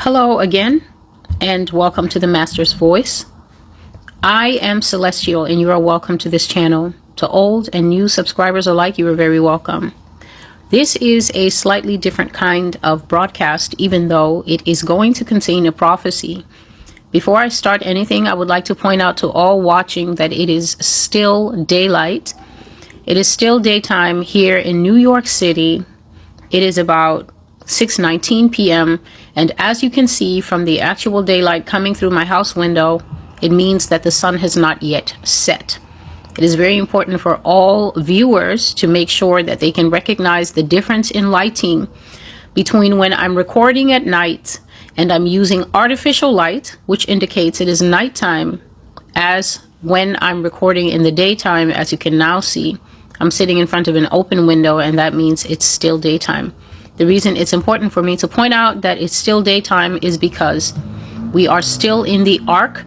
Hello again, and welcome to the Master's Voice. I am Celestial, and you are welcome to this channel. To old and new subscribers alike, you are very welcome. This is a slightly different kind of broadcast, even though it is going to contain a prophecy. Before I start anything, I would like to point out to all watching that it is still daylight. It is still daytime here in New York City. It is about 6:19 p.m. and as you can see from the actual daylight coming through my house window, it means that the sun has not yet set. It is very important for all viewers to make sure that they can recognize the difference in lighting between when I'm recording at night and I'm using artificial light, which indicates it is nighttime, as when I'm recording in the daytime. As you can now see, I'm sitting in front of an open window, and that means it's still daytime. The reason it's important for me to point out that it's still daytime is because we are still in the ark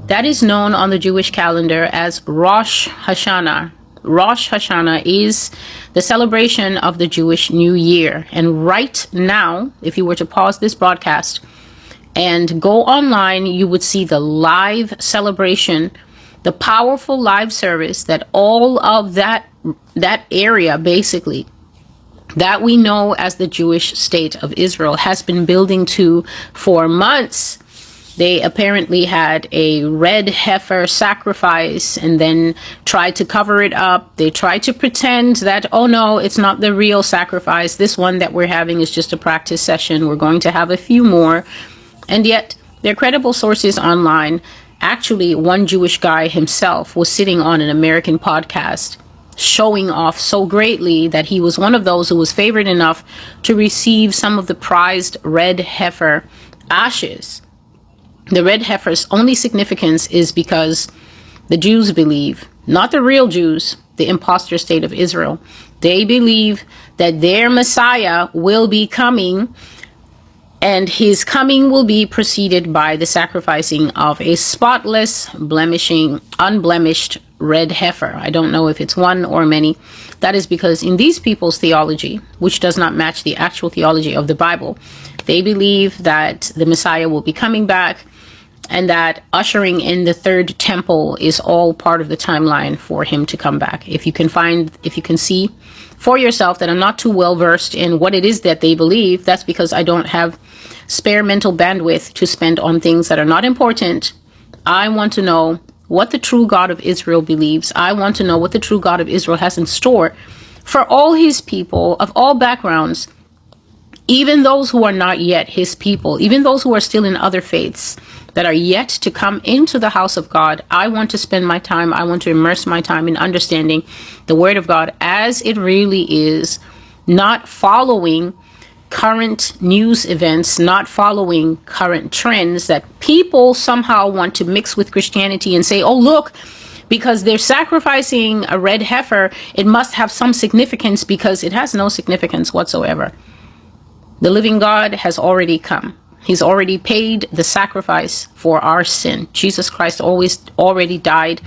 that is known on the Jewish calendar as Rosh Hashanah. Rosh Hashanah is the celebration of the Jewish New Year. And right now, if you were to pause this broadcast and go online, you would see the live celebration, the powerful live service that all of that area, basically, that we know as the Jewish state of Israel, has been building to for months. They apparently had a red heifer sacrifice and then tried to cover it up. They tried to pretend that, oh no, it's not the real sacrifice. This one that we're having is just a practice session. We're going to have a few more. And yet, their credible sources online, actually one Jewish guy himself was sitting on an American podcast showing off so greatly that he was one of those who was favored enough to receive some of the prized red heifer ashes. The red heifer's only significance is because the Jews believe, not the real Jews, the imposter state of Israel, they believe that their Messiah will be coming, and his coming will be preceded by the sacrificing of a spotless, unblemished red heifer. I don't know if it's one or many. That is because in these people's theology, which does not match the actual theology of the Bible, they believe that the Messiah will be coming back, and that ushering in the third temple is all part of the timeline for him to come back. If you can see for yourself that I'm not too well versed in what it is that they believe, that's because I don't have spare mental bandwidth to spend on things that are not important. I want to know what the true God of Israel believes. I want to know what the true God of Israel has in store for all his people of all backgrounds, even those who are not yet his people, even those who are still in other faiths that are yet to come into the house of God. I want to spend my time, I want to immerse my time in understanding the word of God as it really is, not following current news events, not following current trends that people somehow want to mix with Christianity and say, oh, look, because they're sacrificing a red heifer, it must have some significance, because it has no significance whatsoever. The living God has already come. He's already paid the sacrifice for our sin. Jesus Christ already died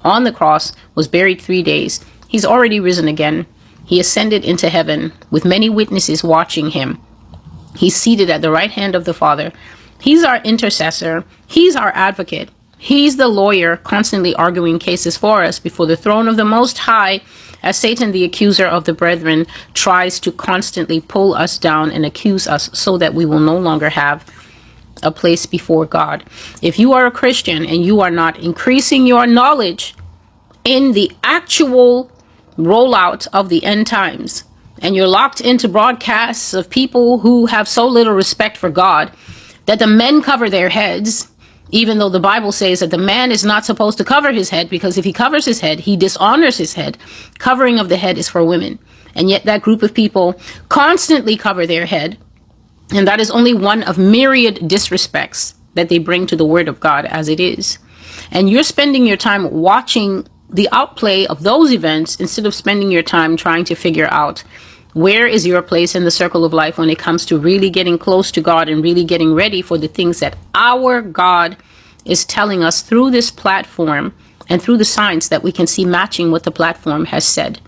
on the cross, was buried 3 days. He's already risen again. He ascended into heaven with many witnesses watching him. He's seated at the right hand of the Father. He's our intercessor. He's our advocate. He's the lawyer constantly arguing cases for us before the throne of the Most High, as Satan, the accuser of the brethren, tries to constantly pull us down and accuse us so that we will no longer have a place before God. If you are a Christian and you are not increasing your knowledge in the actual rollout of the end times, and you're locked into broadcasts of people who have so little respect for God that the men cover their heads, even though the Bible says that the man is not supposed to cover his head, because if he covers his head, he dishonors his head. Covering of the head is for women. And yet that group of people constantly cover their head. And that is only one of myriad disrespects that they bring to the word of God as it is. And you're spending your time watching the outplay of those events instead of spending your time trying to figure out where is your place in the circle of life when it comes to really getting close to God and really getting ready for the things that our God is telling us through this platform and through the signs that we can see matching what the platform has said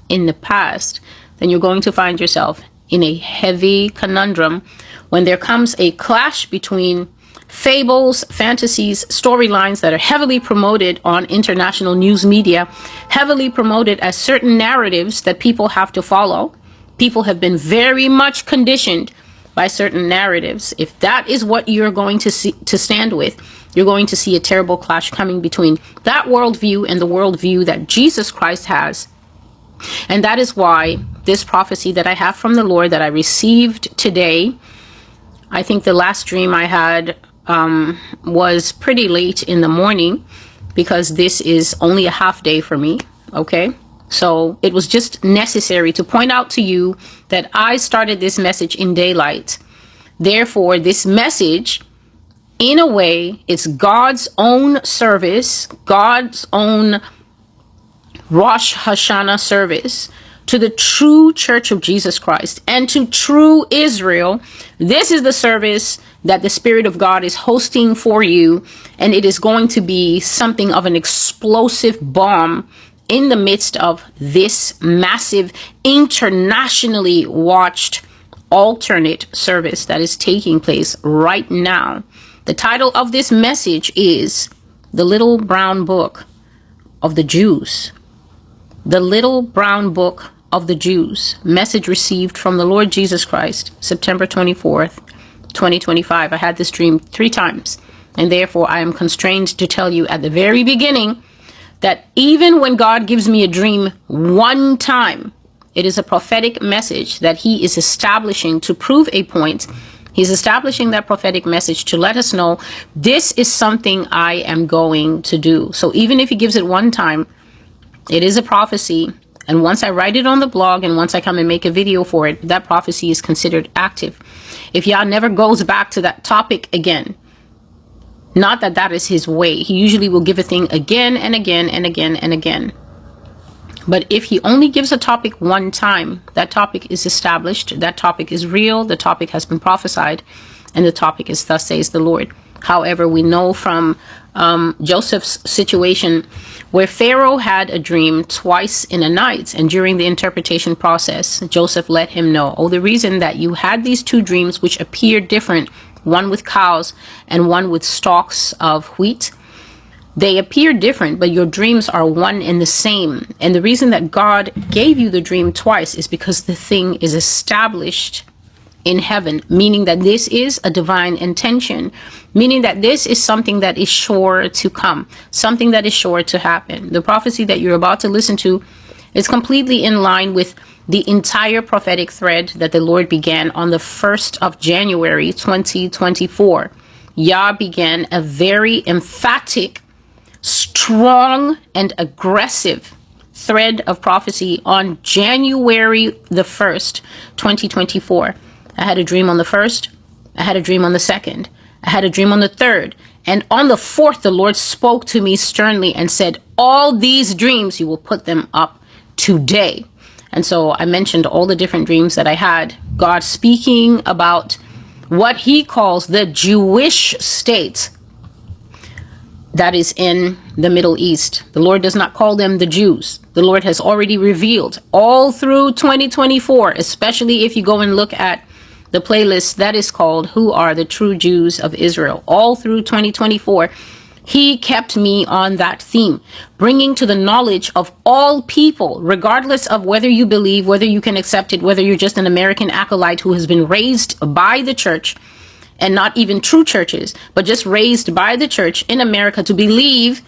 in the past. Then you're going to find yourself in a heavy conundrum when there comes a clash between fables, fantasies, storylines that are heavily promoted on international news media, heavily promoted as certain narratives that people have to follow. People have been very much conditioned by certain narratives. If that is what you're going to stand with, you're going to see a terrible clash coming between that worldview and the worldview that Jesus Christ has. And that is why this prophecy that I have from the Lord that I received today, I think the last dream I had was pretty late in the morning, because this is only a half day for me. Okay. So it was just necessary to point out to you that I started this message in daylight. Therefore, this message, in a way, it's God's own service, God's own Rosh Hashanah service to the true Church of Jesus Christ and to true Israel. This is the service that the Spirit of God is hosting for you, and it is going to be something of an explosive bomb in the midst of this massive, internationally watched alternate service that is taking place right now. The title of this message is The Little Brown Book of the Jews. The Little Brown Book of the Jews. Message received from the Lord Jesus Christ, September 24th, 2025. I had this dream 3 times, and therefore I am constrained to tell you at the very beginning that even when God gives me a dream one time, it is a prophetic message that he is establishing to prove a point. He's establishing that prophetic message to let us know this is something I am going to do. So even if he gives it one time, it is a prophecy. And once I write it on the blog and once I come and make a video for it, that prophecy is considered active. If Yah never goes back to that topic again, not that that is his way. He usually will give a thing again and again and again and again. But if he only gives a topic one time, that topic is established, that topic is real, the topic has been prophesied, and the topic is thus says the Lord. However, we know from Joseph's situation where Pharaoh had a dream twice in a night, and during the interpretation process, Joseph let him know, oh, the reason that you had these 2 dreams which appear different, one with cows and one with stalks of wheat, they appear different, but your dreams are one and the same. And the reason that God gave you the dream twice is because the thing is established in heaven, meaning that this is a divine intention, meaning that this is something that is sure to come, something that is sure to happen. The prophecy that you're about to listen to is completely in line with the entire prophetic thread that the Lord began on the 1st of January, 2024. Yah began a very emphatic, strong, and aggressive thread of prophecy on January the 1st, 2024. I had a dream on the 1st. I had a dream on the 2nd. I had a dream on the 3rd. And on the 4th, the Lord spoke to me sternly and said, all these dreams, you will put them up today. And so I mentioned all the different dreams that I had. God speaking about what he calls the Jewish state that is in the Middle East. The Lord does not call them the Jews. The Lord has already revealed all through 2024, especially if you go and look at the playlist that is called Who Are the True Jews of Israel. All through 2024, he kept me on that theme, bringing to the knowledge of all people, regardless of whether you believe, whether you can accept it, whether you're just an American acolyte who has been raised by the church, and not even true churches, but just raised by the church in America to believe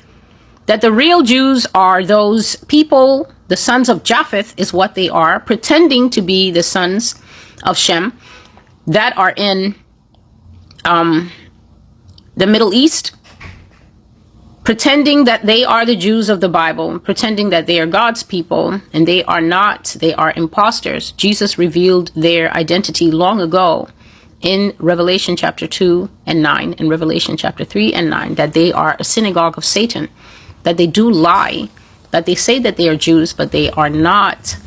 that the real Jews are those people, the sons of Japheth is what they are, pretending to be the sons of Shem, that are in the Middle East, pretending that they are the Jews of the Bible, pretending that they are God's people, and they are not. They are imposters. Jesus revealed their identity long ago in Revelation chapter 2 and 9, in Revelation chapter 3 and 9, that they are a synagogue of Satan, that they do lie, that they say that they are Jews, but they are not.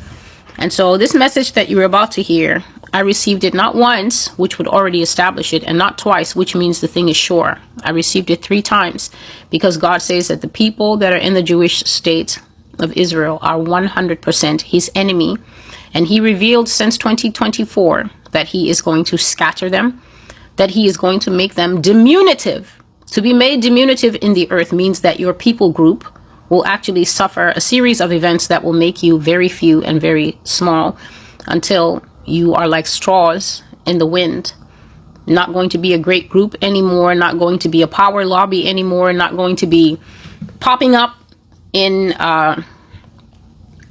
And so this message that you're about to hear, I received it not once, which would already establish it, and not twice, which means the thing is sure. I received it 3 times because God says that the people that are in the Jewish state of Israel are 100% his enemy. And he revealed since 2024 that he is going to scatter them, that he is going to make them diminutive. To be made diminutive in the earth means that your people group will actually suffer a series of events that will make you very few and very small until you are like straws in the wind. Not going to be a great group anymore, not going to be a power lobby anymore, not going to be popping up in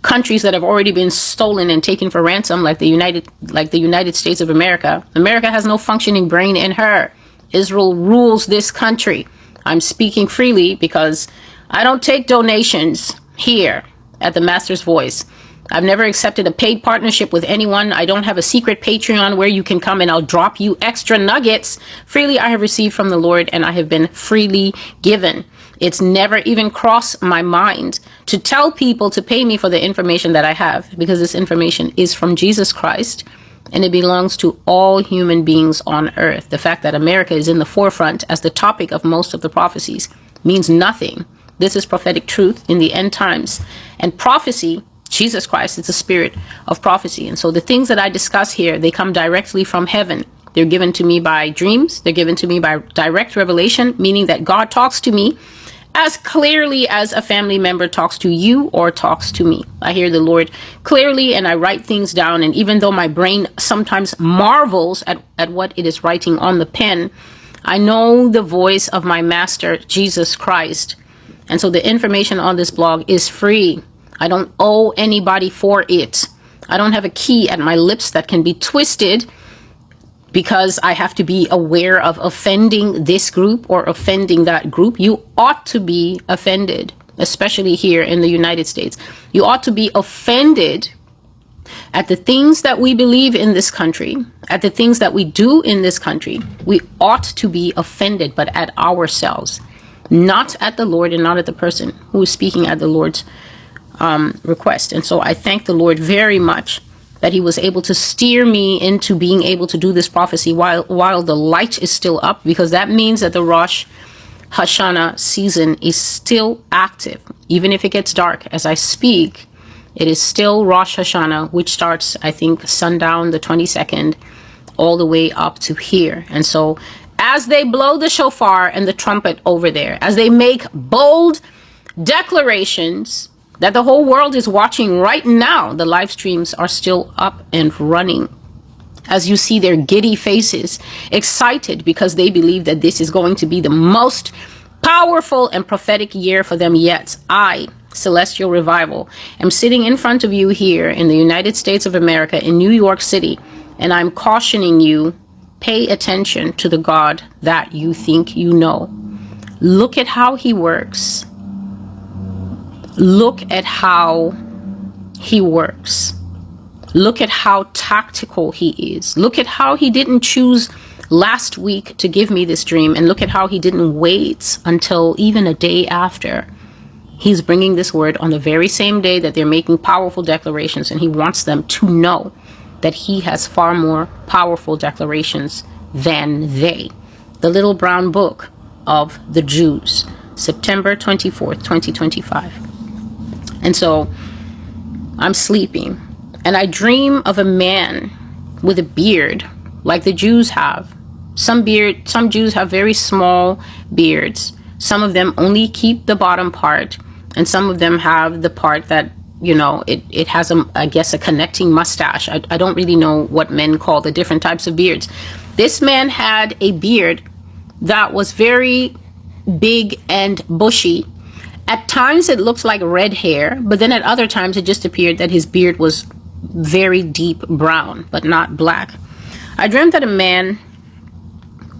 countries that have already been stolen and taken for ransom, like the United States of America. America has no functioning brain in her. Israel rules this country. I'm speaking freely because I don't take donations here at the Master's Voice. I've never accepted a paid partnership with anyone. I don't have a secret Patreon where you can come and I'll drop you extra nuggets. Freely I have received from the Lord, and I have been freely given. It's never even crossed my mind to tell people to pay me for the information that I have, because this information is from Jesus Christ and it belongs to all human beings on earth. The fact that America is in the forefront as the topic of most of the prophecies means nothing. This is prophetic truth in the end times. And prophecy, Jesus Christ is the spirit of prophecy. And so the things that I discuss here, they come directly from heaven. They're given to me by dreams. They're given to me by direct revelation, meaning that God talks to me as clearly as a family member talks to you or talks to me. I hear the Lord clearly and I write things down. And even though my brain sometimes marvels at what it is writing on the pen, I know the voice of my master, Jesus Christ. And so the information on this blog is free. I don't owe anybody for it. I don't have a key at my lips that can be twisted because I have to be aware of offending this group or offending that group. You ought to be offended, especially here in the United States. You ought to be offended at the things that we believe in this country, at the things that we do in this country. We ought to be offended, but at ourselves, not at the Lord and not at the person who is speaking at the Lord's request. And so I thank the Lord very much that he was able to steer me into being able to do this prophecy while the light is still up, because that means that the Rosh Hashanah season is still active. Even if it gets dark as I speak, it is still Rosh Hashanah, which starts, I think, sundown the 22nd, all the way up to here. And so as they blow the shofar and the trumpet over there, as they make bold declarations that the whole world is watching right now, the live streams are still up and running. As you see their giddy faces, excited because they believe that this is going to be the most powerful and prophetic year for them yet. I, Celestial Revival, am sitting in front of you here in the United States of America, in New York City, and I'm cautioning you, pay attention to the God that you think you know. Look at how he works. Look at how he works. Look at how tactical he is. Look at how he didn't choose last week to give me this dream, and look at how he didn't wait until even a day after. He's bringing this word on the very same day that they're making powerful declarations, and he wants them to know that he has far more powerful declarations than they. The Little Brown Book of the Jews, September 24th, 2025. And so I'm sleeping and I dream of a man with a beard like the Jews have. Some Jews have very small beards. Some of them only keep the bottom part, and some of them have the part that, you know, it has I guess a connecting mustache. I don't really know what men call the different types of beards. This man had a beard that was very big and bushy. At times it looked like red hair, but then at other times it just appeared that his beard was very deep brown, but not black. I dreamt that a man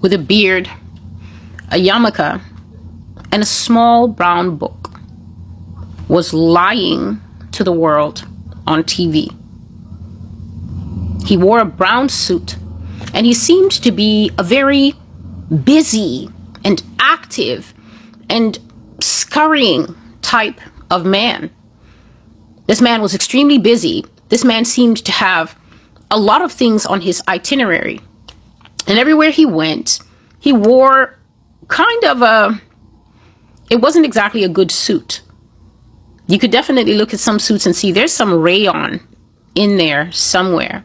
with a beard, a yarmulke, and a small brown book was lying to the world on TV. He wore a brown suit, and he seemed to be a very busy and active and scurrying type of man. This man was extremely busy. This man seemed to have a lot of things on his itinerary. And everywhere he went, he wore kind of it wasn't exactly a good suit. You could definitely look at some suits and see there's some rayon in there somewhere.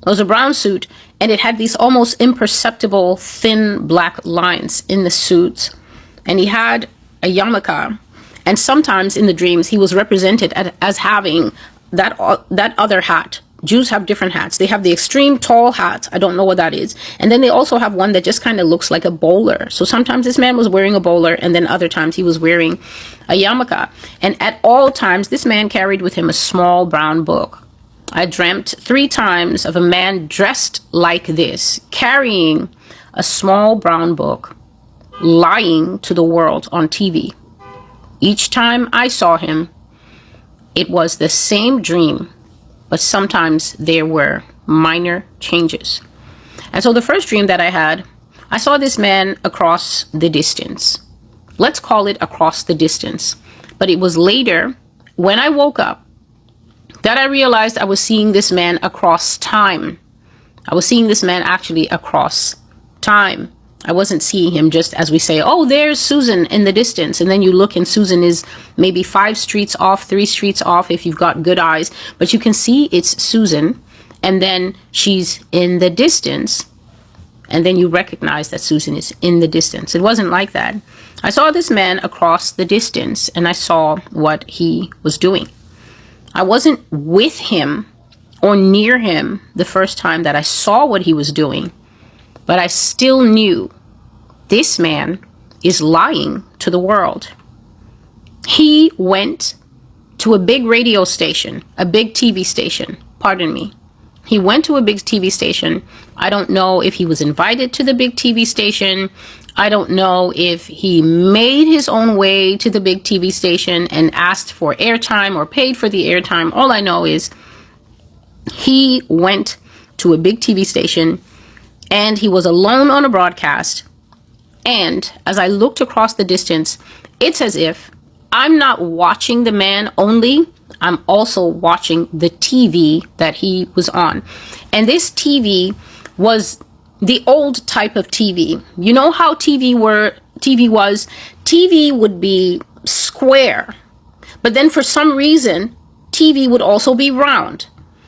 It was a brown suit, and it had these almost imperceptible thin black lines in the suit. And he had a yarmulke. And sometimes in the dreams, he was represented as having that other hat. Jews have different hats. They have the extreme tall hat. I don't know what that is. And then they also have one that just kind of looks like a bowler. So sometimes this man was wearing a bowler, and then other times he was wearing a yarmulke. And at all times, this man carried with him a small brown book. I dreamt 3 times of a man dressed like this, carrying a small brown book, lying to the world on TV. Each time I saw him, it was the same dream, but sometimes there were minor changes. And so the first dream that I had, I saw this man across the distance. Let's call it across the distance. But it was later, when I woke up, that I realized I was seeing this man across time. I was seeing this man actually across time. I wasn't seeing him just as we say, oh, there's Susan in the distance. And then you look and Susan is maybe 5 streets off, 3 streets off if you've got good eyes. But you can see it's Susan. And then she's in the distance. And then you recognize that Susan is in the distance. It wasn't like that. I saw this man across the distance and I saw what he was doing. I wasn't with him or near him the first time that I saw what he was doing, but I still knew this man is lying to the world. He went to a big radio station, a big TV station, pardon me. He went to a big TV station. I don't know if he was invited to the big TV station. I don't know if he made his own way to the big TV station and asked for airtime or paid for the airtime. All I know is he went to a big TV station and he was alone on a broadcast. And as I looked across the distance, it's as if I'm not watching the man only, I'm also watching the TV that he was on. And this TV was the old type of TV. You know how TV was? TV would be square, but then for some reason, TV would also be round.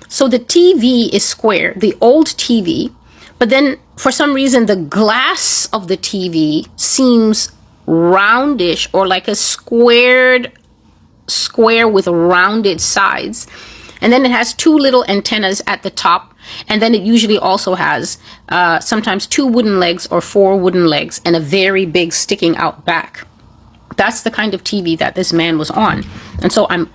So the TV is square, the old TV, but then for some reason, the glass of the TV seems roundish or like a square with rounded sides. And then it has 2 little antennas at the top. And then it usually also has sometimes 2 wooden legs or 4 wooden legs and a very big sticking out back. That's the kind of TV that this man was on. And so I'm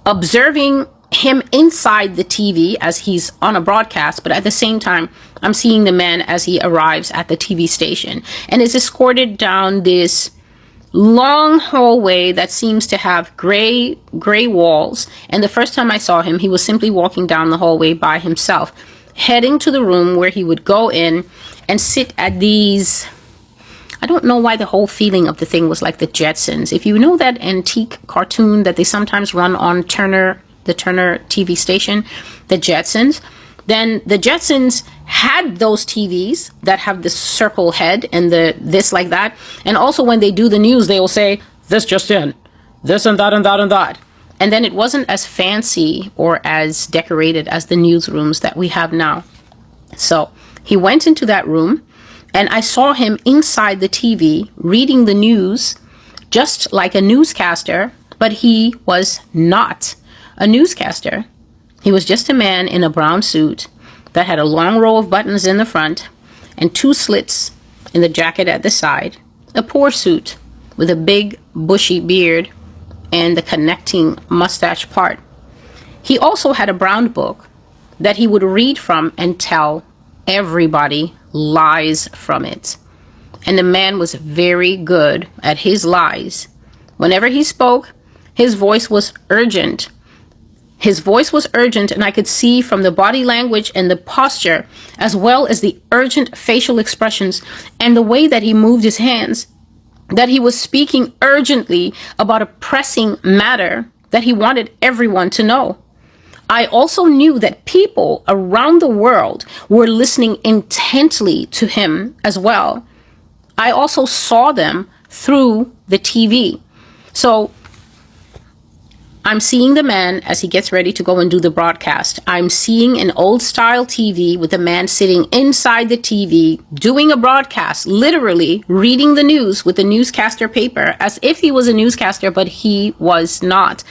observing him inside the TV as he's on a broadcast, but at the same time, I'm seeing the man as he arrives at the TV station and is escorted down this long hallway that seems to have gray walls. And the first time I saw him, he was simply walking down the hallway by himself, heading to the room where he would go in and sit at these, I don't know why the whole feeling of the thing was like the Jetsons. If you know that antique cartoon that they sometimes run on the Turner TV station, the Jetsons, then the Jetsons had those TVs that have the circle head and this like that. And also when they do the news, they will say, this just in, this and that and that and that. And then it wasn't as fancy or as decorated as the newsrooms that we have now. So he went into that room and I saw him inside the TV reading the news just like a newscaster, but he was not a newscaster. He was just a man in a brown suit that had a long row of buttons in the front and 2 slits in the jacket at the side, a poor suit with a big bushy beard and the connecting mustache part. He also had a brown book that he would read from and tell everybody lies from it. And the man was very good at his lies. Whenever he spoke, his voice was urgent. His voice was urgent, and I could see from the body language and the posture, as well as the urgent facial expressions and the way that he moved his hands, that he was speaking urgently about a pressing matter that he wanted everyone to know. I also knew that people around the world were listening intently to him as well. I also saw them through the TV. So I'm seeing the man as he gets ready to go and do the broadcast. I'm seeing an old style TV with a man sitting inside the TV doing a broadcast, literally reading the news with the newscaster paper as if he was a newscaster, but he was not.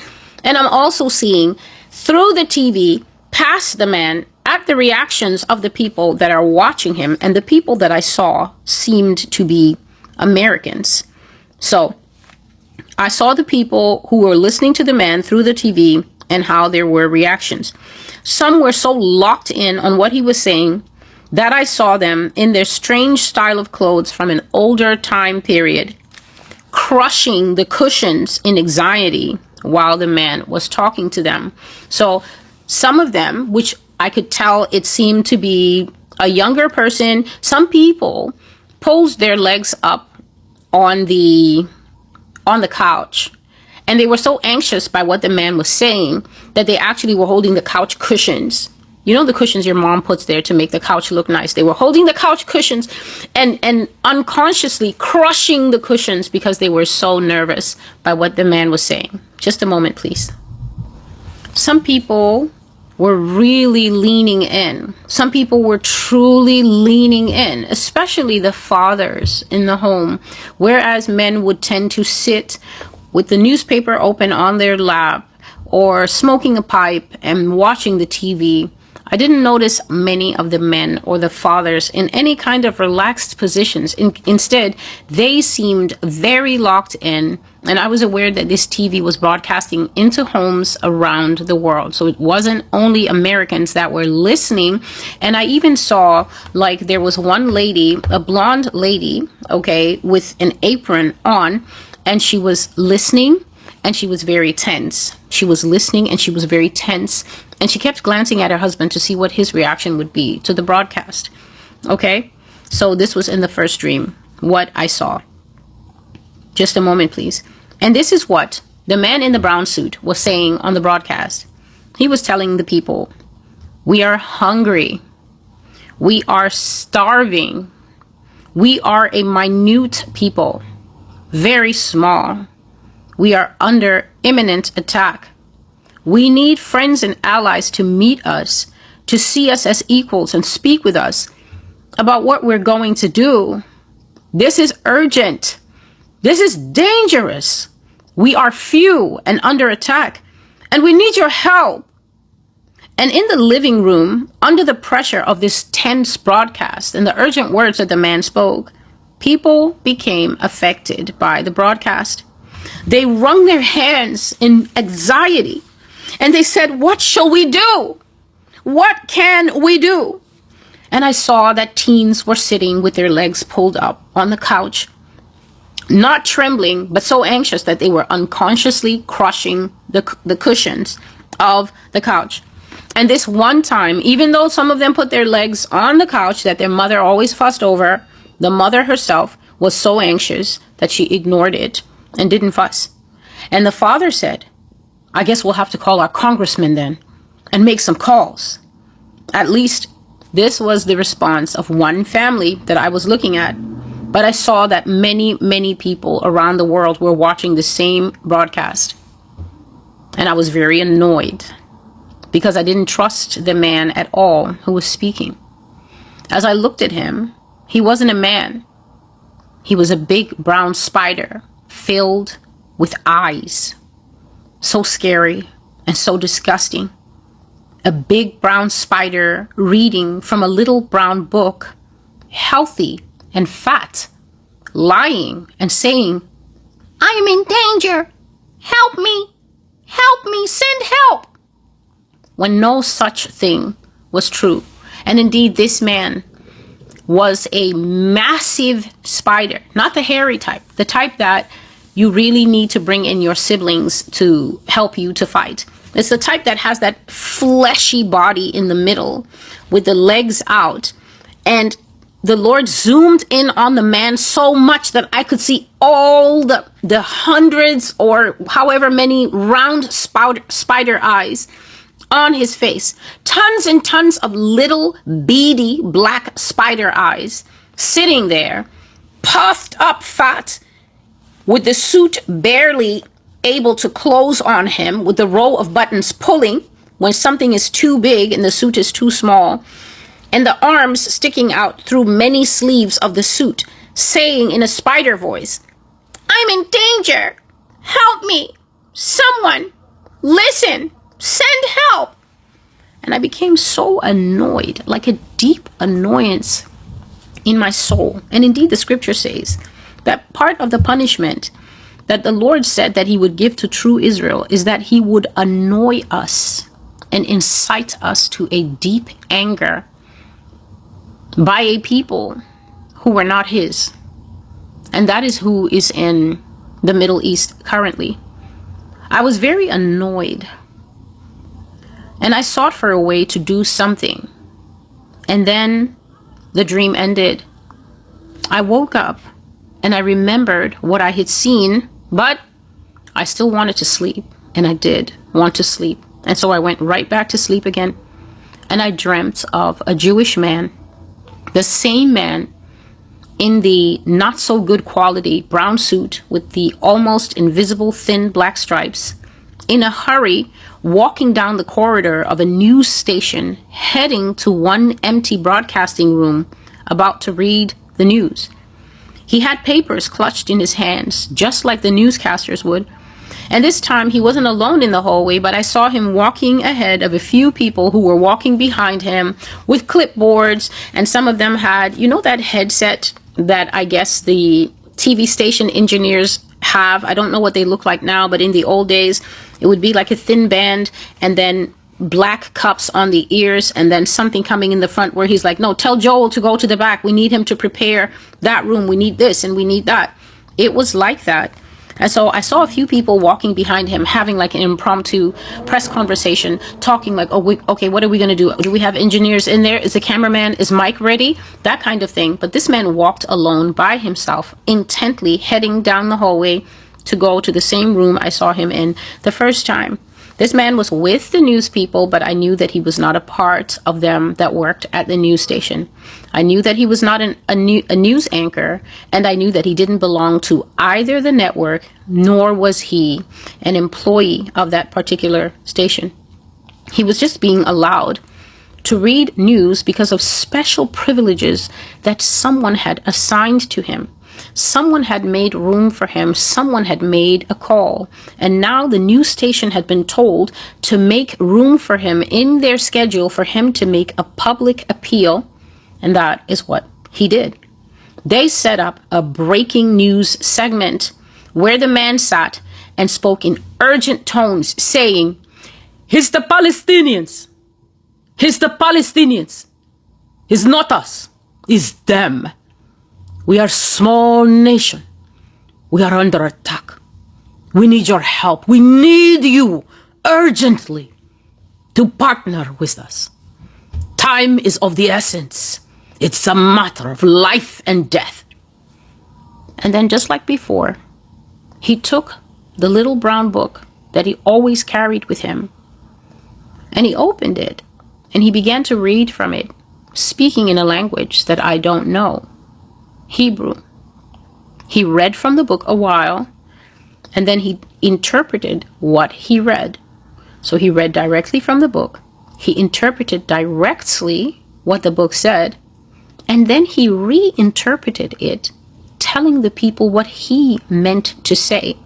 And I'm also seeing through the TV, past the man, at the reactions of the people that are watching him. And the people that I saw seemed to be Americans. So I saw the people who were listening to the man through the TV and how there were reactions. Some were so locked in on what he was saying that I saw them in their strange style of clothes from an older time period, crushing the cushions in anxiety while the man was talking to them. So some of them, which I could tell it seemed to be a younger person, some people posed their legs up on the couch, and they were so anxious by what the man was saying that they actually were holding the couch cushions. You know, the cushions your mom puts there to make the couch look nice. They were holding the couch cushions and unconsciously crushing the cushions because they were so nervous by what the man was saying. Just a moment, please. Some people were really leaning in. Some people were truly leaning in, especially the fathers in the home, whereas men would tend to sit with the newspaper open on their lap or smoking a pipe and watching the TV. I didn't notice many of the men or the fathers in any kind of relaxed positions. Instead, they seemed very locked in, and I was aware that this TV was broadcasting into homes around the world. So it wasn't only Americans that were listening. And I even saw, like, there was one lady, a blonde lady, okay, with an apron on, and she was listening, and she was very tense. She was listening, and she was very tense. And she kept glancing at her husband to see what his reaction would be to the broadcast. Okay? So this was in the first dream, what I saw. Just a moment, please. And this is what the man in the brown suit was saying on the broadcast. He was telling the people, we are hungry. We are starving. We are a minute people, very small. We are under imminent attack. We need friends and allies to meet us, to see us as equals and speak with us about what we're going to do. This is urgent. This is dangerous. We are few and under attack, and we need your help. And in the living room, under the pressure of this tense broadcast and the urgent words that the man spoke, people became affected by the broadcast. They wrung their hands in anxiety. And they said, what shall we do? What can we do? And I saw that teens were sitting with their legs pulled up on the couch, not trembling, but so anxious that they were unconsciously crushing the cushions of the couch. And this one time, even though some of them put their legs on the couch that their mother always fussed over, the mother herself was so anxious that she ignored it and didn't fuss. And the father said, I guess we'll have to call our congressman then and make some calls. At least this was the response of one family that I was looking at. But I saw that many, many people around the world were watching the same broadcast. And I was very annoyed because I didn't trust the man at all who was speaking. As I looked at him, he wasn't a man. He was a big brown spider filled with eyes. So scary and so disgusting. A big brown spider reading from a little brown book, healthy and fat, lying and saying, I am in danger. Help me. Help me. Send help. When no such thing was true. And indeed, this man was a massive spider, not the hairy type, the type that you really need to bring in your siblings to help you to fight. It's the type that has that fleshy body in the middle with the legs out. And the Lord zoomed in on the man so much that I could see all the hundreds or however many round spider eyes on his face. Tons and tons of little beady black spider eyes sitting there, puffed up fat, with the suit barely able to close on him with the row of buttons pulling when something is too big and the suit is too small, and the arms sticking out through many sleeves of the suit, saying in a spider voice, "I'm in danger. Help me. Someone. Listen. Send help." And I became so annoyed, like a deep annoyance in my soul. And indeed, the scripture says that part of the punishment that the Lord said that he would give to true Israel is that he would annoy us and incite us to a deep anger by a people who were not his. And that is who is in the Middle East currently. I was very annoyed, and I sought for a way to do something. And then the dream ended. I woke up and I remembered what I had seen, but I still wanted to sleep, and I did want to sleep. And so I went right back to sleep again. And I dreamt of a Jewish man, the same man in the not so good quality brown suit with the almost invisible thin black stripes, in a hurry, walking down the corridor of a news station, heading to one empty broadcasting room, about to read the news. He had papers clutched in his hands, just like the newscasters would. And this time he wasn't alone in the hallway, but I saw him walking ahead of a few people who were walking behind him with clipboards, and some of them had, that headset that I guess the TV station engineers have. I don't know what they look like now, but in the old days, it would be like a thin band and then black cups on the ears, and then something coming in the front where he's like, "No, tell Joel to go to the back. We need him to prepare that room. We need this and we need that." It was like that. And so I saw a few people walking behind him, having like an impromptu press conversation, talking like, okay, what are we going to do? Do we have engineers in there? Is the cameraman, is Mike ready? That kind of thing. But this man walked alone by himself, intently heading down the hallway to go to the same room I saw him in the first time. This man was with the news people, but I knew that he was not a part of them that worked at the news station. I knew that he was not a news anchor, and I knew that he didn't belong to either the network, nor was he an employee of that particular station. He was just being allowed to read news because of special privileges that someone had assigned to him. Someone had made room for him. Someone had made a call. And now the news station had been told to make room for him in their schedule for him to make a public appeal. And that is what he did. They set up a breaking news segment where the man sat and spoke in urgent tones, saying, "It's the Palestinians. It's the Palestinians. It's not us. It's them. We are a small nation. We are under attack. We need your help. We need you urgently to partner with us. Time is of the essence. It's a matter of life and death." And then just like before, he took the little brown book that he always carried with him, and he opened it, and he began to read from it, speaking in a language that I don't know. Hebrew. He read from the book a while, and then he interpreted what he read. So he read directly from the book. He interpreted directly what the book said, and then he reinterpreted it, telling the people what he meant to say.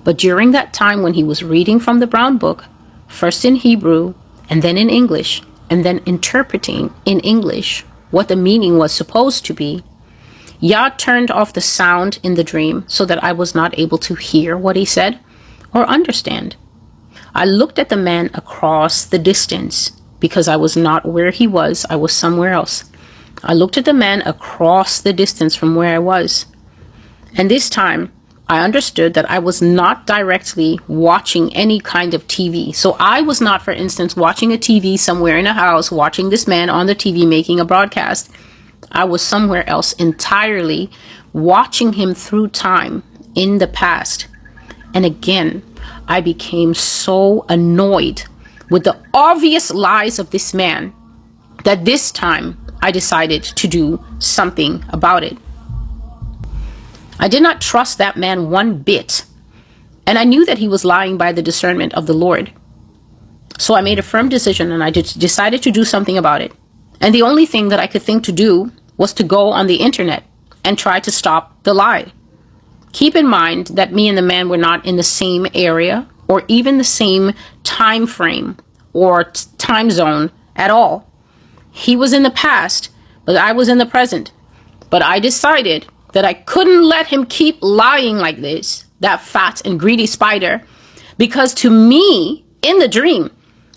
But during that time when he was reading from the brown book, first in Hebrew, and then in English, and then interpreting in English what the meaning was supposed to be, Yah turned off the sound in the dream so that I was not able to hear what he said or understand. I looked at the man across the distance because I was not where he was. I was somewhere else. I looked at the man across the distance from where I was. And this time I understood that I was not directly watching any kind of TV. So I was not, for instance, watching a TV somewhere in a house, watching this man on the TV making a broadcast. I was somewhere else entirely, watching him through time in the past. And again, I became so annoyed with the obvious lies of this man that this time I decided to do something about it. I did not trust that man one bit. And I knew that he was lying by the discernment of the Lord. So I made a firm decision and I just decided to do something about it. And the only thing that I could think to do was to go on the internet and try to stop the lie. Keep in mind that me and the man were not in the same area or even the same time frame or time zone at all. He was in the past, but I was in the present. But I decided that I couldn't let him keep lying like this, that fat and greedy spider, because to me, in the dream,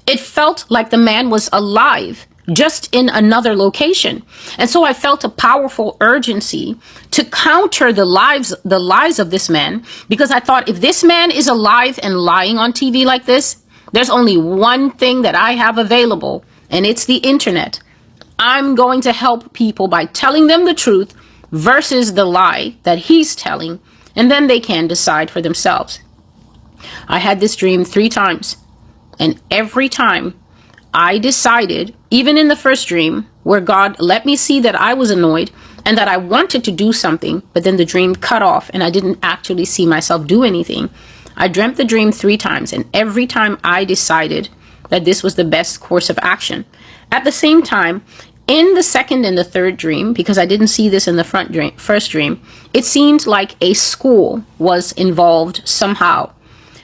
it felt like the man was alive, just in another location. And so I felt a powerful urgency to counter the lies of this man, because I thought, if this man is alive and lying on TV like this, there's only one thing that I have available, and it's the internet. I'm going to help people by telling them the truth versus the lie that he's telling, and then they can decide for themselves. I had this dream 3 times, and every time I decided, even in the first dream, where God let me see that I was annoyed and that I wanted to do something, but then the dream cut off and I didn't actually see myself do anything. I dreamt the dream 3 times, and every time I decided that this was the best course of action. At the same time, in the second and the third dream, because I didn't see this in the first dream, it seemed like a school was involved somehow.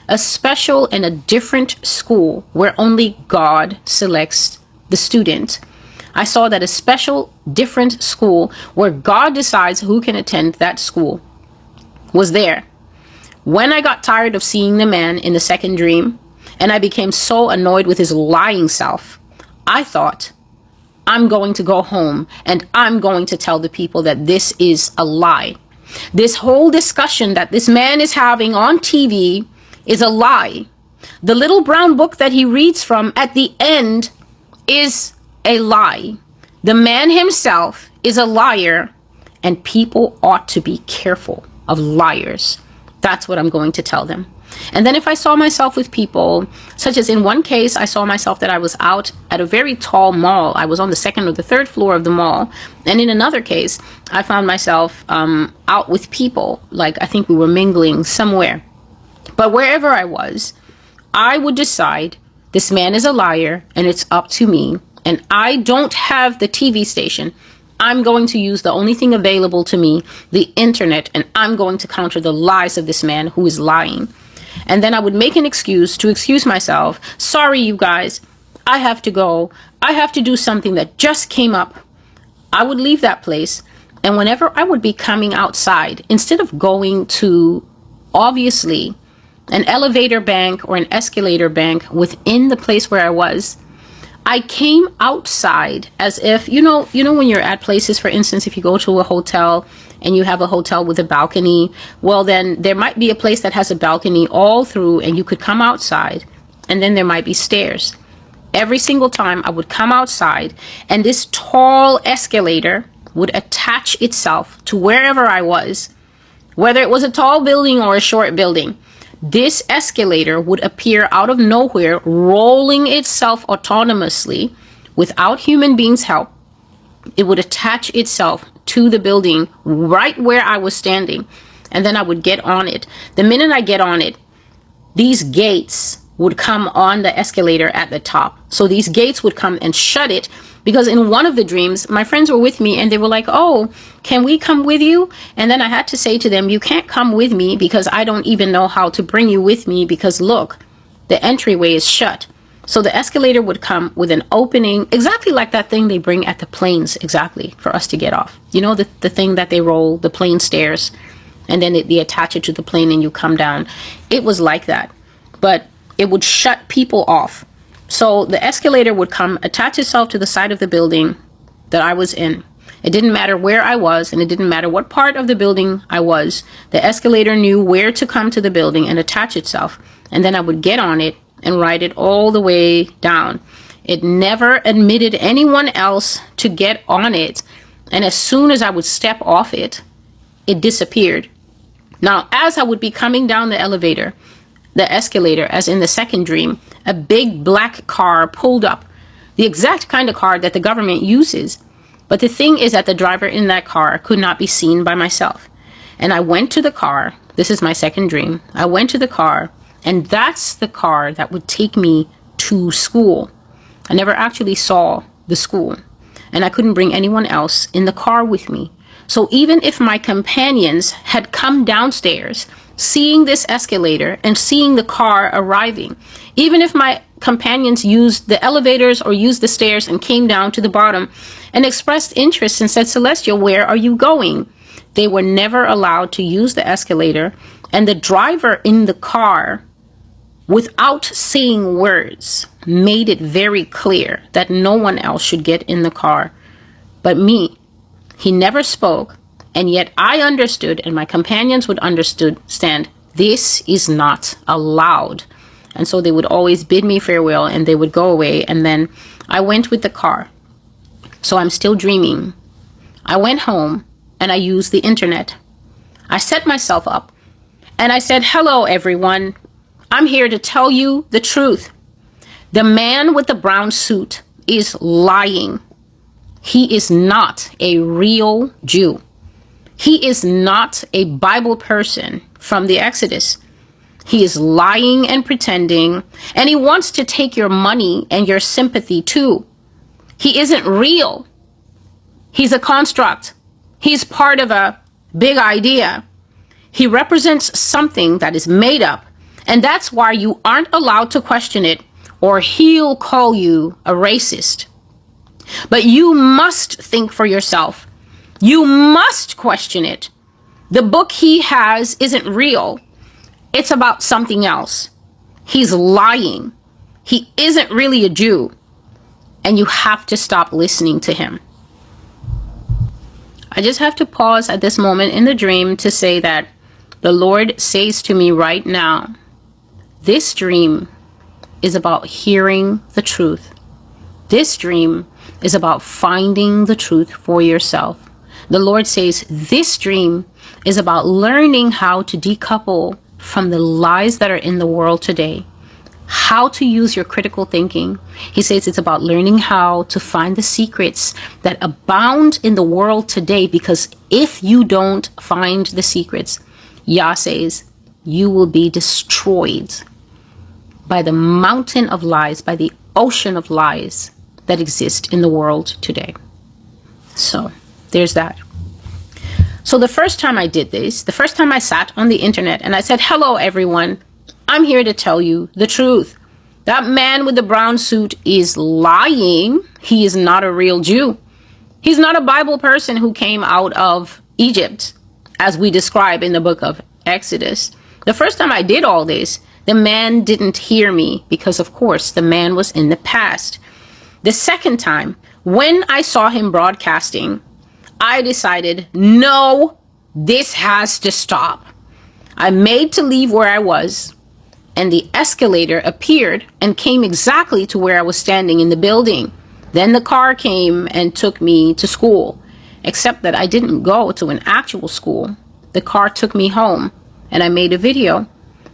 A special and a different school where only God selects the student. I saw that a special, different school where God decides who can attend that school was there. When I got tired of seeing the man in the second dream, and I became so annoyed with his lying self, I thought, I'm going to go home and I'm going to tell the people that this is a lie. This whole discussion that this man is having on TV is a lie. The little brown book that he reads from at the end is a lie. The man himself is a liar, and people ought to be careful of liars. That's what I'm going to tell them. And then if I saw myself with people, such as in one case, I saw myself that I was out at a very tall mall. I was on the 2nd or the 3rd floor of the mall. And in another case, I found myself out with people, like I think we were mingling somewhere. But wherever I was, I would decide this man is a liar and it's up to me. And I don't have the TV station. I'm going to use the only thing available to me, the internet, and I'm going to counter the lies of this man who is lying. And then I would make an excuse to excuse myself. Sorry, you guys, I have to go. I have to do something that just came up. I would leave that place. And whenever I would be coming outside, instead of going to, obviously, an elevator bank or an escalator bank within the place where I was, I came outside as if, you know when you're at places, for instance, if you go to a hotel and you have a hotel with a balcony, well, then there might be a place that has a balcony all through and you could come outside, and then there might be stairs. Every single time I would come outside and this tall escalator would attach itself to wherever I was, whether it was a tall building or a short building. This escalator would appear out of nowhere, rolling itself autonomously without human beings' help. It would attach itself to the building right where I was standing, and then I would get on it. The minute I get on it, these gates would come on the escalator at the top. So these gates would come and shut it, because in one of the dreams, my friends were with me and they were like, oh, can we come with you? And then I had to say to them, you can't come with me because I don't even know how to bring you with me, because look, the entryway is shut. So the escalator would come with an opening, exactly like that thing they bring at the planes, exactly, for us to get off. You know, the thing that they roll, the plane stairs, and then they attach it to the plane and you come down. It was like that, but it would shut people off. So the escalator would come, attach itself to the side of the building that I was in. It didn't matter where I was, and it didn't matter what part of the building I was. The escalator knew where to come to the building and attach itself. And then I would get on it and ride it all the way down. It never admitted anyone else to get on it. And as soon as I would step off it, it disappeared. Now, as I would be coming down the escalator, as in the second dream, a big black car pulled up, the exact kind of car that the government uses. But the thing is that the driver in that car could not be seen by myself. And I went to the car. This is my second dream. I went to the car, and that's the car that would take me to school. I never actually saw the school, and I couldn't bring anyone else in the car with me. So even if my companions had come downstairs, seeing this escalator and seeing the car arriving, even if my companions used the elevators or used the stairs and came down to the bottom and expressed interest and said, Celestial, where are you going? They were never allowed to use the escalator, and the driver in the car, without saying words, made it very clear that no one else should get in the car but me. He never spoke, and yet I understood, and my companions would understand, this is not allowed. And so they would always bid me farewell, and they would go away, and then I went with the car. So I'm still dreaming. I went home, and I used the internet. I set myself up, and I said, hello, everyone. I'm here to tell you the truth. The man with the brown suit is lying. He is not a real Jew. He is not a Bible person from the Exodus. He is lying and pretending, and he wants to take your money and your sympathy too. He isn't real. He's a construct. He's part of a big idea. He represents something that is made up, and that's why you aren't allowed to question it, or he'll call you a racist. But you must think for yourself. You must question it. The book he has isn't real. It's about something else. He's lying. He isn't really a Jew. And you have to stop listening to him. I just have to pause at this moment in the dream to say that the Lord says to me right now, this dream is about hearing the truth. This dream is about finding the truth for yourself. The Lord says this dream is about learning how to decouple from the lies that are in the world today, how to use your critical thinking. He says it's about learning how to find the secrets that abound in the world today, because if you don't find the secrets, Yah says, you will be destroyed by the mountain of lies, by the ocean of lies that exist in the world today. So there's that. So the first time I did this, the first time I sat on the internet and I said, hello, everyone, I'm here to tell you the truth. That man with the brown suit is lying. He is not a real Jew. He's not a Bible person who came out of Egypt, as we describe in the book of Exodus. The first time I did all this, the man didn't hear me because, of course, the man was in the past. The second time, when I saw him broadcasting, I decided, no, this has to stop. I made to leave where I was, and the escalator appeared and came exactly to where I was standing in the building. Then the car came and took me to school, except that I didn't go to an actual school. The car took me home, and I made a video.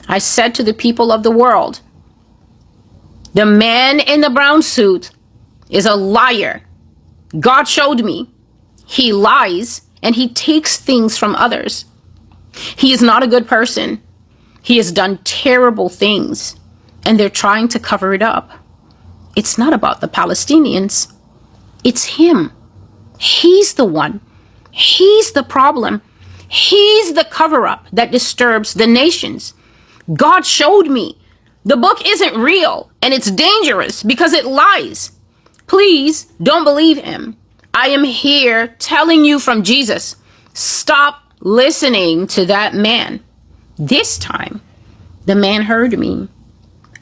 I said to the people of the world, the man in the brown suit is a liar. God showed me. He lies and he takes things from others. He is not a good person. He has done terrible things, and they're trying to cover it up. It's not about the Palestinians. It's him. He's the one. He's the problem. He's the cover-up that disturbs the nations. God showed me. The book isn't real, and it's dangerous because it lies. Please don't believe him. I am here telling you from Jesus, stop listening to that man. This time, the man heard me,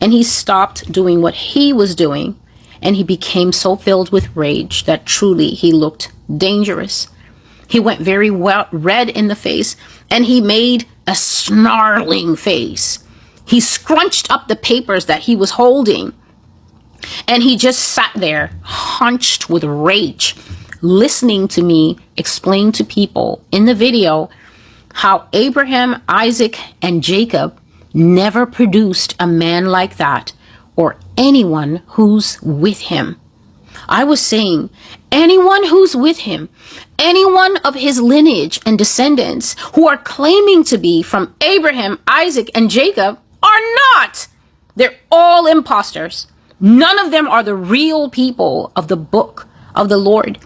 and he stopped doing what he was doing, and he became so filled with rage that truly he looked dangerous. He went very red in the face, and he made a snarling face. He scrunched up the papers that he was holding, and he just sat there, hunched with rage, listening to me explain to people in the video how Abraham, Isaac, and Jacob never produced a man like that, or anyone who's with him. I was saying anyone who's with him, anyone of his lineage and descendants who are claiming to be from Abraham, Isaac, and Jacob are not. They're all imposters. None of them are the real people of the book of the Lord.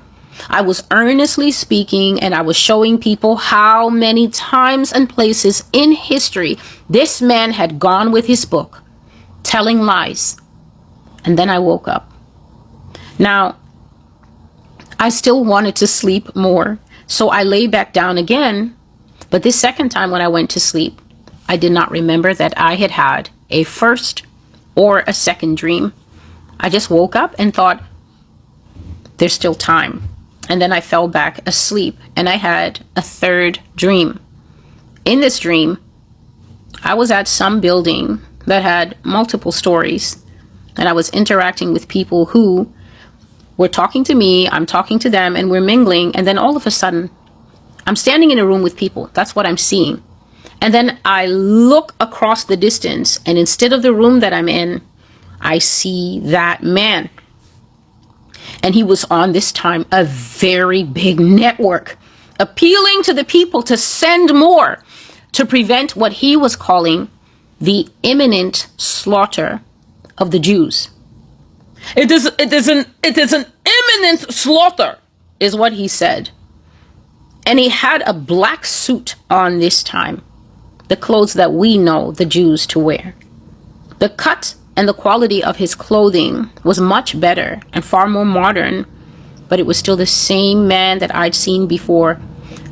I was earnestly speaking, and I was showing people how many times and places in history this man had gone with his book, telling lies. And then I woke up. Now, I still wanted to sleep more, so I lay back down again. But this second time when I went to sleep, I did not remember that I had had a first or a second dream. I just woke up and thought, there's still time. And then I fell back asleep, and I had a third dream. In this dream, I was at some building that had multiple stories, and I was interacting with people who were talking to me, I'm talking to them, and we're mingling, and then all of a sudden, I'm standing in a room with people. That's what I'm seeing. And then I look across the distance, and instead of the room that I'm in, I see that man. And he was on this time a very big network, appealing to the people to send more to prevent what he was calling the imminent slaughter of the Jews. It is an imminent slaughter, is what he said. And he had a black suit on this time, the clothes that we know the Jews to wear. The cut and the quality of his clothing was much better and far more modern, but it was still the same man that I'd seen before.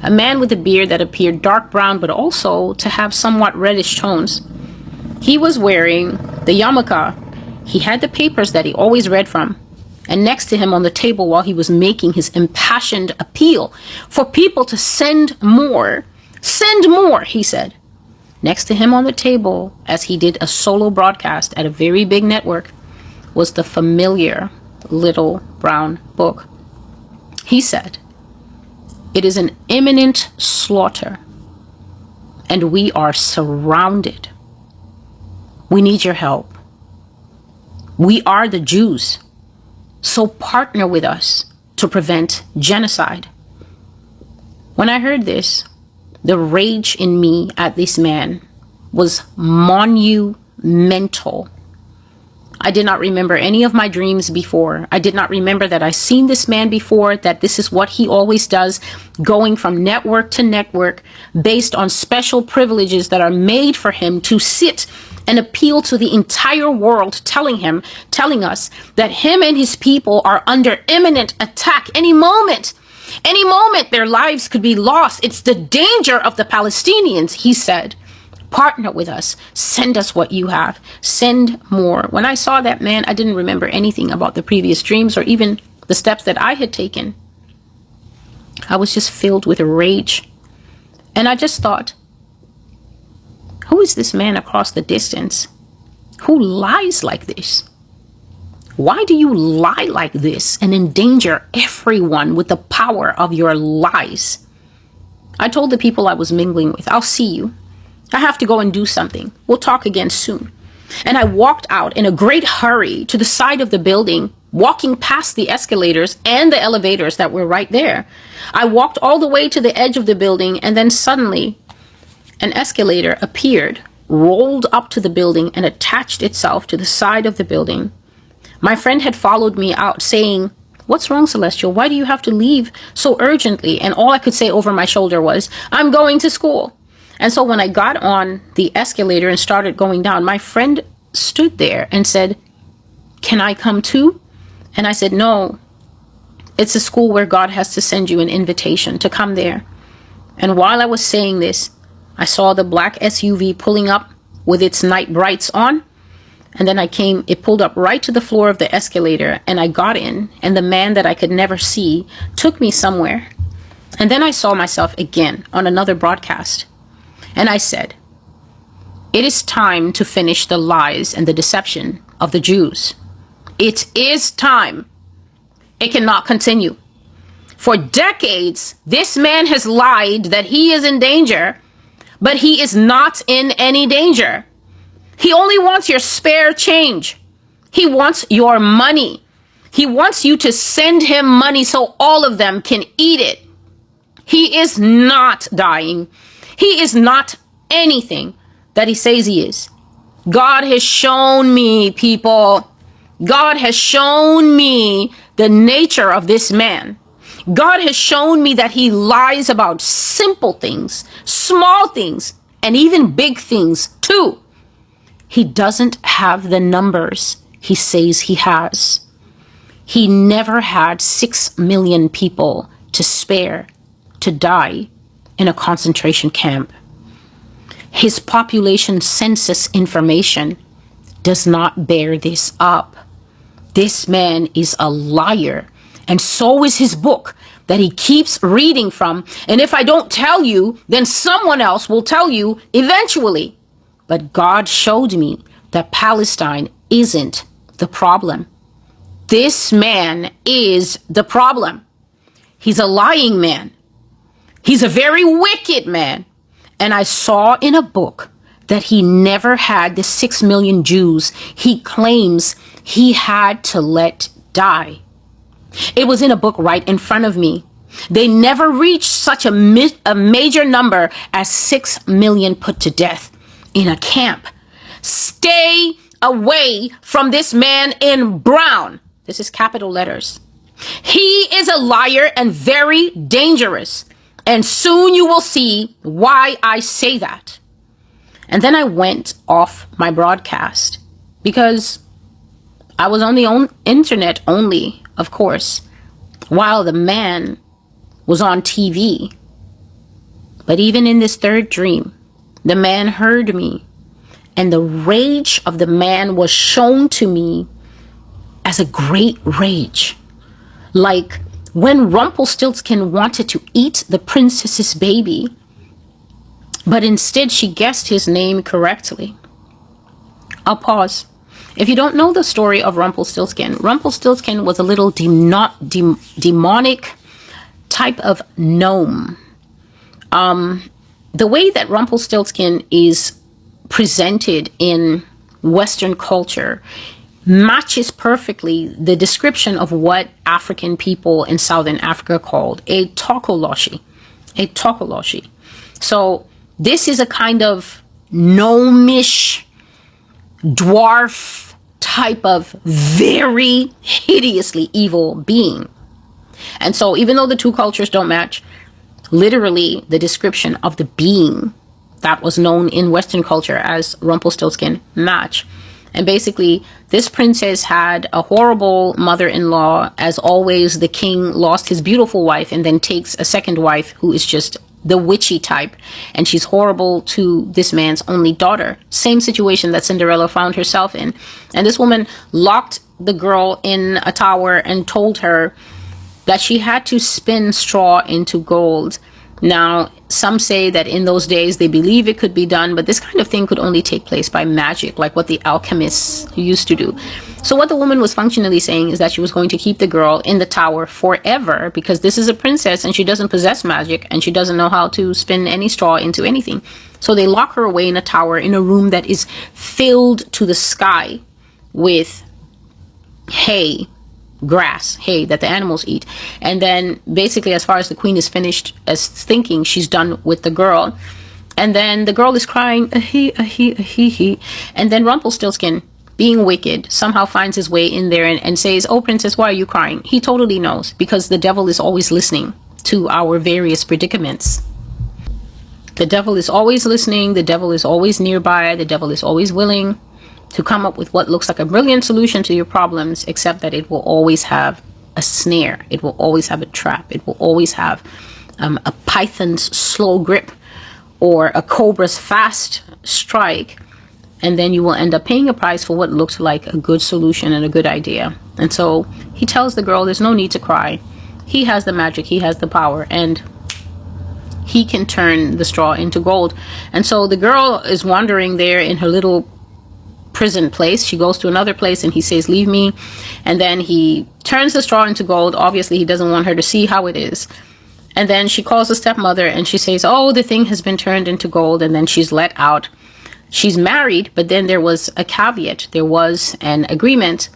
A man with a beard that appeared dark brown, but also to have somewhat reddish tones. He was wearing the yarmulke. He had the papers that he always read from. And next to him on the table, while he was making his impassioned appeal for people to send more, he said. Next to him on the table, as he did a solo broadcast at a very big network, was the familiar little brown book. He said, it is an imminent slaughter, and we are surrounded. We need your help. We are the Jews, so partner with us to prevent genocide. When I heard this, the rage in me at this man was monumental. I did not remember any of my dreams before. I did not remember that I seen this man before, that this is what he always does, going from network to network based on special privileges that are made for him to sit and appeal to the entire world, telling us that him and his people are under imminent attack any moment. Any moment their lives could be lost. It's the danger of the Palestinians, he said. Partner with us. Send us what you have. Send more. When I saw that man, I didn't remember anything about the previous dreams or even the steps that I had taken. I was just filled with rage. And I just thought, who is this man across the distance who lies like this? Why do you lie like this and endanger everyone with the power of your lies? I told the people I was mingling with, I'll see you. I have to go and do something. We'll talk again soon. And I walked out in a great hurry to the side of the building, walking past the escalators and the elevators that were right there. I walked all the way to the edge of the building, and then suddenly an escalator appeared, rolled up to the building, and attached itself to the side of the building. My friend had followed me out saying, what's wrong, Celestial? Why do you have to leave so urgently? And all I could say over my shoulder was, I'm going to school. And so when I got on the escalator and started going down, my friend stood there and said, can I come too? And I said, no, it's a school where God has to send you an invitation to come there. And while I was saying this, I saw the black SUV pulling up with its night brights on. And then it pulled up right to the floor of the escalator, and I got in, and the man that I could never see took me somewhere. And then I saw myself again on another broadcast. And I said, it is time to finish the lies and the deception of the Jews. It is time. It cannot continue. For decades, this man has lied that he is in danger, but he is not in any danger. He only wants your spare change. He wants your money. He wants you to send him money so all of them can eat it. He is not dying. He is not anything that he says he is. God has shown me, people. God has shown me the nature of this man. God has shown me that he lies about simple things, small things, and even big things too. He doesn't have the numbers he says he has. He never had 6 million people to spare to die in a concentration camp. His population census information does not bear this up. This man is a liar, and so is his book that he keeps reading from. And if I don't tell you, then someone else will tell you eventually. But God showed me that Palestine isn't the problem. This man is the problem. He's a lying man. He's a very wicked man. And I saw in a book that he never had the 6 million Jews he claims he had to let die. It was in a book right in front of me. They never reached such a major number as 6 million put to death in a camp. Stay away from this man in brown. This is capital letters. He is a liar and very dangerous. And soon you will see why I say that. And then I went off my broadcast because I was on the internet only, of course, while the man was on TV. But even in this third dream, the man heard me, and the rage of the man was shown to me as a great rage. Like when Rumpelstiltskin wanted to eat the princess's baby, but instead she guessed his name correctly. I'll pause. If you don't know the story of Rumpelstiltskin, Rumpelstiltskin was a little demonic type of gnome. The way that Rumpelstiltskin is presented in Western culture matches perfectly the description of what African people in Southern Africa called a tokoloshi. A tokoloshi. So this is a kind of gnomish, dwarf type of very hideously evil being. And so even though the two cultures don't match, literally the description of the being that was known in Western culture as Rumpelstiltskin match. And basically, this princess had a horrible mother-in-law. As always, the king lost his beautiful wife and then takes a second wife who is just the witchy type. And she's horrible to this man's only daughter. Same situation that Cinderella found herself in. And this woman locked the girl in a tower and told her that she had to spin straw into gold. Now, some say that in those days they believe it could be done, but this kind of thing could only take place by magic, like what the alchemists used to do. So what the woman was functionally saying is that she was going to keep the girl in the tower forever because this is a princess and she doesn't possess magic and she doesn't know how to spin any straw into anything. So they lock her away in a tower in a room that is filled to the sky with hay, grass, hay that the animals eat. And then basically, as far as the queen is finished as thinking, she's done with the girl. And then the girl is crying, he. And then Rumpelstiltskin, being wicked, somehow finds his way in there and says, "Oh, princess, why are you crying?" He totally knows because the devil is always listening to our various predicaments. The devil is always listening. The devil is always nearby. The devil is always willing to come up with what looks like a brilliant solution to your problems, except that it will always have a snare. It will always have a trap. It will always have a python's slow grip or a cobra's fast strike. And then you will end up paying a price for what looked like a good solution and a good idea. And so he tells the girl there's no need to cry. He has the magic. He has the power. And he can turn the straw into gold. And so the girl is wandering there in her little prison place. She goes to another place and he says, "Leave me." And then he turns the straw into gold. Obviously, he doesn't want her to see how it is. And then she calls the stepmother and she says, "Oh, the thing has been turned into gold." And then she's let out. She's married, but then there was a caveat. There was an agreement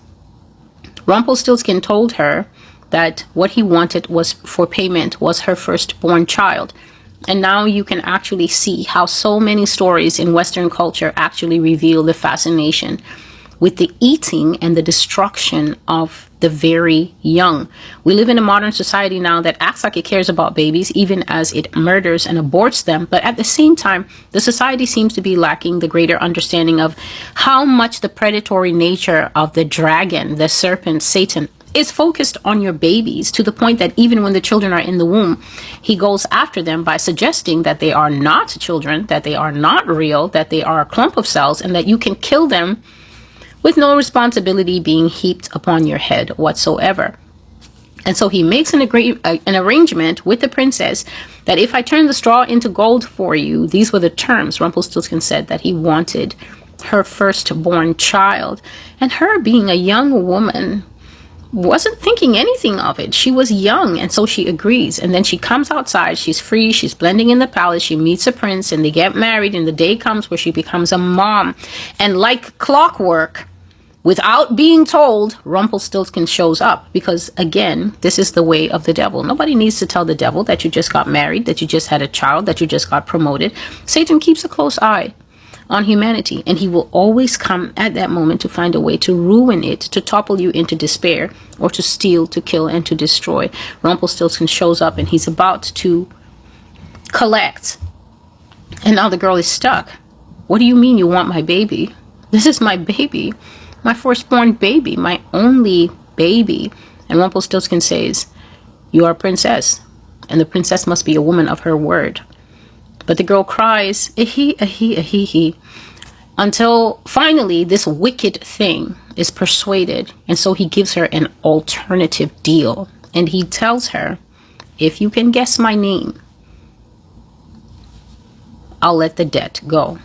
Rumpelstiltskin told her that what he wanted was for payment was her firstborn child. And now you can actually see how so many stories in Western culture actually reveal the fascination with the eating and the destruction of the very young. We live in a modern society now that acts like it cares about babies, even as it murders and aborts them. But at the same time, the society seems to be lacking the greater understanding of how much the predatory nature of the dragon, the serpent, Satan, is focused on your babies, to the point that even when the children are in the womb, he goes after them by suggesting that they are not children, that they are not real, that they are a clump of cells, and that you can kill them with no responsibility being heaped upon your head whatsoever. And so he makes an arrangement with the princess that if I turn the straw into gold for you, these were the terms. Rumpelstiltskin said that he wanted her firstborn child. And her, being a young woman, wasn't thinking anything of it. She was young, and so she agrees. And then she comes outside. She's free. She's blending in the palace. She meets a prince, and they get married. And the day comes where she becomes a mom. And like clockwork, without being told, Rumpelstiltskin shows up, because again, this is the way of the devil. Nobody needs to tell the devil that you just got married, that you just had a child, that you just got promoted. Satan keeps a close eye on humanity, and he will always come at that moment to find a way to ruin it, to topple you into despair, or to steal, to kill, and to destroy. Rumpelstiltskin shows up, and he's about to collect. And now the girl is stuck. What do you mean you want my baby? This is my baby. My firstborn baby, my only baby. And Rumpelstiltskin says, you are a princess, and the princess must be a woman of her word. But the girl cries, ahi, ahi, ahi, ahi, until finally this wicked thing is persuaded. And so he gives her an alternative deal. And he tells her, if you can guess my name, I'll let the debt go.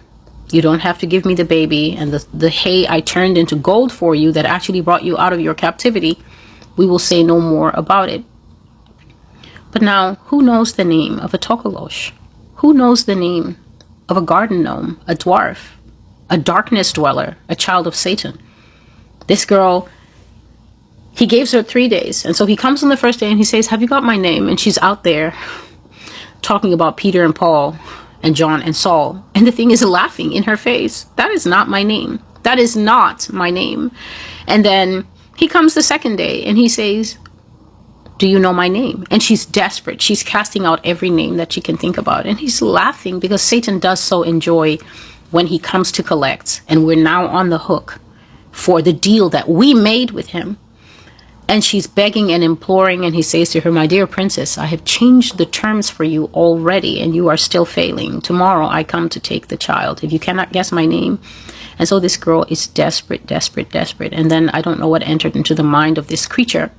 You don't have to give me the baby and the hay I turned into gold for you that actually brought you out of your captivity. We will say no more about it. But now, who knows the name of a Tokolosh? Who knows the name of a garden gnome, a dwarf, a darkness dweller, a child of Satan? This girl, he gives her 3 days. And so he comes on the first day and he says, have you got my name? And she's out there talking about Peter and Paul and John and Saul. And the thing is laughing in her face. That is not my name. That is not my name. And then he comes the second day and he says, do you know my name? And she's desperate. She's casting out every name that she can think about. And he's laughing because Satan does so enjoy when he comes to collect. And we're now on the hook for the deal that we made with him. And she's begging and imploring, and he says to her, my dear princess, I have changed the terms for you already, and you are still failing. Tomorrow I come to take the child, if you cannot guess my name. And so this girl is desperate, desperate, desperate. And then I don't know what entered into the mind of this creature.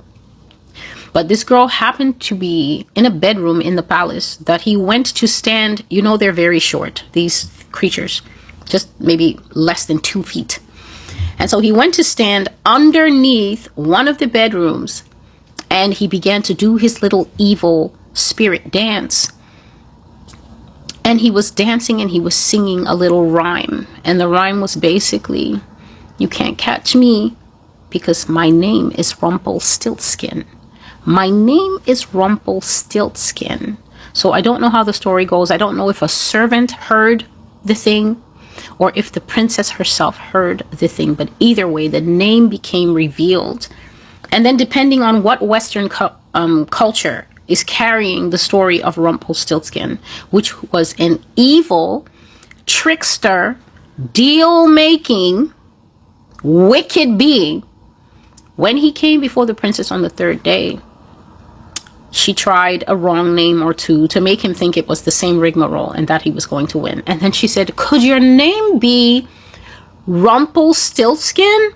But this girl happened to be in a bedroom in the palace that he went to stand. You know, they're very short, these creatures, just maybe less than 2 feet. And so he went to stand underneath one of the bedrooms, and he began to do his little evil spirit dance. And he was dancing and he was singing a little rhyme. And the rhyme was basically, you can't catch me because my name is Rumpelstiltskin. My name is Rumpelstiltskin. So I don't know how the story goes. I don't know if a servant heard the thing or if the princess herself heard the thing. But either way, the name became revealed. And then depending on what Western culture is carrying the story of Rumpelstiltskin, which was an evil, trickster, deal-making, wicked being, when he came before the princess on the third day, she tried a wrong name or two to make him think it was the same rigmarole and that he was going to win. And then she said, could your name be Rumpelstiltskin?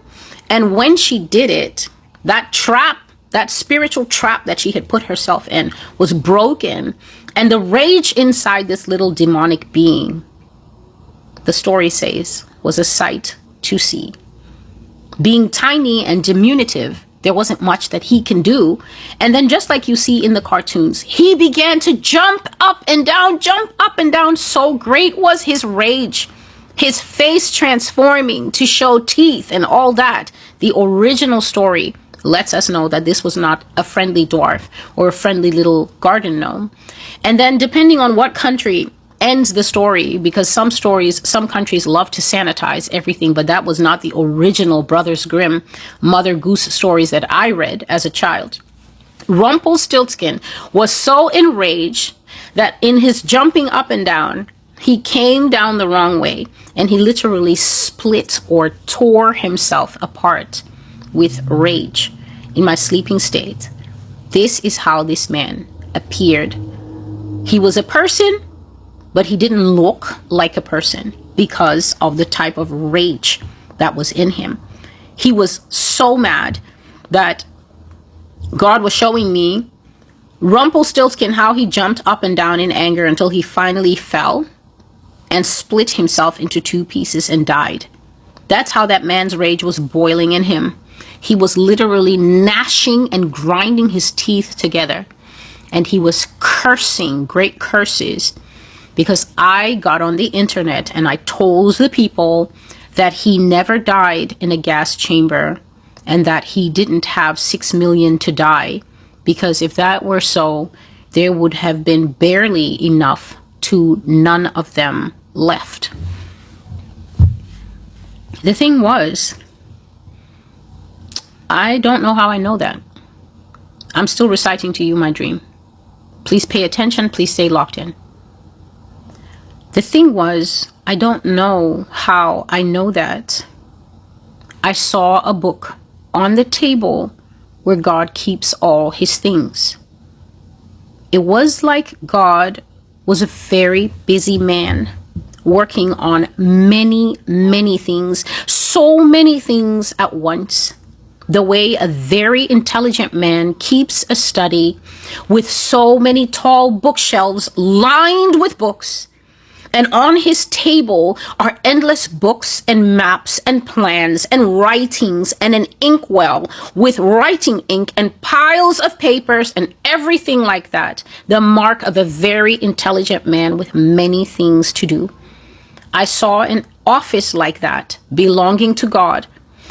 And when she did it, that trap, that spiritual trap that she had put herself in was broken. And the rage inside this little demonic being, the story says, was a sight to see. Being tiny and diminutive, there wasn't much that he can do. And then just like you see in the cartoons, he began to jump up and down, jump up and down. So great was his rage, his face transforming to show teeth and all that. The original story lets us know that this was not a friendly dwarf or a friendly little garden gnome. And then depending on what country ends the story, because some countries love to sanitize everything, but that was not the original Brothers Grimm Mother Goose stories that I read as a child. Rumpelstiltskin was so enraged that in his jumping up and down, he came down the wrong way, and he literally split or tore himself apart with rage. In my sleeping state, this is how this man appeared. He was a person, but he didn't look like a person because of the type of rage that was in him. He was so mad that God was showing me Rumpelstiltskin, how he jumped up and down in anger until he finally fell and split himself into two pieces and died. That's how that man's rage was boiling in him. He was literally gnashing and grinding his teeth together. And he was cursing great curses, because I got on the internet and I told the people that he never died in a gas chamber and that he didn't have 6 million to die. Because if that were so, there would have been barely enough to none of them left. The thing was, I don't know how I know that. I'm still reciting to you my dream. Please pay attention. Please stay locked in. The thing was, I don't know how I know that. I saw a book on the table where God keeps all his things. It was like God was a very busy man working on many, many things, so many things at once. The way a very intelligent man keeps a study with so many tall bookshelves lined with books. And on his table are endless books and maps and plans and writings and an inkwell with writing ink and piles of papers and everything like that. The mark of a very intelligent man with many things to do. I saw an office like that belonging to God,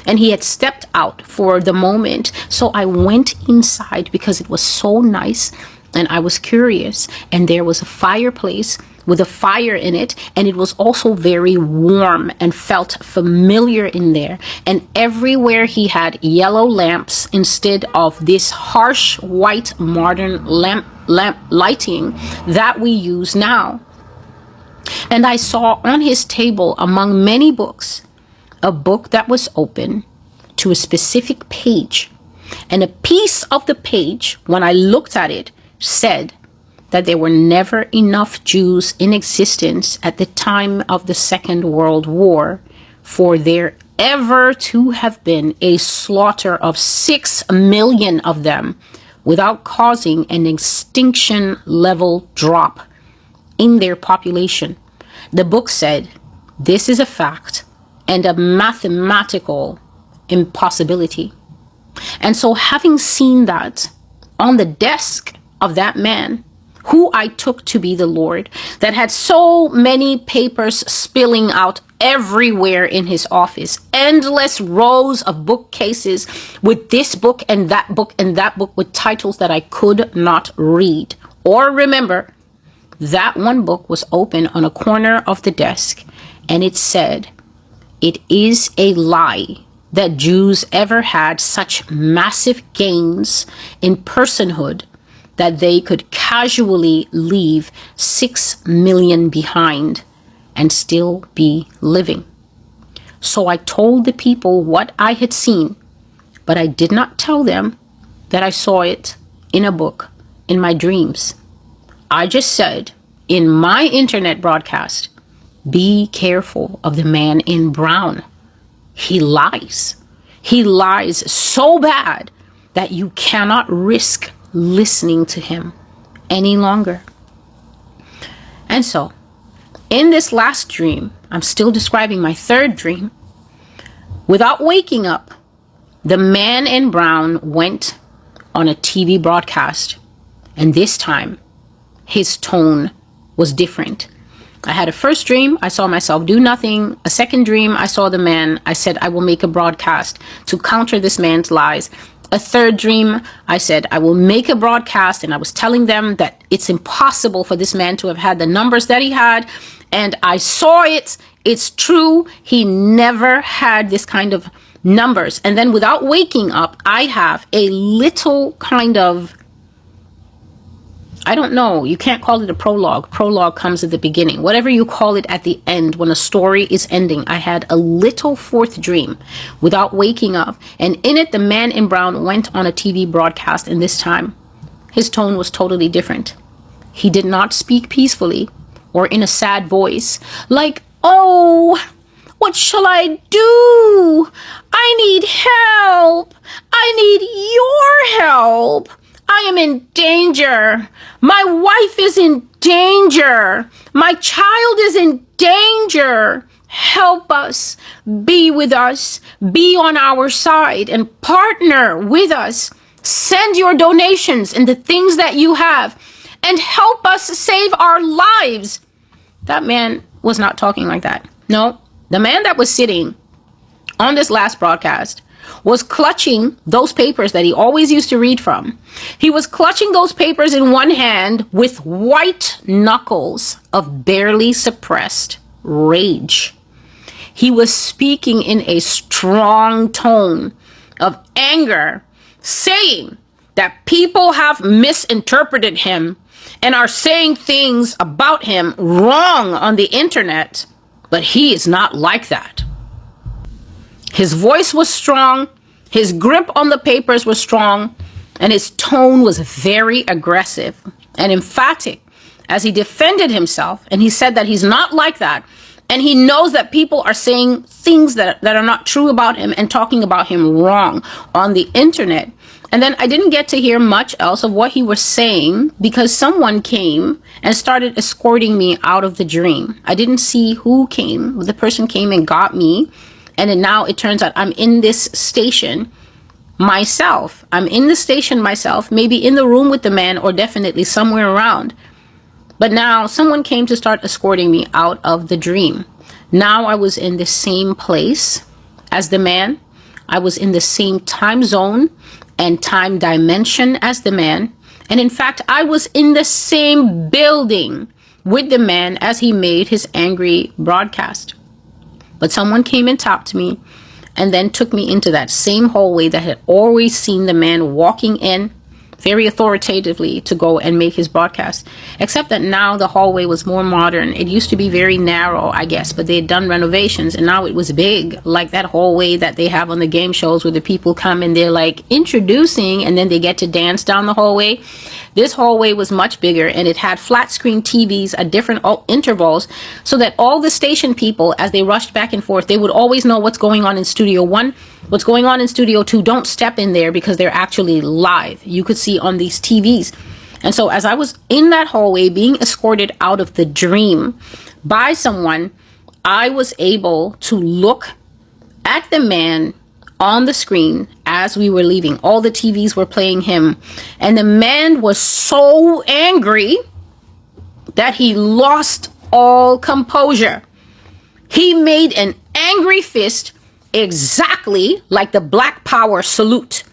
and he had stepped out for the moment. So I went inside because it was so nice and I was curious, and there was a fireplace with a fire in it, and it was also very warm and felt familiar in there. And everywhere he had yellow lamps instead of this harsh white modern lamp lighting that we use now. And I saw on his table, among many books, a book that was open to a specific page. And a piece of the page, when I looked at it, said that there were never enough Jews in existence at the time of the Second World War for there ever to have been a slaughter of 6 million of them without causing an extinction level drop in their population. The book said, this is a fact and a mathematical impossibility. And so, having seen that on the desk of that man, who I took to be the Lord, that had so many papers spilling out everywhere in his office, endless rows of bookcases with this book and that book and that book with titles that I could not read or remember. That one book was open on a corner of the desk, and it said, it is a lie that Jews ever had such massive gains in personhood that they could casually leave 6 million behind and still be living. So I told the people what I had seen, but I did not tell them that I saw it in a book in my dreams. I just said in my internet broadcast, be careful of the man in brown. He lies. He lies so bad that you cannot risk listening to him any longer. And so, in this last dream, I'm still describing my third dream. Without waking up, the man in brown went on a TV broadcast, and this time his tone was different. I had a first dream, I saw myself do nothing. A second dream, I saw the man. I said, I will make a broadcast to counter this man's lies. a third dream, I said, I will make a broadcast, and I was telling them that it's impossible for this man to have had the numbers that he had. And I saw it. It's true. He never had this kind of numbers. And then without waking up, I have a little kind of, I don't know, you can't call it a prologue. Prologue comes at the beginning. Whatever you call it at the end, when a story is ending, I had a little fourth dream without waking up. And in it, the man in brown went on a TV broadcast, and this time, his tone was totally different. He did not speak peacefully or in a sad voice, like, oh, what shall I do? I need help. I need your help. I am in danger. My wife is in danger. My child is in danger. Help us. Be with us. Be on our side and partner with us. Send your donations and the things that you have and help us save our lives. That man was not talking like that. No, the man that was sitting on this last broadcast was clutching those papers that he always used to read from. He was clutching those papers in one hand with white knuckles of barely suppressed rage. He was speaking in a strong tone of anger, saying that people have misinterpreted him and are saying things about him wrong on the internet, but he is not like that. His voice was strong, his grip on the papers was strong, and his tone was very aggressive and emphatic as he defended himself. And he said that he's not like that. And he knows that people are saying things that are not true about him and talking about him wrong on the internet. And then I didn't get to hear much else of what he was saying because someone came and started escorting me out of the dream. I didn't see who came. The person came and got me. And then now it turns out I'm in this station myself. I'm in the station myself, maybe in the room with the man or definitely somewhere around. But now someone came to start escorting me out of the dream. Now I was in the same place as the man. I was in the same time zone and time dimension as the man. And in fact, I was in the same building with the man as he made his angry broadcast. But someone came and talked to me and then took me into that same hallway that had always seen the man walking in very authoritatively to go and make his broadcast. Except that now the hallway was more modern. It used to be very narrow, I guess, but they had done renovations and now it was big, like that hallway that they have on the game shows where the people come and they're like introducing and then they get to dance down the hallway. This hallway was much bigger and it had flat screen TVs at different intervals so that all the station people, as they rushed back and forth, they would always know what's going on in Studio 1, what's going on in Studio 2. Don't step in there because they're actually live. You could see on these TVs. And so as I was in that hallway being escorted out of the dream by someone, I was able to look at the man on the screen as we were leaving. All the TVs were playing him. And the man was so angry that he lost all composure. He made an angry fist exactly like the Black Power salute.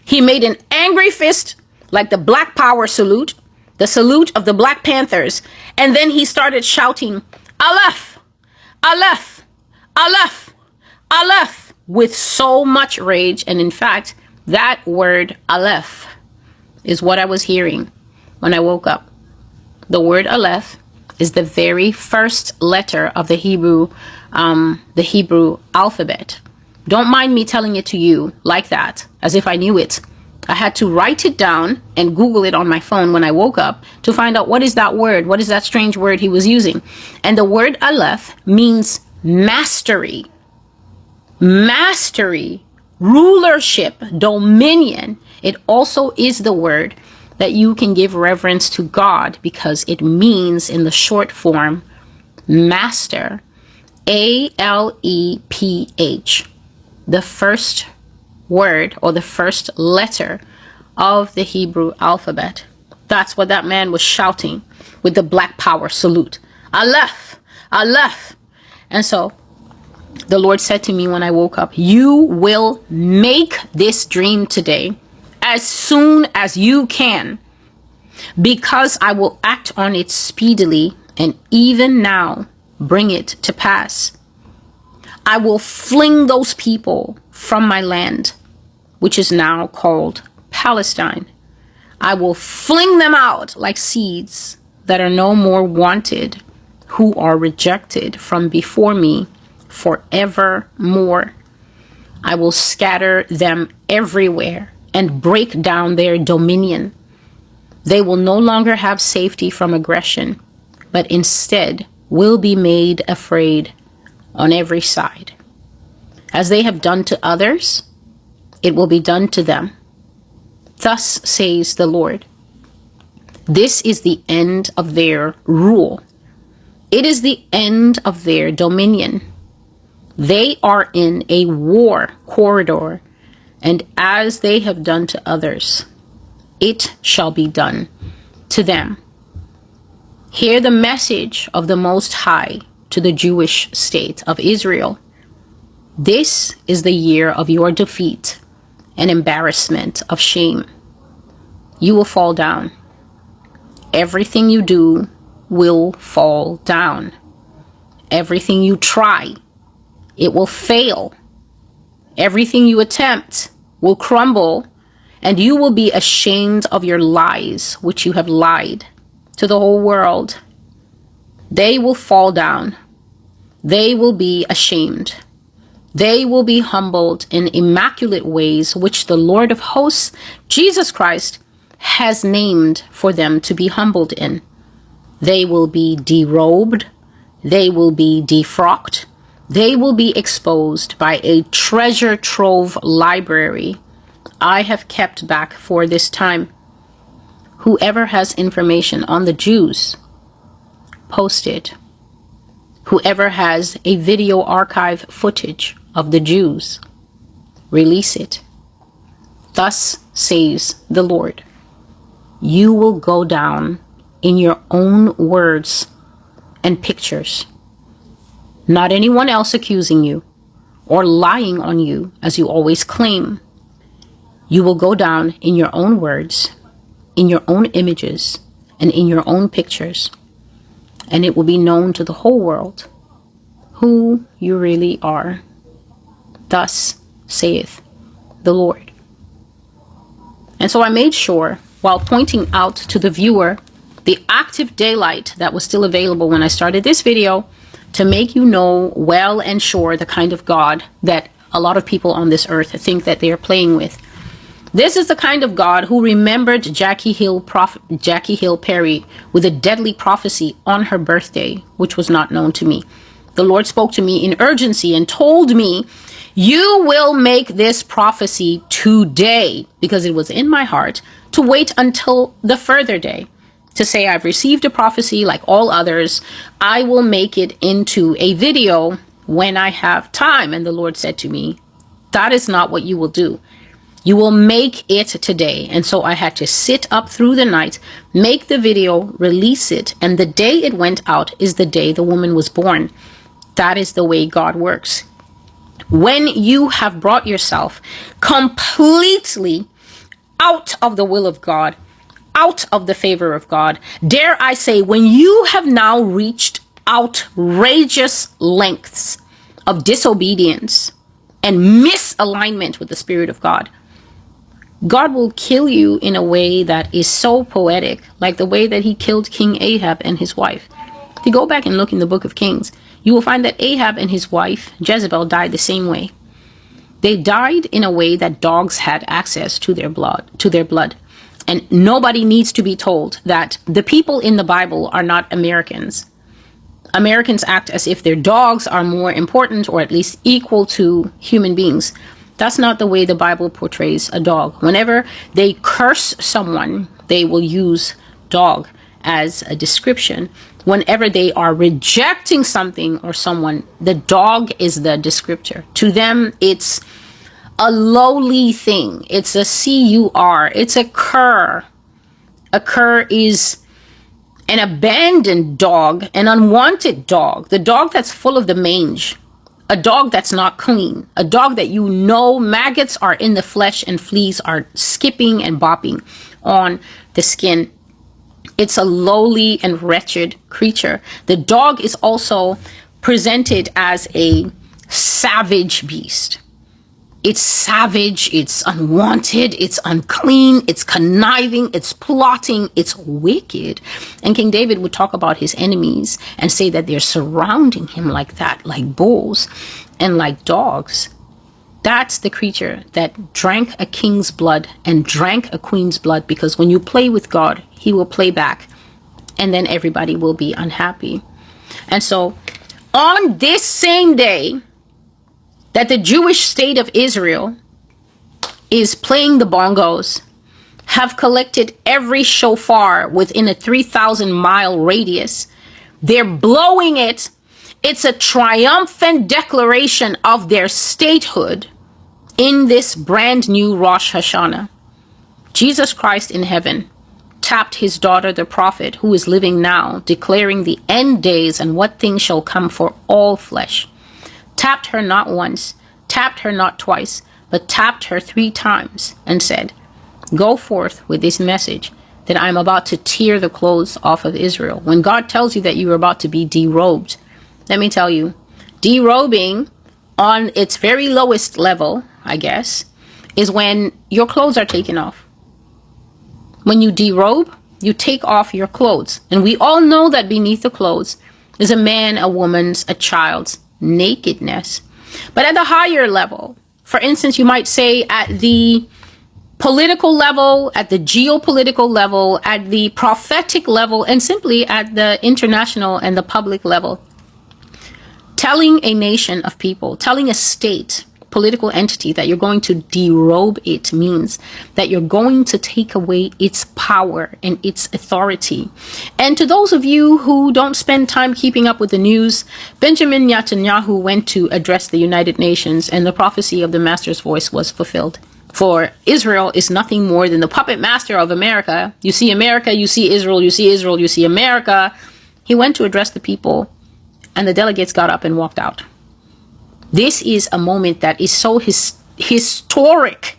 He made an angry fist like the Black Power salute, the salute of the Black Panthers. And then he started shouting, Aleph, Aleph, Aleph, Aleph, with so much rage. And in fact, that word Aleph is what I was hearing when I woke up. The word Aleph is the very first letter of the Hebrew alphabet. Don't mind me telling it to you like that, as if I knew it. I had to write it down and Google it on my phone when I woke up to find out what is that word, what is that strange word he was using. And the word Aleph means mastery. Mastery, rulership, dominion. It also is the word that you can give reverence to God because it means in the short form, master. A-L-E-P-H. The first word or the first letter of the Hebrew alphabet. That's what that man was shouting with the Black Power salute. Aleph, Aleph. And so The Lord said to me when I woke up, you will make this dream today as soon as you can, because I will act on it speedily and even now bring it to pass. I will fling those people from my land, which is now called Palestine. I will fling them out like seeds that are no more wanted, who are rejected from before me forevermore. I will scatter them everywhere and break down their dominion. They will no longer have safety from aggression, but instead will be made afraid on every side. As they have done to others, it will be done to them. Thus says the Lord. This is the end of their rule. It is the end of their dominion. They are in a war corridor, and as they have done to others, it shall be done to them. Hear the message of the Most High to the Jewish state of Israel. This is the year of your defeat and embarrassment of shame. You will fall down. Everything you do will fall down. Everything you try, it will fail. Everything you attempt will crumble, and you will be ashamed of your lies, which you have lied to the whole world. They will fall down. They will be ashamed. They will be humbled in immaculate ways, which the Lord of hosts, Jesus Christ, has named for them to be humbled in. They will be derobed. They will be defrocked. They will be exposed by a treasure trove library I have kept back for this time. Whoever has information on the Jews, post it. Whoever has a video archive footage of the Jews, release it. Thus says the Lord. You will go down in your own words and pictures, not anyone else accusing you or lying on you as you always claim. You will go down in your own words, in your own images, and in your own pictures, and it will be known to the whole world who you really are. Thus saith the Lord. And so I made sure, while pointing out to the viewer the active daylight that was still available when I started this video, to make you know well and sure the kind of God that a lot of people on this earth think that they are playing with. This is the kind of God who remembered Jackie Hill Perry with a deadly prophecy on her birthday, which was not known to me. The Lord spoke to me in urgency and told me, you will make this prophecy today, because it was in my heart to wait until the further day to say, I've received a prophecy like all others. I will make it into a video when I have time. And the Lord said to me, that is not what you will do. You will make it today. And so I had to sit up through the night, make the video, release it. And the day it went out is the day the woman was born. That is the way God works. When you have brought yourself completely out of the will of God, out of the favor of God, dare I say, when you have now reached outrageous lengths of disobedience and misalignment with the Spirit of God, God will kill you in a way that is so poetic, like the way that he killed King Ahab and his wife. If you go back and look in the book of Kings, you will find that Ahab and his wife, Jezebel, died the same way. They died in a way that dogs had access to their blood. And nobody needs to be told that the people in the Bible are not Americans. Americans act as if their dogs are more important or at least equal to human beings. That's not the way the Bible portrays a dog. Whenever they curse someone, they will use dog as a description. Whenever they are rejecting something or someone, the dog is the descriptor. To them, it's a lowly thing. It's a cur. It's a cur. A cur is an abandoned dog, an unwanted dog, the dog that's full of the mange. A dog that's not clean. A dog that you know maggots are in the flesh and fleas are skipping and bopping on the skin. It's a lowly and wretched creature. The dog is also presented as a savage beast. It's savage, it's unwanted, it's unclean, it's conniving, it's plotting, it's wicked. And King David would talk about his enemies and say that they're surrounding him like that, like bulls and like dogs. That's the creature that drank a king's blood and drank a queen's blood, because when you play with God, he will play back and then everybody will be unhappy. And so on this same day that the Jewish state of Israel is playing the bongos, have collected every shofar within a 3,000-mile radius, they're blowing it. It's a triumphant declaration of their statehood in this brand new Rosh Hashanah. Jesus Christ in heaven tapped his daughter, the prophet, who is living now, declaring the end days and what things shall come for all flesh. Tapped her not once, tapped her not twice, but tapped her 3 times and said, go forth with this message that I'm about to tear the clothes off of Israel. When God tells you that you're about to be derobed, let me tell you, derobing on its very lowest level, I guess, is when your clothes are taken off. When you derobe, you take off your clothes. And we all know that beneath the clothes is a man, a woman's, a child's nakedness. But at the higher level, for instance, you might say at the political level, at the geopolitical level, at the prophetic level, and simply at the international and the public level, telling a nation of people, telling a state, political entity that you're going to derobe it means that you're going to take away its power and its authority. And to those of you who don't spend time keeping up with the news, Benjamin Netanyahu went to address the United Nations and the prophecy of the Master's voice was fulfilled. For Israel is nothing more than the puppet master of America. You see America, you see Israel, you see Israel, you see America. He went to address the people and the delegates got up and walked out. This is a moment that is so historic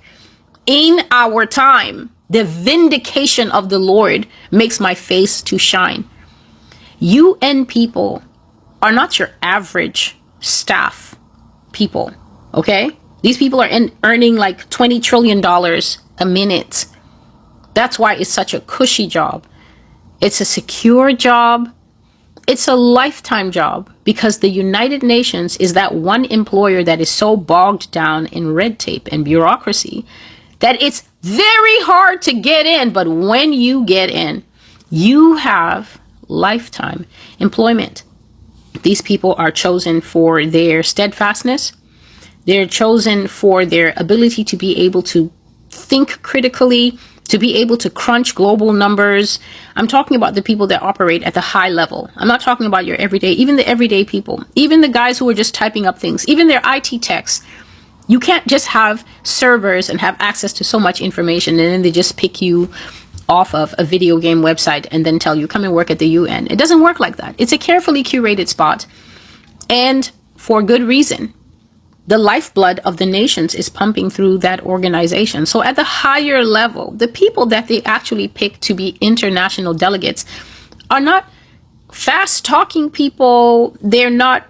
in our time. The vindication of the Lord makes my face to shine. UN people are not your average staff people, okay? These people are earning like $20 trillion a minute. That's why it's such a cushy job. It's a secure job. It's a lifetime job, because the United Nations is that one employer that is so bogged down in red tape and bureaucracy that it's very hard to get in. But when you get in, you have lifetime employment. These people are chosen for their steadfastness. They're chosen for their ability to be able to think critically, to be able to crunch global numbers. I'm talking about the people that operate at the high level. I'm not talking about your everyday, even the everyday people, even the guys who are just typing up things, even their IT techs. You can't just have servers and have access to so much information and then they just pick you off of a video game website and then tell you, come and work at the UN. It doesn't work like that. It's a carefully curated spot, and for good reason. The lifeblood of the nations is pumping through that organization. So at the higher level, the people that they actually pick to be international delegates are not fast-talking people. They're not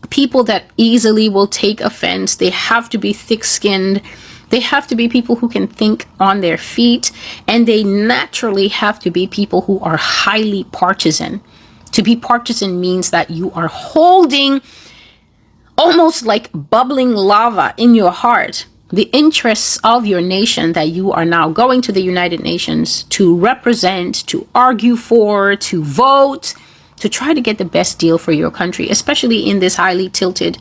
people that easily will take offense. They have to be thick-skinned. They have to be people who can think on their feet. And they naturally have to be people who are highly partisan. To be partisan means that you are holding almost like bubbling lava in your heart the interests of your nation that you are now going to the United Nations to represent, to argue for, to vote, to try to get the best deal for your country, especially in this highly tilted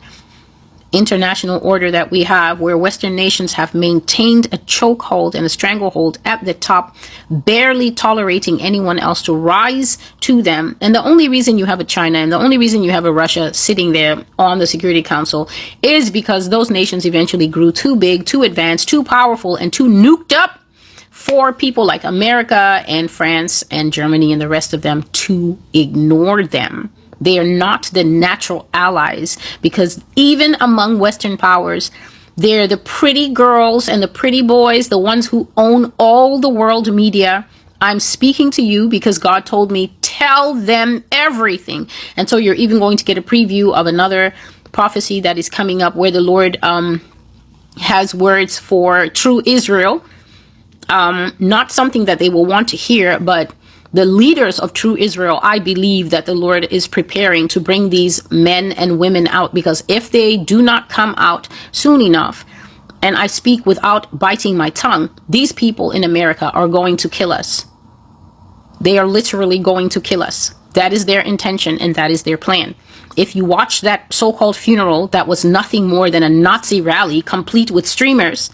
international order that we have, where Western nations have maintained a chokehold and a stranglehold at the top, barely tolerating anyone else to rise to them. And the only reason you have a China and the only reason you have a Russia sitting there on the Security Council is because those nations eventually grew too big, too advanced, too powerful, and too nuked up for people like America and France and Germany and the rest of them to ignore them. They are not the natural allies, because even among Western powers, they're the pretty girls and the pretty boys, the ones who own all the world media. I'm speaking to you because God told me, tell them everything. And so you're even going to get a preview of another prophecy that is coming up where the Lord has words for true Israel. Not something that they will want to hear, but the leaders of true Israel, I believe that the Lord is preparing to bring these men and women out, because if they do not come out soon enough, and I speak without biting my tongue, these people in America are going to kill us. They are literally going to kill us. That is their intention, and that is their plan. If you watch that so-called funeral that was nothing more than a Nazi rally complete with streamers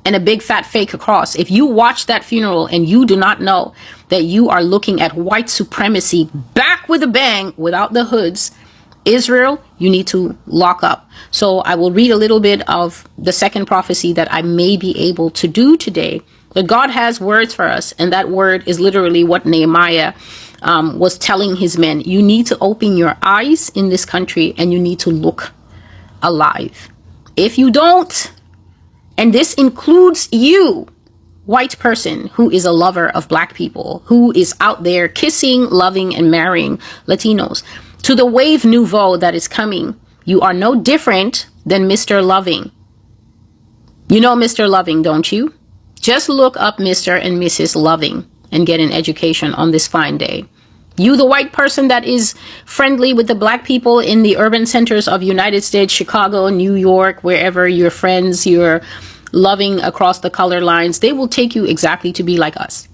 and a big fat fake cross, if you watch that funeral and you do not know that you are looking at white supremacy back with a bang without the hoods, Israel, you need to lock up. So I will read a little bit of the second prophecy that I may be able to do today. But God has words for us, and that word is literally what Nehemiah was telling his men. You need to open your eyes in this country, and you need to look alive. If you don't, and this includes you, white person who is a lover of black people, who is out there kissing, loving, and marrying Latinos, to the wave nouveau that is coming, you are no different than Mr. Loving. You know Mr. Loving, don't you? Just look up Mr. and Mrs. Loving and get an education on this fine day. You, the white person that is friendly with the black people in the urban centers of United States, Chicago, New York, wherever your friends, you're loving across the color lines, they will take you exactly to be like us.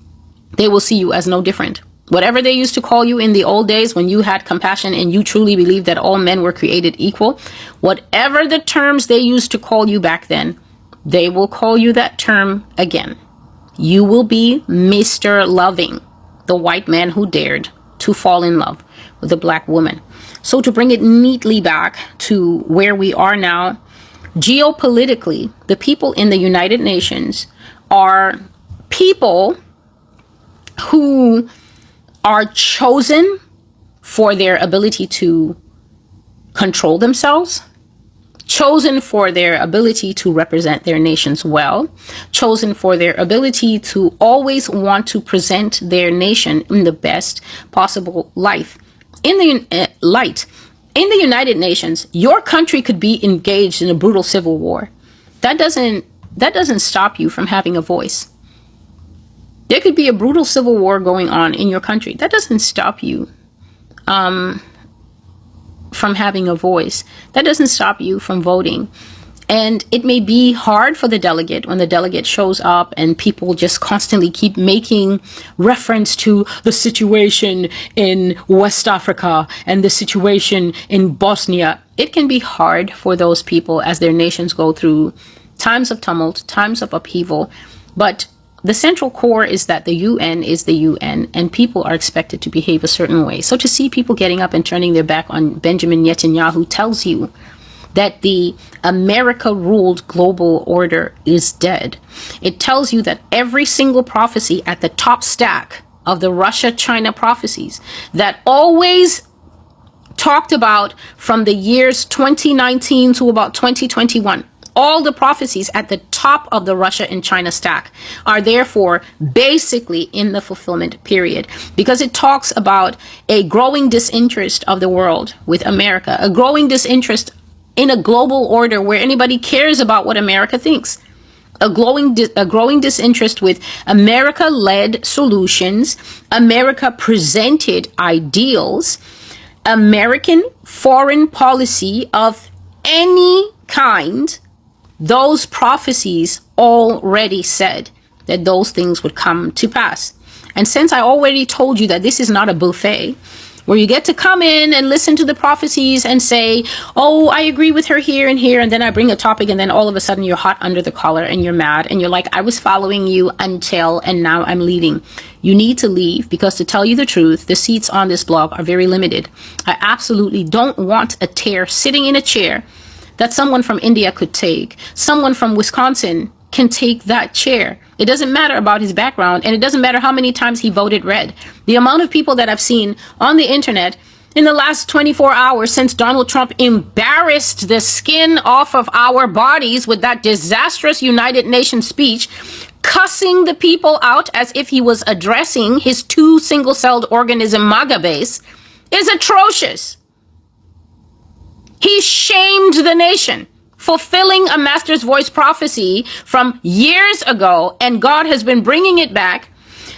They will see you as no different. Whatever they used to call you in the old days when you had compassion and you truly believed that all men were created equal, whatever the terms they used to call you back then, they will call you that term again. You will be Mr. Loving, the white man who dared to fall in love with a black woman. So to bring it neatly back to where we are now, geopolitically, the people in the United Nations are people who are chosen for their ability to control themselves, chosen for their ability to represent their nations well, chosen for their ability to always want to present their nation in the best possible light. In the United Nations, your country could be engaged in a brutal civil war. That doesn't stop you from having a voice. There could be a brutal civil war going on in your country. That doesn't stop you from having a voice. That doesn't stop you from voting. And it may be hard for the delegate when the delegate shows up and people just constantly keep making reference to the situation in West Africa and the situation in Bosnia. It can be hard for those people as their nations go through times of tumult, times of upheaval. But the central core is that the UN is the UN, and people are expected to behave a certain way. So to see people getting up and turning their back on Benjamin Netanyahu tells you that the America-ruled global order is dead. It tells you that every single prophecy at the top stack of the Russia-China prophecies that always talked about from the years 2019 to about 2021, all the prophecies at the top of the Russia and China stack are therefore basically in the fulfillment period, because it talks about a growing disinterest of the world with America, a growing disinterest in a global order where anybody cares about what America thinks, a growing disinterest with America-led solutions, America-presented ideals, American foreign policy of any kind. Those prophecies already said that those things would come to pass. And since I already told you that this is not a buffet where you get to come in and listen to the prophecies and say, oh, I agree with her here and here, and then I bring a topic and then all of a sudden you're hot under the collar and you're mad and you're like, I was following you until, and now I'm leaving. You need to leave, because to tell you the truth, the seats on this blog are very limited. I absolutely don't want a tear sitting in a chair that someone from India could take. Someone from Wisconsin can take that chair. It doesn't matter about his background, and it doesn't matter how many times he voted red. The amount of people that I've seen on the internet in the last 24 hours since Donald Trump embarrassed the skin off of our bodies with that disastrous United Nations speech, cussing the people out as if he was addressing his two single-celled organism MAGA base, is atrocious. He shamed the nation, fulfilling a Master's Voice prophecy from years ago, and God has been bringing it back.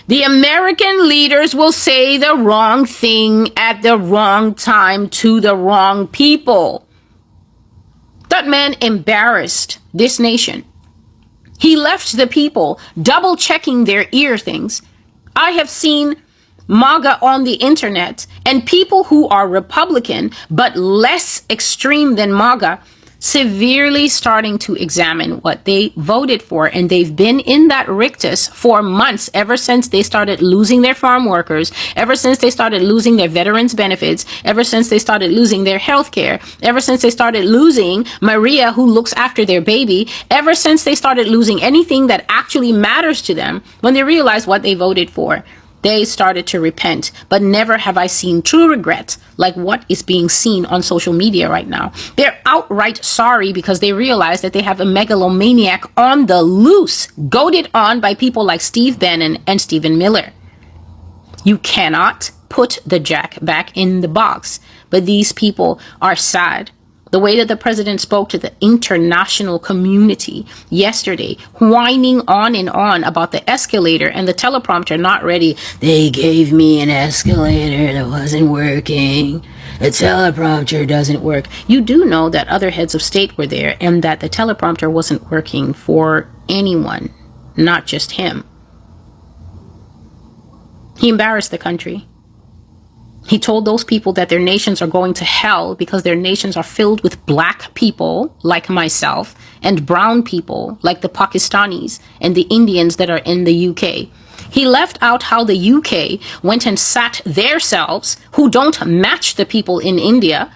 The American leaders will say the wrong thing at the wrong time to the wrong people. That man embarrassed this nation. He left the people double checking their ear things. I have seen MAGA on the internet and people who are Republican but less extreme than MAGA severely starting to examine what they voted for. And they've been in that rictus for months, ever since they started losing their farm workers, ever since they started losing their veterans benefits, ever since they started losing their health care, ever since they started losing Maria, who looks after their baby, ever since they started losing anything that actually matters to them. When they realized what they voted for, they started to repent. But never have I seen true regret like what is being seen on social media right now. They're outright sorry because they realize that they have a megalomaniac on the loose, goaded on by people like Steve Bannon and Stephen Miller. You cannot put the jack back in the box. But these people are sad. The way that the president spoke to the international community yesterday, whining on and on about the escalator and the teleprompter not ready. They gave me an escalator that wasn't working. The teleprompter doesn't work. You do know that other heads of state were there and that the teleprompter wasn't working for anyone, not just him. He embarrassed the country. He told those people that their nations are going to hell because their nations are filled with black people like myself and brown people like the Pakistanis and the Indians that are in the UK. He left out how the UK went and sat themselves, who don't match the people in India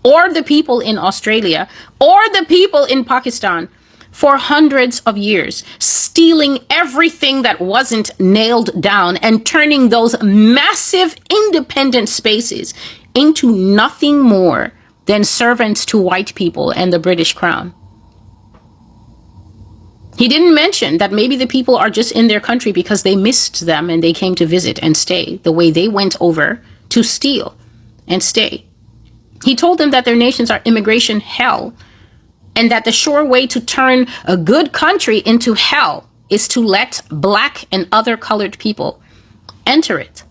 or the people in Australia or the people in Pakistan, for hundreds of years, stealing everything that wasn't nailed down and turning those massive independent spaces into nothing more than servants to white people and the British Crown. He didn't mention that maybe the people are just in their country because they missed them and they came to visit and stay, the way they went over to steal and stay. He told them that their nations are immigration hell, and that the sure way to turn a good country into hell is to let black and other colored people enter it.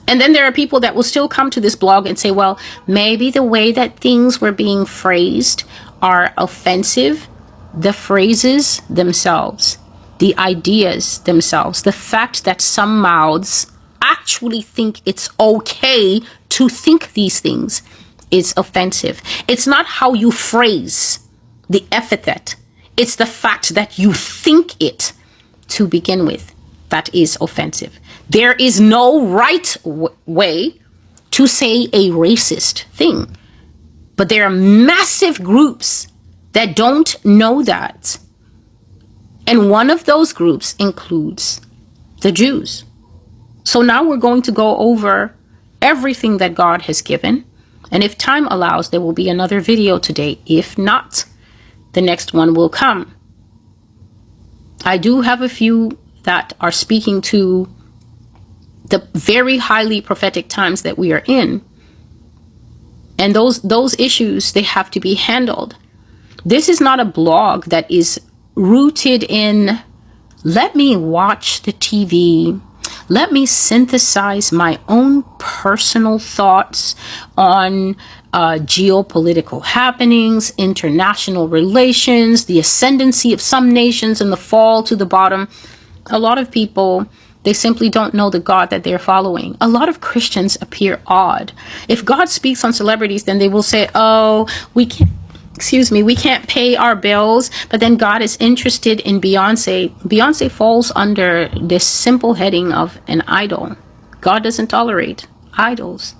And then there are people that will still come to this blog and say, well, maybe the way that things were being phrased are offensive. The phrases themselves, the ideas themselves, the fact that some mouths actually think it's okay to think these things is offensive. It's not how you phrase the epithet. It's the fact that you think it to begin with that is offensive. There is no right way to say a racist thing. But there are massive groups that don't know that. And one of those groups includes the Jews. So now we're going to go over everything that God has given. And if time allows, there will be another video today. If not, the next one will come. I do have a few that are speaking to the very highly prophetic times that we are in. And those issues, they have to be handled. This is not a blog that is rooted in, let me watch the TV. Let me synthesize my own personal thoughts on geopolitical happenings, international relations, the ascendancy of some nations and the fall to the bottom. A lot of people, they simply don't know the God that they're following. A lot of Christians appear odd. If God speaks on celebrities, then they will say, oh, we can't pay our bills. But then God is interested in Beyonce. Beyonce falls under this simple heading of an idol. God doesn't tolerate idols.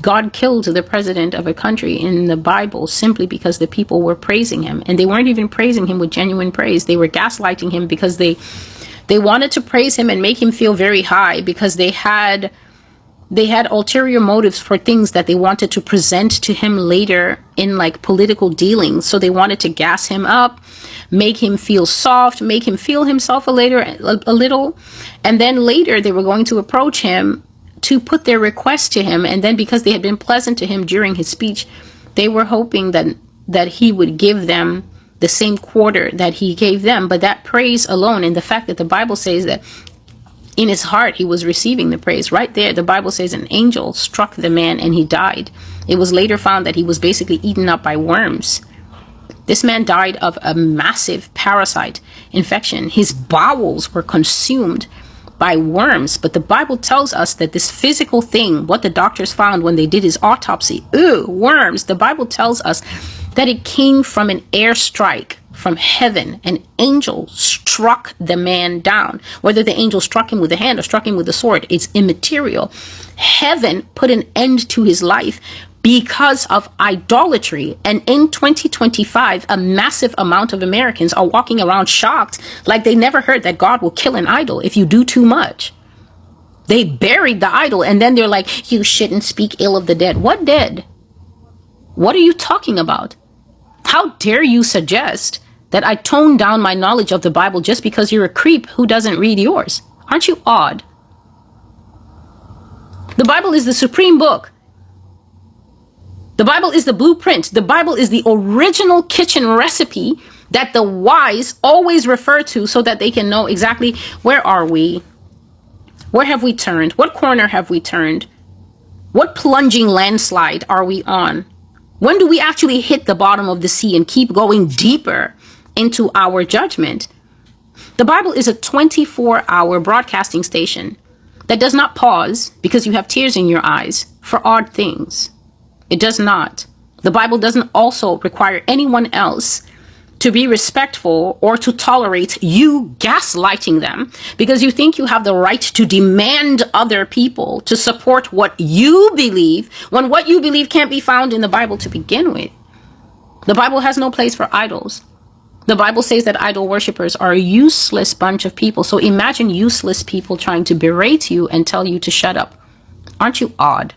God killed the president of a country in the Bible simply because the people were praising him. And they weren't even praising him with genuine praise. They were gaslighting him because they wanted to praise him and make him feel very high because they had they had ulterior motives for things that they wanted to present to him later in like political dealings. So they wanted to gas him up, make him feel soft, make him feel himself a little. And then later they were going to approach him to put their request to him. And then because they had been pleasant to him during his speech, they were hoping that he would give them the same quarter that he gave them. But that praise alone, and the fact that the Bible says that in his heart he was receiving the praise, right there the Bible says an angel struck the man and he died. It was later found that he was basically eaten up by worms. This man died of a massive parasite infection. His bowels were consumed by worms. But the Bible tells us that this physical thing, what the doctors found when they did his autopsy, worms, the Bible tells us that it came from an airstrike from heaven. An angel struck the man down. Whether the angel struck him with a hand or struck him with a sword, it's immaterial. Heaven put an end to his life because of idolatry. And in 2025, a massive amount of Americans are walking around shocked, like they never heard that God will kill an idol if you do too much. They buried the idol and then they're like, you shouldn't speak ill of the dead. What dead? What are you talking about? How dare you suggest that I tone down my knowledge of the Bible just because you're a creep who doesn't read yours? Aren't you odd? The Bible is the supreme book. The Bible is the blueprint. The Bible is the original kitchen recipe that the wise always refer to so that they can know exactly where are we? Where have we turned? What corner have we turned? What plunging landslide are we on? When do we actually hit the bottom of the sea and keep going deeper into our judgment? The Bible is a 24-hour broadcasting station that does not pause because you have tears in your eyes for odd things. It does not. The Bible doesn't also require anyone else to be respectful or to tolerate you gaslighting them because you think you have the right to demand other people to support what you believe when what you believe can't be found in the Bible to begin with. The Bible has no place for idols. The Bible says that idol worshippers are a useless bunch of people. So imagine useless people trying to berate you and tell you to shut up. Aren't you odd?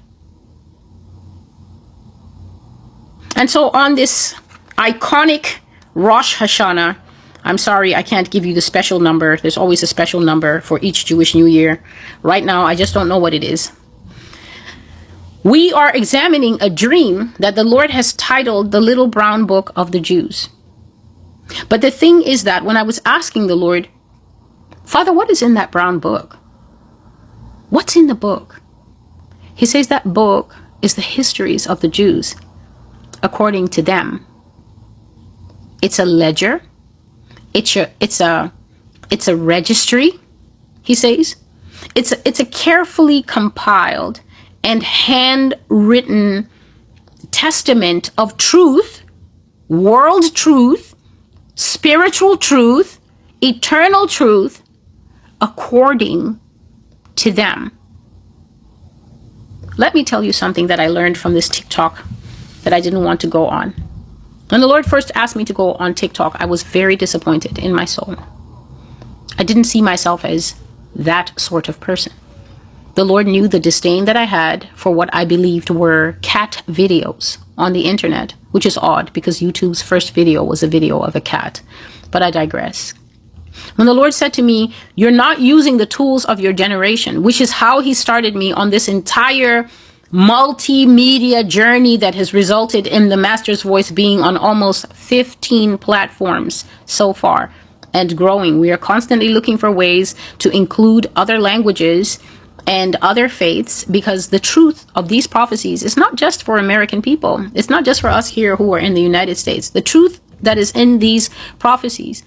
And so on this iconic Rosh Hashanah, I'm sorry, I can't give you the special number. There's always a special number for each Jewish New Year. Right now, I just don't know what it is. We are examining a dream that the Lord has titled the Little Brown Book of the Jews. But the thing is that when I was asking the Lord, Father, what is in that brown book? What's in the book? He says that book is the histories of the Jews, according to them. It's a ledger. It's a registry, he says. It's a carefully compiled and handwritten testament of truth, world truth, spiritual truth, eternal truth, according to them. Let me tell you something that I learned from this TikTok that I didn't want to go on. When the Lord first asked me to go on TikTok, I was very disappointed in my soul. I didn't see myself as that sort of person. The Lord knew the disdain that I had for what I believed were cat videos on the internet, which is odd because YouTube's first video was a video of a cat. But I digress. When the Lord said to me, you're not using the tools of your generation, which is how he started me on this entire multimedia journey that has resulted in the Master's Voice being on almost 15 platforms so far and growing. We are constantly looking for ways to include other languages and other faiths because the truth of these prophecies is not just for American people. It's not just for us here who are in the United States. The truth that is in these prophecies,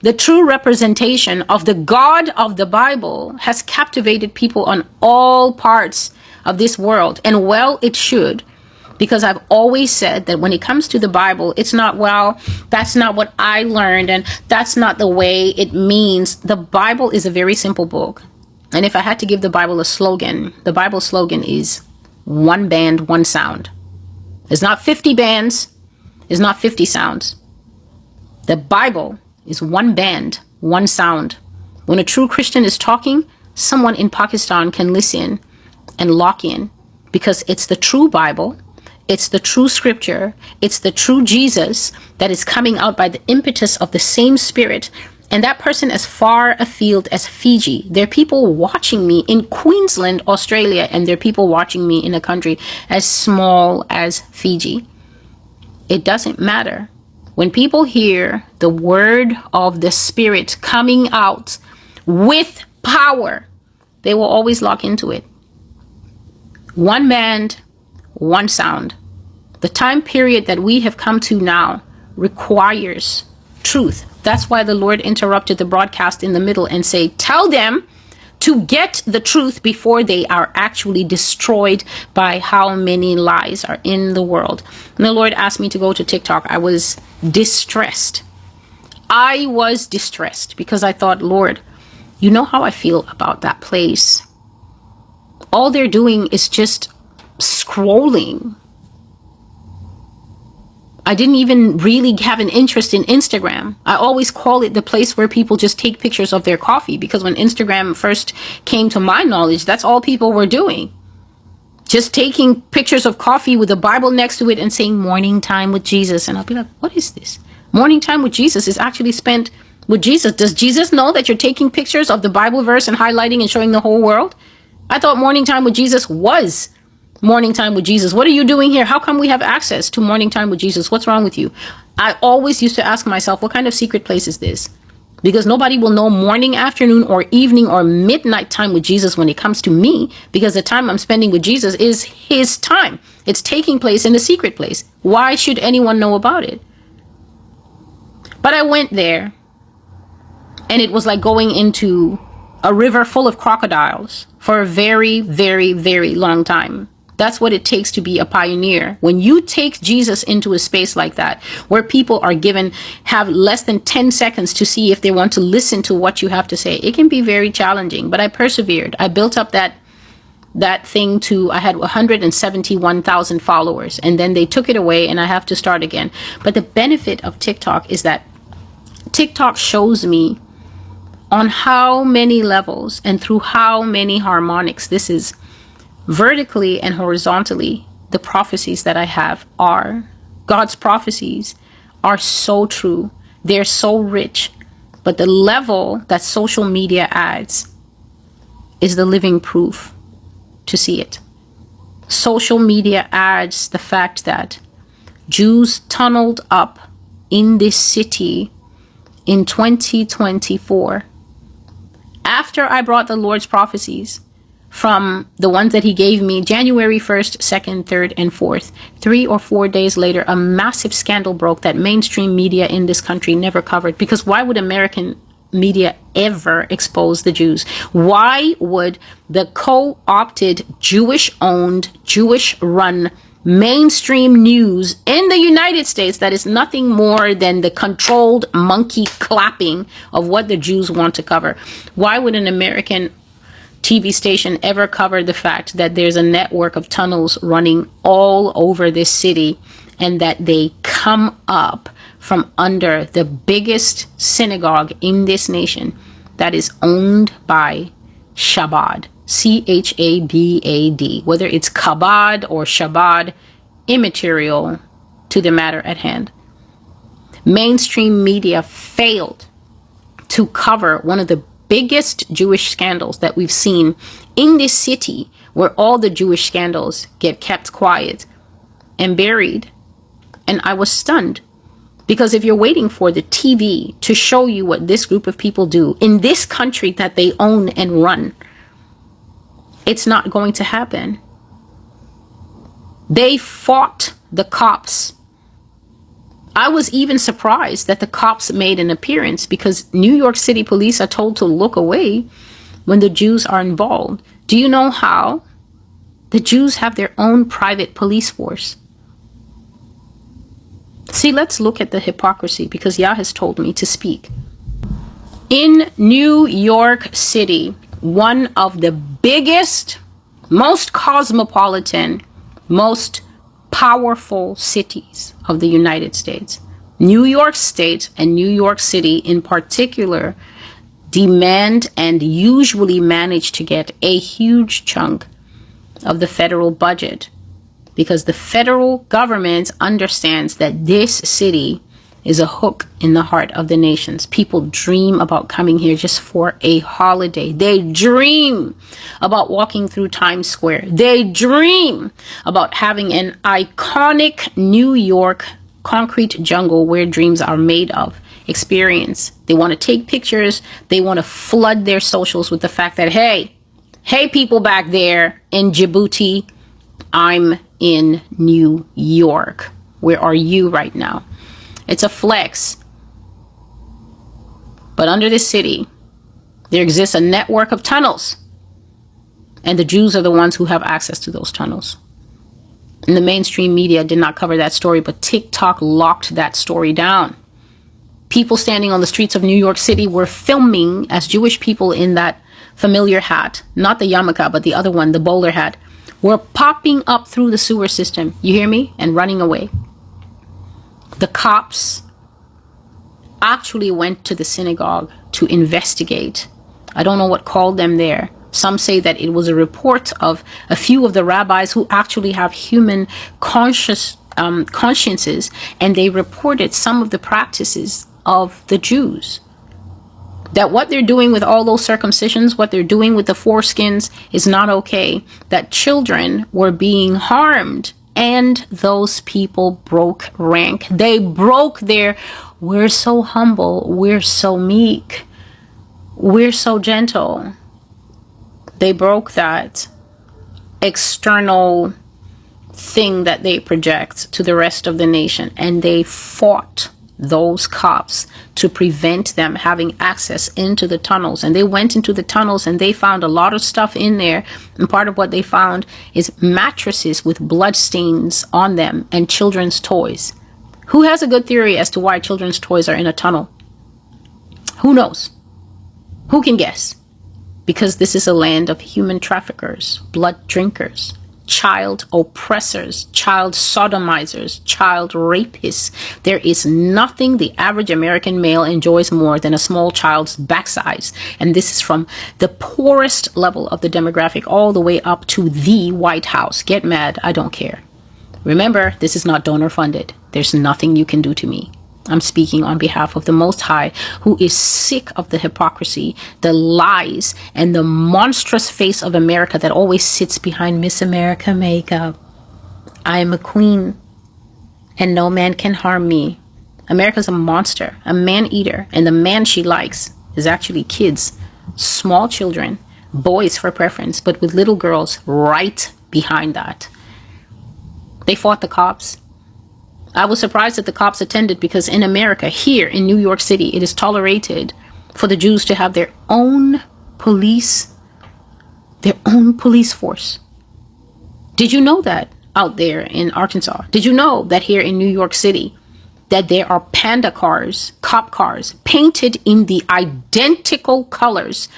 the true representation of the God of the Bible, has captivated people on all parts of this world. And well, it should, because I've always said that when it comes to the Bible, it's not, well, that's not what I learned and that's not the way it means. The Bible is a very simple book. And if I had to give the Bible a slogan, the Bible slogan is one band, one sound. It's not 50 bands. It's not 50 sounds. The Bible is one band, one sound. When a true Christian is talking, someone in Pakistan can listen and lock in, because it's the true Bible. It's the true scripture. It's the true Jesus that is coming out by the impetus of the same Spirit. And that person as far afield as Fiji. There are people watching me in Queensland, Australia, and there are people watching me in a country as small as Fiji. It doesn't matter. When people hear the word of the Spirit coming out with power, they will always lock into it. One band, one sound. The time period that we have come to now requires truth. That's why the Lord interrupted the broadcast in the middle and say, tell them to get the truth before they are actually destroyed by how many lies are in the world. And the Lord asked me to go to TikTok. I was distressed. I was distressed because I thought, Lord, you know how I feel about that place. All they're doing is just scrolling. I didn't even really have an interest in Instagram. I always call it the place where people just take pictures of their coffee, because when Instagram first came to my knowledge, that's all people were doing. Just taking pictures of coffee with a Bible next to it and saying morning time with Jesus. And I'll be like, what is this? Morning time with Jesus is actually spent with Jesus. Does Jesus know that you're taking pictures of the Bible verse and highlighting and showing the whole world? I thought morning time with Jesus was morning time with Jesus. What are you doing here? How come we have access to morning time with Jesus? What's wrong with you? I always used to ask myself, what kind of secret place is this? Because nobody will know morning, afternoon, or evening, or midnight time with Jesus when it comes to me, because the time I'm spending with Jesus is his time. It's taking place in a secret place. Why should anyone know about it? But I went there, and it was like going into a river full of crocodiles for a very, very, very long time. That's what it takes to be a pioneer. When you take Jesus into a space like that, where people are have less than 10 seconds to see if they want to listen to what you have to say, it can be very challenging. But I persevered. I built up that thing to, I had 171,000 followers, and then they took it away and I have to start again. But the benefit of TikTok is that TikTok shows me on how many levels and through how many harmonics this is. Vertically and horizontally, the prophecies that I have are, God's prophecies are so true. They're so rich. But the level that social media adds is the living proof to see it. Social media adds the fact that Jews tunneled up in this city in 2024. After I brought the Lord's prophecies, from the ones that he gave me January 1st, 2nd, 3rd, and 4th. 3 or 4 days later, a massive scandal broke that mainstream media in this country never covered. Because why would American media ever expose the Jews? Why would the co-opted, Jewish-owned, Jewish-run mainstream news in the United States, that is nothing more than the controlled monkey clapping of what the Jews want to cover, why would an American TV station ever covered the fact that there's a network of tunnels running all over this city, and that they come up from under the biggest synagogue in this nation that is owned by Chabad, Chabad, whether it's Chabad or Chabad, immaterial to the matter at hand. Mainstream media failed to cover one of the biggest Jewish scandals that we've seen in this city, where all the Jewish scandals get kept quiet and buried. And I was stunned, because if you're waiting for the TV to show you what this group of people do in this country that they own and run, it's not going to happen. They fought the cops. I was even surprised that the cops made an appearance, because New York City police are told to look away when the Jews are involved. Do you know how? The Jews have their own private police force. See, let's look at the hypocrisy, because Yah has told me to speak. In New York City, one of the biggest, most cosmopolitan, most powerful cities of the United States, New York State and New York City in particular, demand and usually manage to get a huge chunk of the federal budget, because the federal government understands that this city is a hook in the heart of the nations. People dream about coming here just for a holiday. They dream about walking through Times Square. They dream about having an iconic New York concrete jungle where dreams are made of experience. They want to take pictures. They want to flood their socials with the fact that, hey, people back there in Djibouti, I'm in New York. Where are you right now? It's a flex. But under this city, there exists a network of tunnels. And the Jews are the ones who have access to those tunnels. And the mainstream media did not cover that story, but TikTok locked that story down. People standing on the streets of New York City were filming as Jewish people in that familiar hat, not the yarmulke, but the other one, the bowler hat, were popping up through the sewer system. You hear me? And running away. The cops actually went to the synagogue to investigate. I don't know what called them there. Some say that it was a report of a few of the rabbis who actually have human consciences, and they reported some of the practices of the Jews. That what they're doing with all those circumcisions, what they're doing with the foreskins is not okay. That children were being harmed. And those people broke rank. They broke their, we're so humble, we're so meek, we're so gentle. They broke that external thing that they project to the rest of the nation. And they fought those cops to prevent them having access into the tunnels. And they went into the tunnels and they found a lot of stuff in there. And part of what they found is mattresses with blood stains on them and children's toys. Who has a good theory as to why children's toys are in a tunnel? Who knows? Who can guess? Because this is a land of human traffickers, blood drinkers, child oppressors, child sodomizers, child rapists. There is nothing the average American male enjoys more than a small child's backsides. And this is from the poorest level of the demographic all the way up to the White House. Get mad, I don't care. Remember, this is not donor funded. There's nothing you can do to me. I'm speaking on behalf of the Most High, who is sick of the hypocrisy, the lies, and the monstrous face of America that always sits behind Miss America makeup. I am a queen, and no man can harm me. America's a monster, a man-eater, and the man she likes is actually kids, small children, boys for preference, but with little girls right behind that. They fought the cops. I was surprised that the cops attended, because in America, here in New York City, it is tolerated for the Jews to have their own police force. Did you know that out there in Arkansas? Did you know that here in New York City, that there are panda cars, cop cars, painted in the identical colors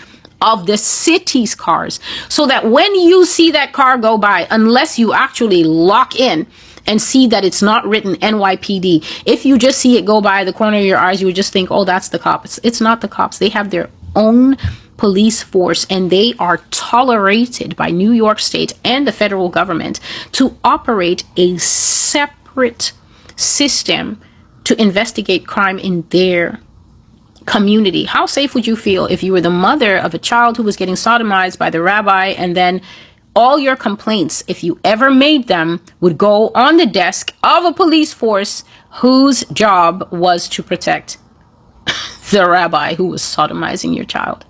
of the city's cars, so that when you see that car go by, unless you actually lock in and see that it's not written NYPD, if you just see it go by the corner of your eyes, you would just think, oh, that's the cops. It's not the cops. They have their own police force, and they are tolerated by New York State and the federal government to operate a separate system to investigate crime in their community. How safe would you feel if you were the mother of a child who was getting sodomized by the rabbi, and then all your complaints, if you ever made them, would go on the desk of a police force whose job was to protect the rabbi who was sodomizing your child?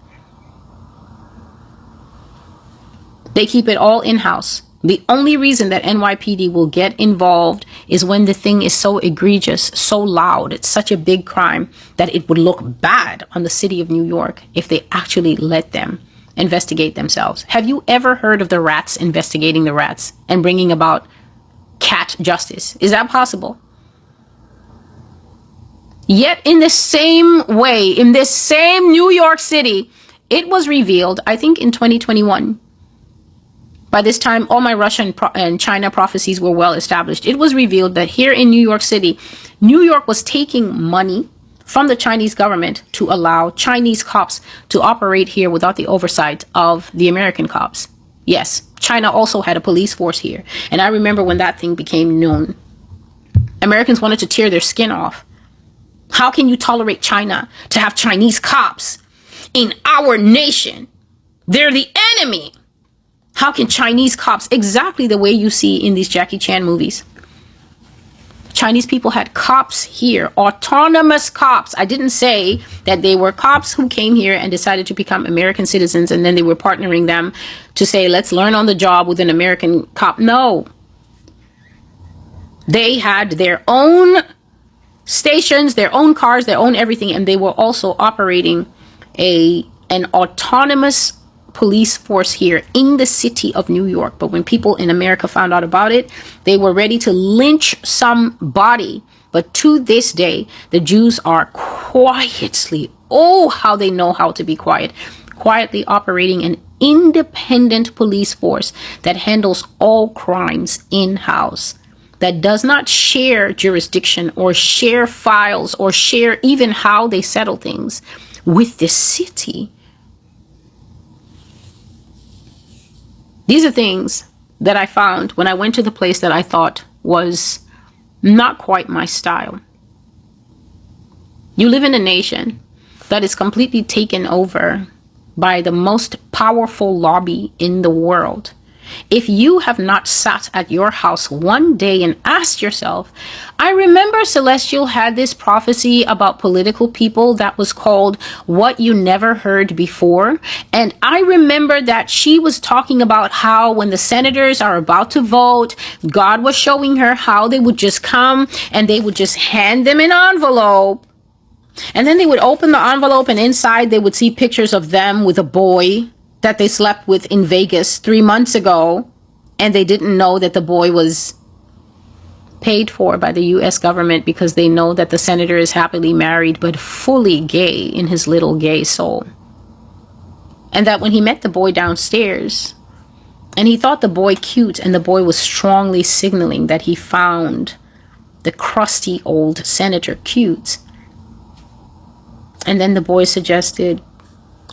They keep it all in-house. The only reason that NYPD will get involved is when the thing is so egregious, so loud, it's such a big crime that it would look bad on the city of New York if they actually let them investigate themselves. Have you ever heard of the rats investigating the rats and bringing about cat justice? Is that possible? Yet in the same way, in this same New York City, it was revealed, I think in 2021, by this time, all my Russia and China prophecies were well established. It was revealed that here in New York City, New York was taking money from the Chinese government to allow Chinese cops to operate here without the oversight of the American cops. Yes, China also had a police force here. And I remember when that thing became known. Americans wanted to tear their skin off. How can you tolerate China to have Chinese cops in our nation? They're the enemy. How can Chinese cops, exactly the way you see in these Jackie Chan movies? Chinese people had cops here, autonomous cops. I didn't say that they were cops who came here and decided to become American citizens, and then they were partnering them to say, let's learn on the job with an American cop. No. They had their own stations, their own cars, their own everything, and they were also operating an autonomous police force here in the city of New York. But when people in America found out about it, they were ready to lynch somebody. But to this day, the Jews are quietly, oh, how they know how to be quietly operating an independent police force that handles all crimes in-house, that does not share jurisdiction or share files or share even how they settle things with the city. These are things that I found when I went to the place that I thought was not quite my style. You live in a nation that is completely taken over by the most powerful lobby in the world. If you have not sat at your house one day and asked yourself, I remember Celestial had this prophecy about political people that was called What You Never Heard Before. And I remember that she was talking about how when the senators are about to vote, God was showing her how they would just come and they would just hand them an envelope. And then they would open the envelope and inside they would see pictures of them with a boy that they slept with in Vegas 3 months ago, and they didn't know that the boy was paid for by the U.S. government because they know that the senator is happily married but fully gay in his little gay soul. And that when he met the boy downstairs and he thought the boy cute, and the boy was strongly signaling that he found the crusty old senator cute. And then the boy suggested,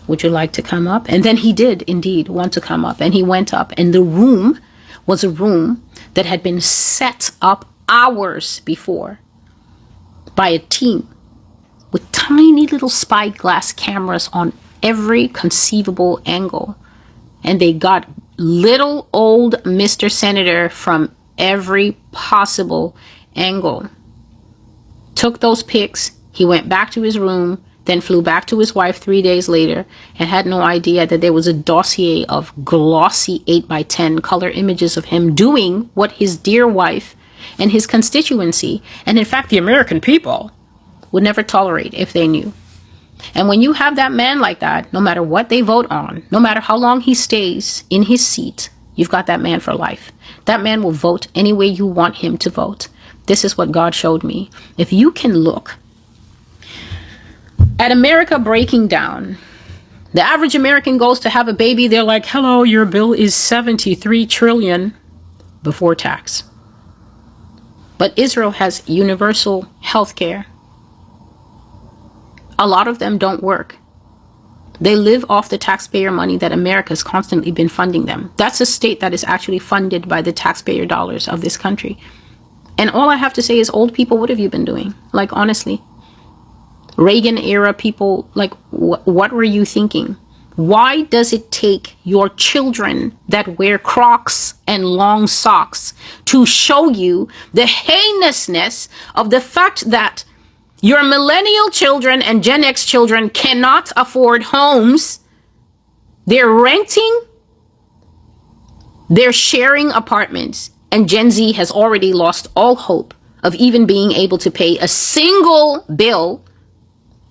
would you like to come up? And then he did indeed want to come up, and he went up, and the room was a room that had been set up hours before by a team with tiny little spyglass cameras on every conceivable angle. And they got little old Mr. Senator from every possible angle. Took those pics. He went back to his room, then flew back to his wife 3 days later and had no idea that there was a dossier of glossy 8x10 color images of him doing what his dear wife and his constituency, and in fact the American people, would never tolerate if they knew. And when you have that man like that, no matter what they vote on, no matter how long he stays in his seat, you've got that man for life. That man will vote any way you want him to vote. This is what God showed me. If you can look at America breaking down, the average American goes to have a baby, they're like, hello, your bill is 73 trillion before tax. But Israel has universal health care. A lot of them don't work. They live off the taxpayer money that America's constantly been funding them. That's a state that is actually funded by the taxpayer dollars of this country. And all I have to say is, old people, what have you been doing? Like, honestly. Reagan era people, like, what were you thinking? Why does it take your children that wear Crocs and long socks to show you the heinousness of the fact that your millennial children and Gen X children cannot afford homes? They're renting, they're sharing apartments, and Gen Z has already lost all hope of even being able to pay a single bill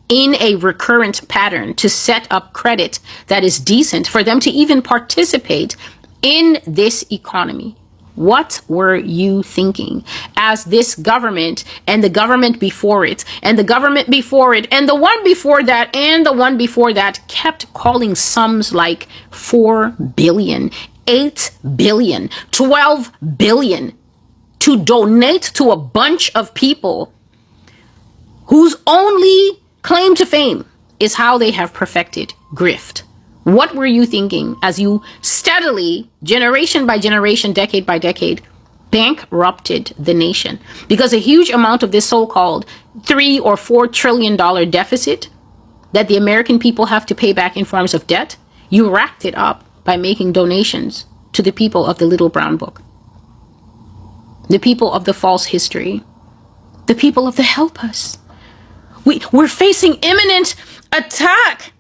in a recurrent pattern to set up credit that is decent for them to even participate in this economy. What were you thinking as this government and the government before it and the government before it and the one before that and the one before that kept calling sums like 4 billion, 8 billion, 12 billion to donate to a bunch of people whose only claim to fame is how they have perfected grift? What were you thinking as you steadily, generation by generation, decade by decade, bankrupted the nation? Because a huge amount of this so-called $3 or $4 trillion deficit that the American people have to pay back in forms of debt, you racked it up by making donations to the people of the Little Brown Book, the people of the false history, the people of the help us. We're facing imminent attack.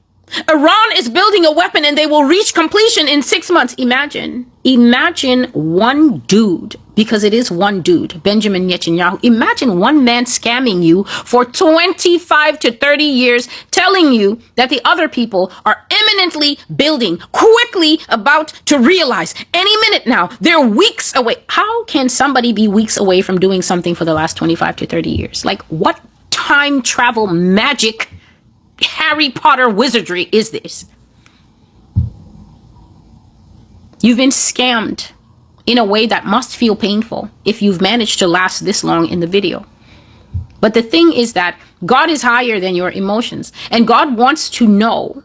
Iran is building a weapon and they will reach completion in 6 months. Imagine one dude, because it is one dude, Benjamin Netanyahu. Imagine one man scamming you for 25 to 30 years, telling you that the other people are imminently building, quickly about to realize any minute now. They're weeks away. How can somebody be weeks away from doing something for the last 25 to 30 years? Like, what time travel magic Harry Potter wizardry is this? You've been scammed in a way that must feel painful if you've managed to last this long in the video. But the thing is that God is higher than your emotions, and God wants to know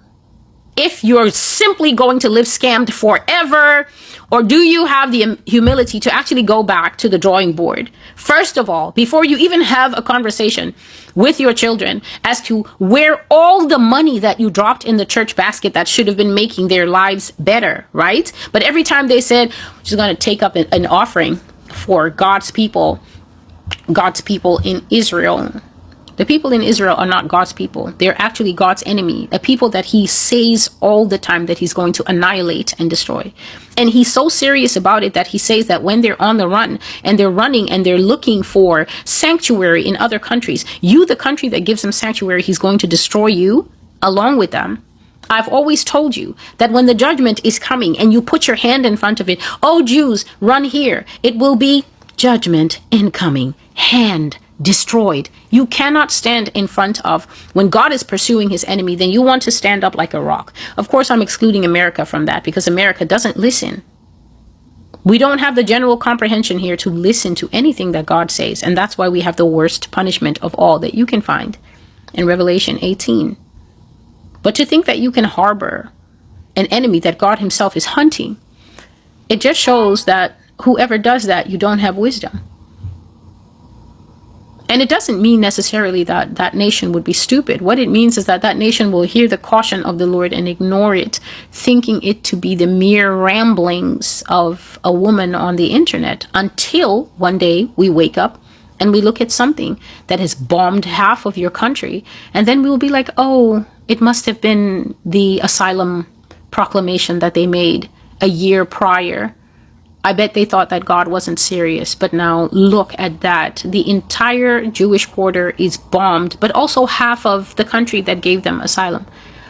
if you're simply going to live scammed forever, or do you have the humility to actually go back to the drawing board? First of all, before you even have a conversation with your children as to where all the money that you dropped in the church basket that should have been making their lives better, right? But every time they said, she's going to take up an offering for God's people in Israel. The people in Israel are not God's people. They're actually God's enemy, a people that he says all the time that he's going to annihilate and destroy. And he's so serious about it that he says that when they're on the run and they're running and they're looking for sanctuary in other countries, you, the country that gives them sanctuary, he's going to destroy you along with them. I've always told you that when the judgment is coming and you put your hand in front of it, oh, Jews, run here, it will be judgment incoming, hand destroyed. You cannot stand in front of, when God is pursuing his enemy, then you want to stand up like a rock. Of course, I'm excluding America from that because America doesn't listen. We don't have the general comprehension here to listen to anything that God says. And that's why we have the worst punishment of all that you can find in Revelation 18. But to think that you can harbor an enemy that God himself is hunting, it just shows that whoever does that, you don't have wisdom. And it doesn't mean necessarily that that nation would be stupid. What it means is that that nation will hear the caution of the Lord and ignore it, thinking it to be the mere ramblings of a woman on the internet, until one day we wake up and we look at something that has bombed half of your country. And then we will be like, oh, it must have been the asylum proclamation that they made a year prior. I bet they thought that God wasn't serious, but now look at that. The entire Jewish quarter is bombed, but also half of the country that gave them asylum.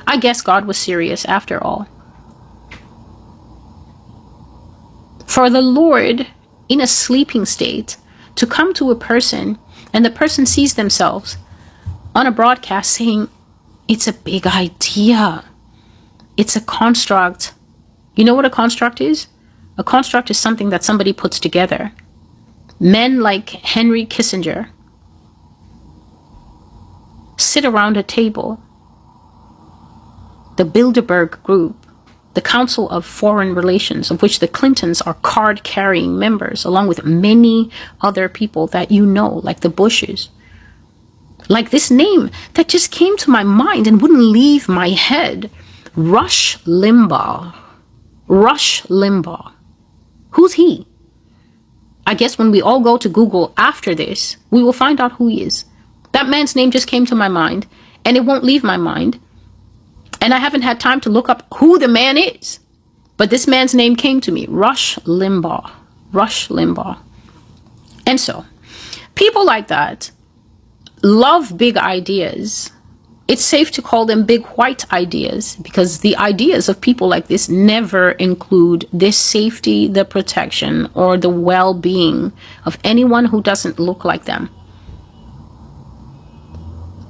I guess God was serious after all. For the Lord, in a sleeping state, to come to a person and the person sees themselves on a broadcast saying, it's a big idea. It's a construct. You know what a construct is? A construct is something that somebody puts together. Men like Henry Kissinger sit around a table. The Bilderberg Group, the Council of Foreign Relations, of which the Clintons are card-carrying members, along with many other people that you know, like the Bushes. Like this name that just came to my mind and wouldn't leave my head. Rush Limbaugh. Rush Limbaugh. Who's he? I guess when we all go to Google after this, we will find out who he is. That man's name just came to my mind, and it won't leave my mind. And I haven't had time to look up who the man is. But this man's name came to me. Rush Limbaugh. Rush Limbaugh. And so, people like that love big ideas. It's safe to call them big white ideas, because the ideas of people like this never include the safety, the protection, or the well-being of anyone who doesn't look like them.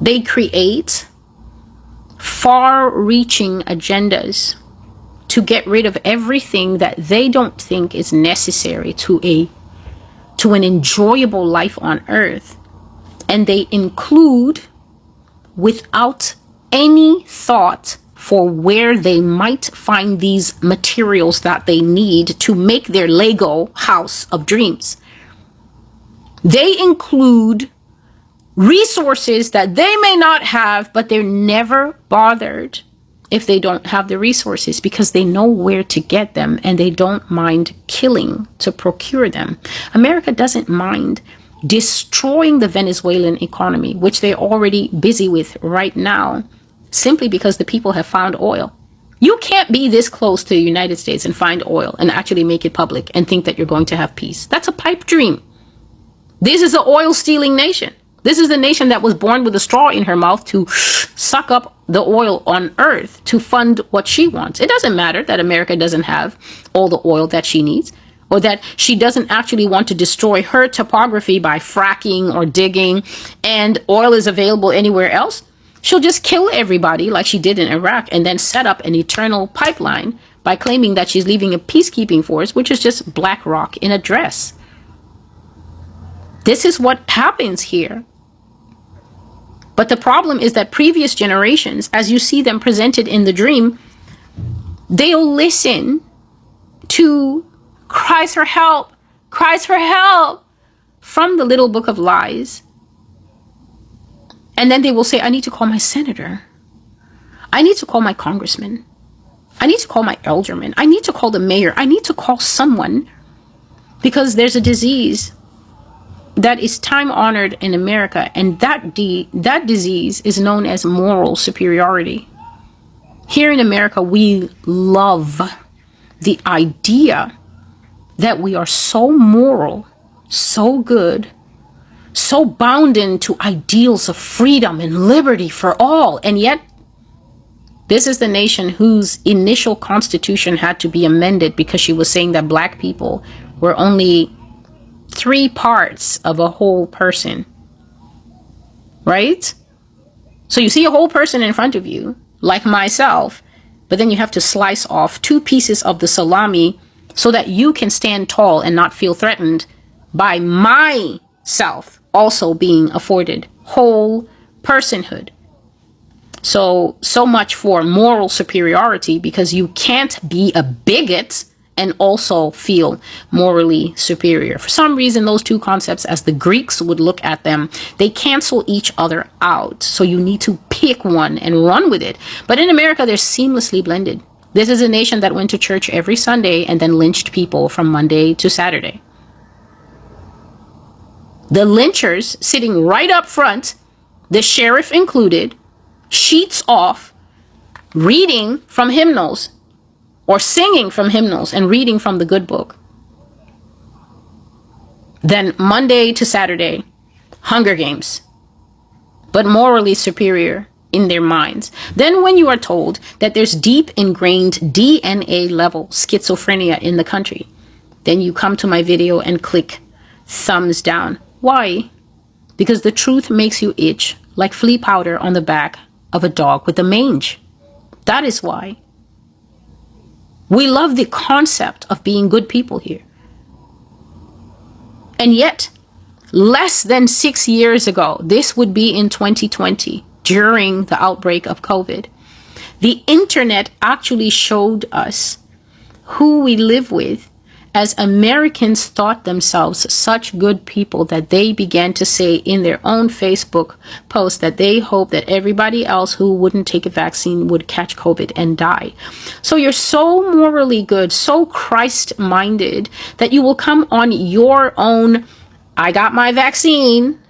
They create far-reaching agendas to get rid of everything that they don't think is necessary to an enjoyable life on earth. And they include, without any thought for where they might find these materials that they need to make their Lego house of dreams. They include resources that they may not have, but they're never bothered if they don't have the resources, because they know where to get them and they don't mind killing to procure them. America doesn't mind destroying the Venezuelan economy, which they're already busy with right now, simply because the people have found oil. You can't be this close to the United States and find oil and actually make it public and think that you're going to have peace. That's a pipe dream. This is an oil stealing nation. This is the nation that was born with a straw in her mouth to suck up the oil on earth to fund what she wants. It doesn't matter that America doesn't have all the oil that she needs, or that she doesn't actually want to destroy her topography by fracking or digging, and oil is available anywhere else. She'll just kill everybody like she did in Iraq and then set up an eternal pipeline by claiming that she's leaving a peacekeeping force, which is just BlackRock in a dress. This is what happens here. But the problem is that previous generations, as you see them presented in the dream, they'll listen to cries for help from the little book of lies. And then they will say, I need to call my senator. I need to call my congressman. I need to call my alderman. I need to call the mayor. I need to call someone, because there's a disease that is time honored in America. And that disease is known as moral superiority. Here in America, we love the idea that we are so moral, so good, so bound to ideals of freedom and liberty for all. And yet, this is the nation whose initial constitution had to be amended because she was saying that black people were only 3 parts of a whole person. Right? So you see a whole person in front of you, like myself, but then you have to slice off 2 pieces of the salami so that you can stand tall and not feel threatened by myself also being afforded whole personhood. So much for moral superiority, because you can't be a bigot and also feel morally superior. For some reason, those 2 concepts, as the Greeks would look at them, they cancel each other out. So you need to pick one and run with it. But in America, they're seamlessly blended. This is a nation that went to church every Sunday and then lynched people from Monday to Saturday. The lynchers sitting right up front, the sheriff included, sheets off, reading from hymnals, or singing from hymnals and reading from the good book. Then Monday to Saturday, Hunger Games, but morally superior in their minds. Then when you are told that there's deep ingrained DNA level schizophrenia in the country, then you come to my video and click thumbs down. Why? Because the truth makes you itch like flea powder on the back of a dog with a mange. That is why. We love the concept of being good people here. And yet, less than 6 years ago, this would be in 2020, during the outbreak of COVID, the internet actually showed us who we live with, as Americans thought themselves such good people that they began to say in their own Facebook post that they hope that everybody else who wouldn't take a vaccine would catch COVID and die. So you're so morally good, so Christ-minded, that you will come on your own, I got my vaccine,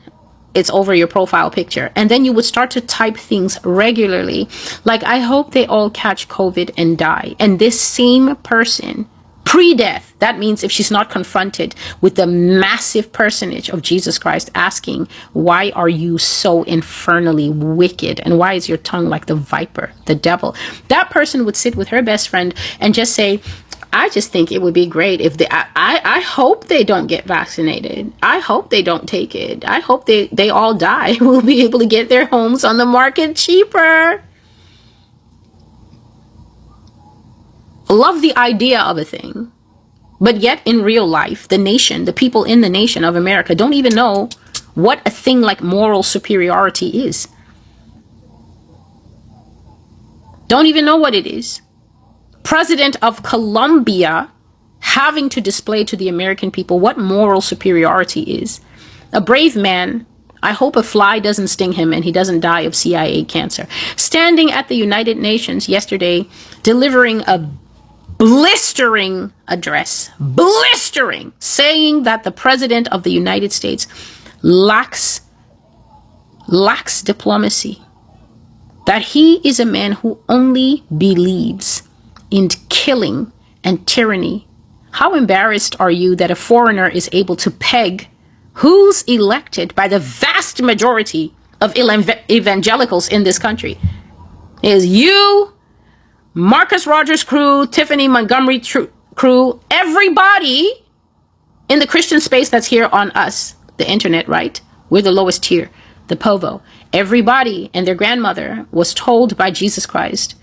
it's over your profile picture. And then you would start to type things regularly, like, I hope they all catch COVID and die. And this same person, pre-death, that means if she's not confronted with the massive personage of Jesus Christ asking, why are you so infernally wicked? And why is your tongue like the viper, the devil? That person would sit with her best friend and just say, I just think it would be great if I hope they don't get vaccinated. I hope they don't take it. I hope they all die. We'll be able to get their homes on the market cheaper. Love the idea of a thing, but yet in real life, the nation, the people in the nation of America don't even know what a thing like moral superiority is. Don't even know what it is. President of Colombia having to display to the American people what moral superiority is. A brave man. I hope a fly doesn't sting him and he doesn't die of CIA cancer. Standing at the United Nations yesterday, delivering a blistering address, saying that the President of the United States lacks diplomacy, that he is a man who only believes in killing and tyranny. How embarrassed are you that a foreigner is able to peg who's elected by the vast majority of evangelicals in this country? Is you, Marcus Rogers crew, Tiffany Montgomery crew, everybody in the Christian space that's here on us, the internet, right? We're the lowest tier, the POVO. Everybody and their grandmother was told by Jesus Christ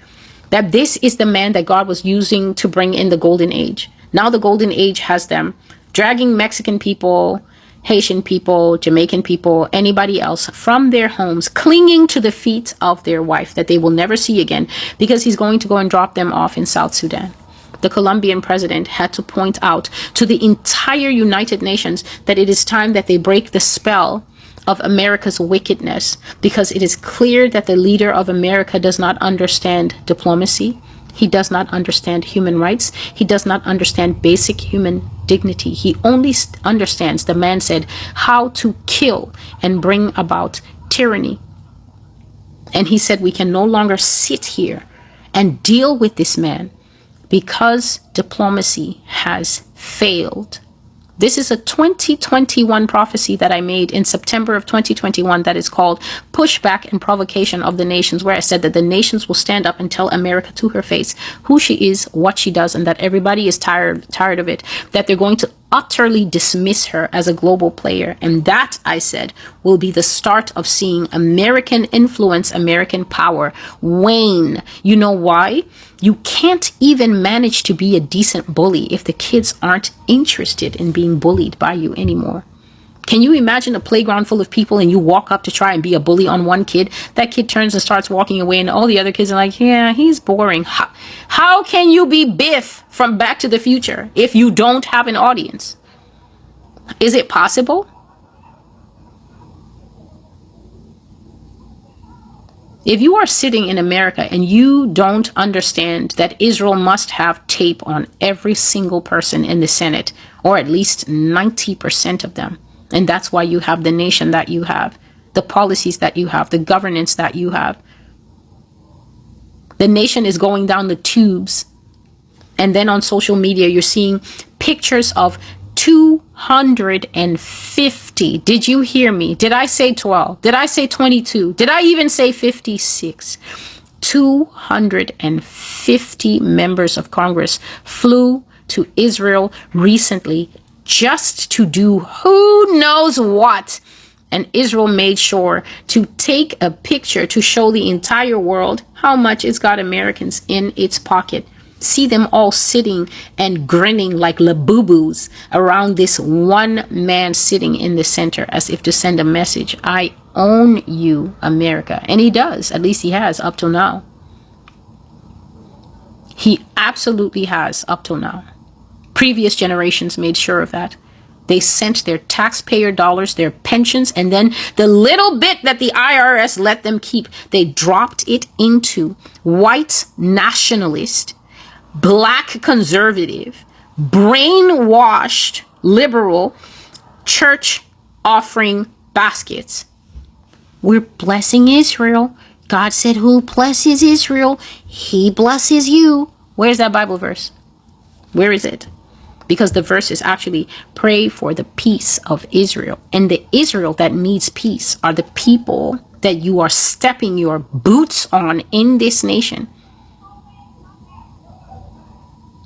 that this is the man that God was using to bring in the golden age. Now the golden age has them dragging Mexican people, Haitian people, Jamaican people, anybody else from their homes, clinging to the feet of their wife that they will never see again, because he's going to go and drop them off in South Sudan. The Colombian president had to point out to the entire United Nations that it is time that they break the spell of America's wickedness, because it is clear that the leader of America does not understand diplomacy. He does not understand human rights. He does not understand basic human dignity. He only understands, the man said, how to kill and bring about tyranny. And he said we can no longer sit here and deal with this man because diplomacy has failed. This is a 2021 prophecy that I made in September of 2021 that is called Pushback and Provocation of the Nations, where I said that the nations will stand up and tell America to her face who she is, what she does, and that everybody is tired of it, that they're going to utterly dismiss her as a global player. And that, I said, will be the start of seeing American influence, American power wane. You know why? You can't even manage to be a decent bully if the kids aren't interested in being bullied by you anymore. Can you imagine a playground full of people and you walk up to try and be a bully on one kid? That kid turns and starts walking away and all the other kids are like, yeah, he's boring. How can you be Biff from Back to the Future if you don't have an audience? Is it possible? If you are sitting in America and you don't understand that Israel must have tape on every single person in the Senate, or at least 90% of them, and that's why you have the nation that you have, the policies that you have, the governance that you have. The nation is going down the tubes. And then on social media, you're seeing pictures of 250. Did you hear me? Did I say 12? Did I say 22? Did I even say 56? 250 members of Congress flew to Israel recently just to do who knows what. And Israel made sure to take a picture to show the entire world how much it's got Americans in its pocket. See them all sitting and grinning like labubus around this one man sitting in the center, as if to send a message. I own you, America. And he does. At least he has up till now. He absolutely has up till now. Previous generations made sure of that. They sent their taxpayer dollars, their pensions, and then the little bit that the IRS let them keep, they dropped it into white nationalist, black conservative, brainwashed liberal church offering baskets. We're blessing Israel. God said, who blesses Israel, he blesses you. Where's that Bible verse? Where is it? Because the verse is actually pray for the peace of Israel. And the Israel that needs peace are the people that you are stepping your boots on in this nation.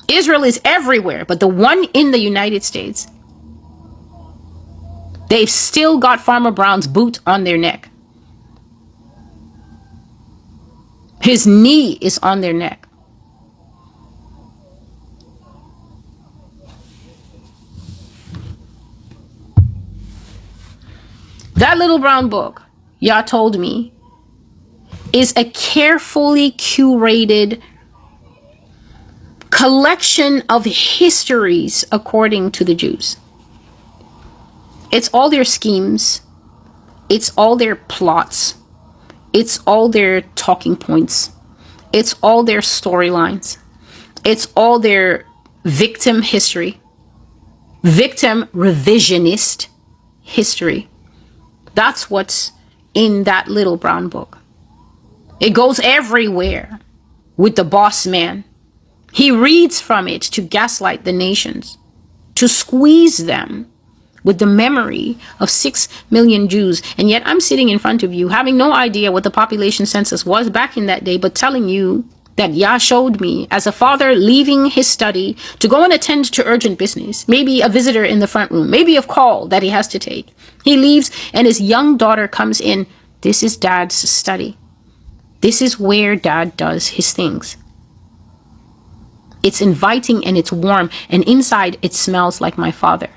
Israel is everywhere, but the one in the United States, they've still got Farmer Brown's boot on their neck. His knee is on their neck. That little brown book, y'all told me, is a carefully curated collection of histories according to the Jews. It's all their schemes. It's all their plots. It's all their talking points. It's all their storylines. It's all their victim history, victim revisionist history. That's what's in that little brown book. It goes everywhere with the boss man. He reads from it to gaslight the nations, to squeeze them with the memory of 6 million Jews. And yet I'm sitting in front of you having no idea what the population census was back in that day, but telling you that Yah showed me as a father leaving his study to go and attend to urgent business, maybe a visitor in the front room, maybe a call that he has to take. He leaves and his young daughter comes in. This is dad's study. This is where dad does his things. It's inviting and it's warm, and inside it smells like my father.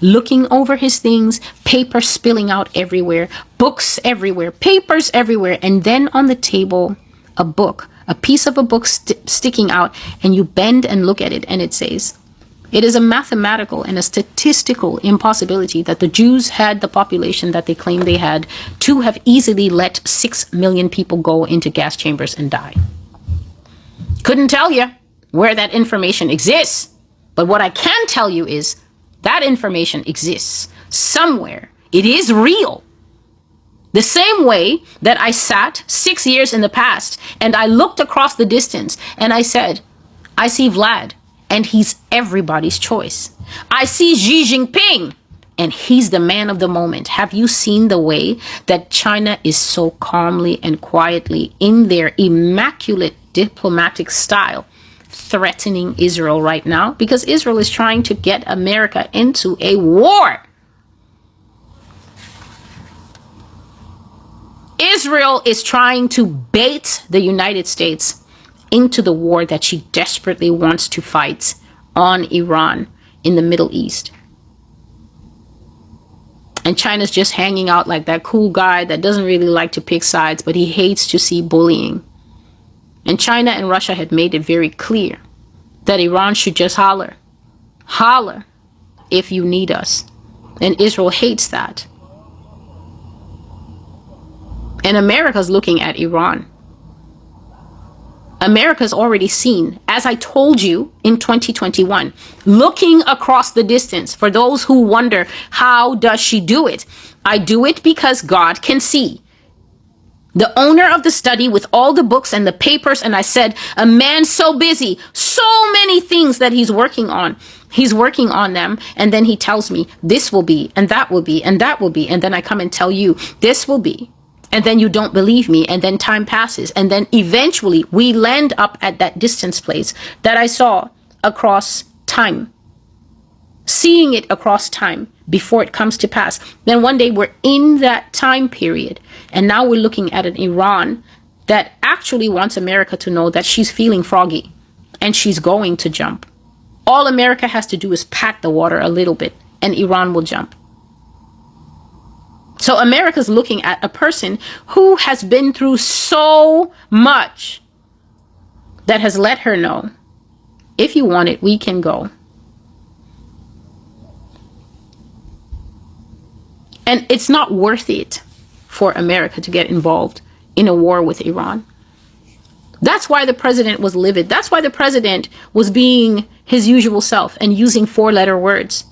Looking over his things, paper spilling out everywhere, books everywhere, papers everywhere, and then on the table, a book, a piece of a book sticking out, and you bend and look at it, and it says, it is a mathematical and a statistical impossibility that the Jews had the population that they claim they had to have easily let 6 million people go into gas chambers and die. Couldn't tell you where that information exists, but what I can tell you is that information exists somewhere. It is real. The same way that I sat 6 years in the past and I looked across the distance and I said, I see Vlad and he's everybody's choice. I see Xi Jinping and he's the man of the moment. Have you seen the way that China is so calmly and quietly in their immaculate diplomatic style threatening Israel right now? Because Israel is trying to get America into a war. Israel is trying to bait the United States into the war that she desperately wants to fight on Iran in the Middle East. And China's just hanging out like that cool guy that doesn't really like to pick sides, but he hates to see bullying. And China and Russia had made it very clear that Iran should just holler. Holler if you need us. And Israel hates that. And America's looking at Iran. America's already seen, as I told you in 2021, looking across the distance. For those who wonder, how does she do it? I do it because God can see. The owner of the study with all the books and the papers, and I said, a man so busy, so many things that he's working on. He's working on them, and then he tells me, this will be, and that will be, and that will be. And then I come and tell you, this will be. And then you don't believe me, and then time passes, and then eventually we land up at that distance place that I saw across time, seeing it across time before it comes to pass. Then one day we're in that time period, and now we're looking at an Iran that actually wants America to know that she's feeling froggy and she's going to jump. All America has to do is pat the water a little bit and Iran will jump. So America's looking at a person who has been through so much that has let her know, if you want it, we can go. And it's not worth it for America to get involved in a war with Iran. That's why the president was livid. That's why the president was being his usual self and using 4-letter words.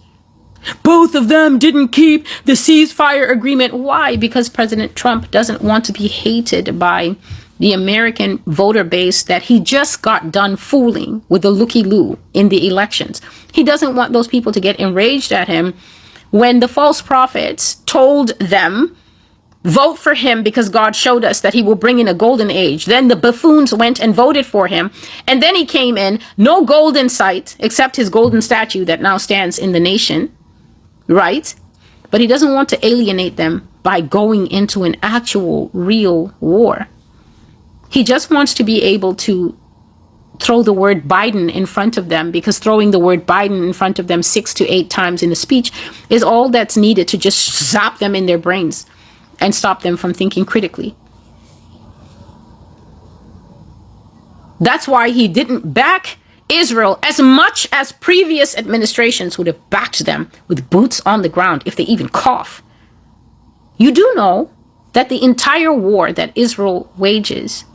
Both of them didn't keep the ceasefire agreement. Why? Because President Trump doesn't want to be hated by the American voter base that he just got done fooling with the looky-loo in the elections. He doesn't want those people to get enraged at him when the false prophets told them, vote for him because God showed us that he will bring in a golden age. Then the buffoons went and voted for him. And then he came in, no gold in sight, except his golden statue that now stands in the nation. Right? But he doesn't want to alienate them by going into an actual real war. He just wants to be able to throw the word Biden in front of them, because throwing the word Biden in front of them 6 to 8 times in a speech is all that's needed to just zap them in their brains and stop them from thinking critically. That's why he didn't back Israel as much as previous administrations would have backed them with boots on the ground if they even cough. You do know that the entire war that Israel wages,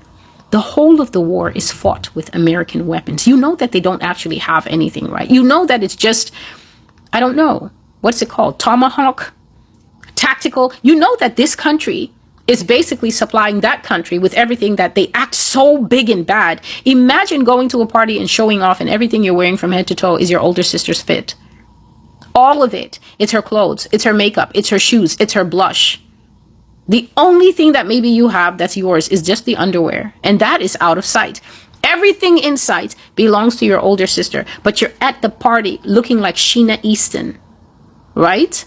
the whole of the war is fought with American weapons. You know that they don't actually have anything, right? You know that it's just, I don't know, what's it called? Tomahawk? Tactical? You know that this country is basically supplying that country with everything that they act so big and bad. Imagine going to a party and showing off and everything you're wearing from head to toe is your older sister's fit. All of it. It's her clothes, it's her makeup, it's her shoes, it's her blush. The only thing that maybe you have that's yours is just the underwear, and that is out of sight. Everything in sight belongs to your older sister, but you're at the party looking like Sheena Easton, right?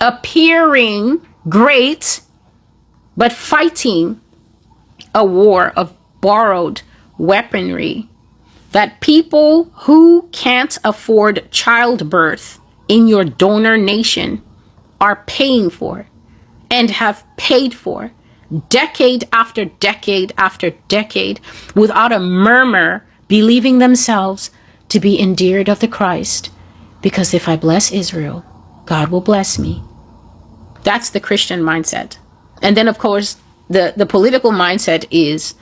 Appearing great, but fighting a war of borrowed weaponry that people who can't afford childbirth in your donor nation are paying for and have paid for decade after decade after decade without a murmur, believing themselves to be endeared of the Christ. Because if I bless Israel, God will bless me. That's the Christian mindset. And then, of course, the political mindset is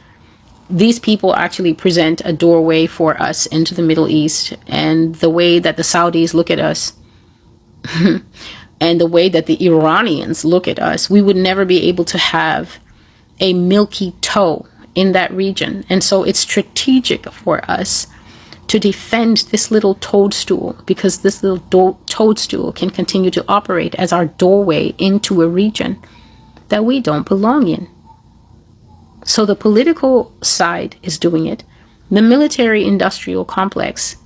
these people actually present a doorway for us into the Middle East, and the way that the Saudis look at us and the way that the Iranians look at us, we would never be able to have a milky toe in that region. And so it's strategic for us to defend this little toadstool, because this little toadstool can continue to operate as our doorway into a region that we don't belong in. So the political side is doing it. The military industrial complex,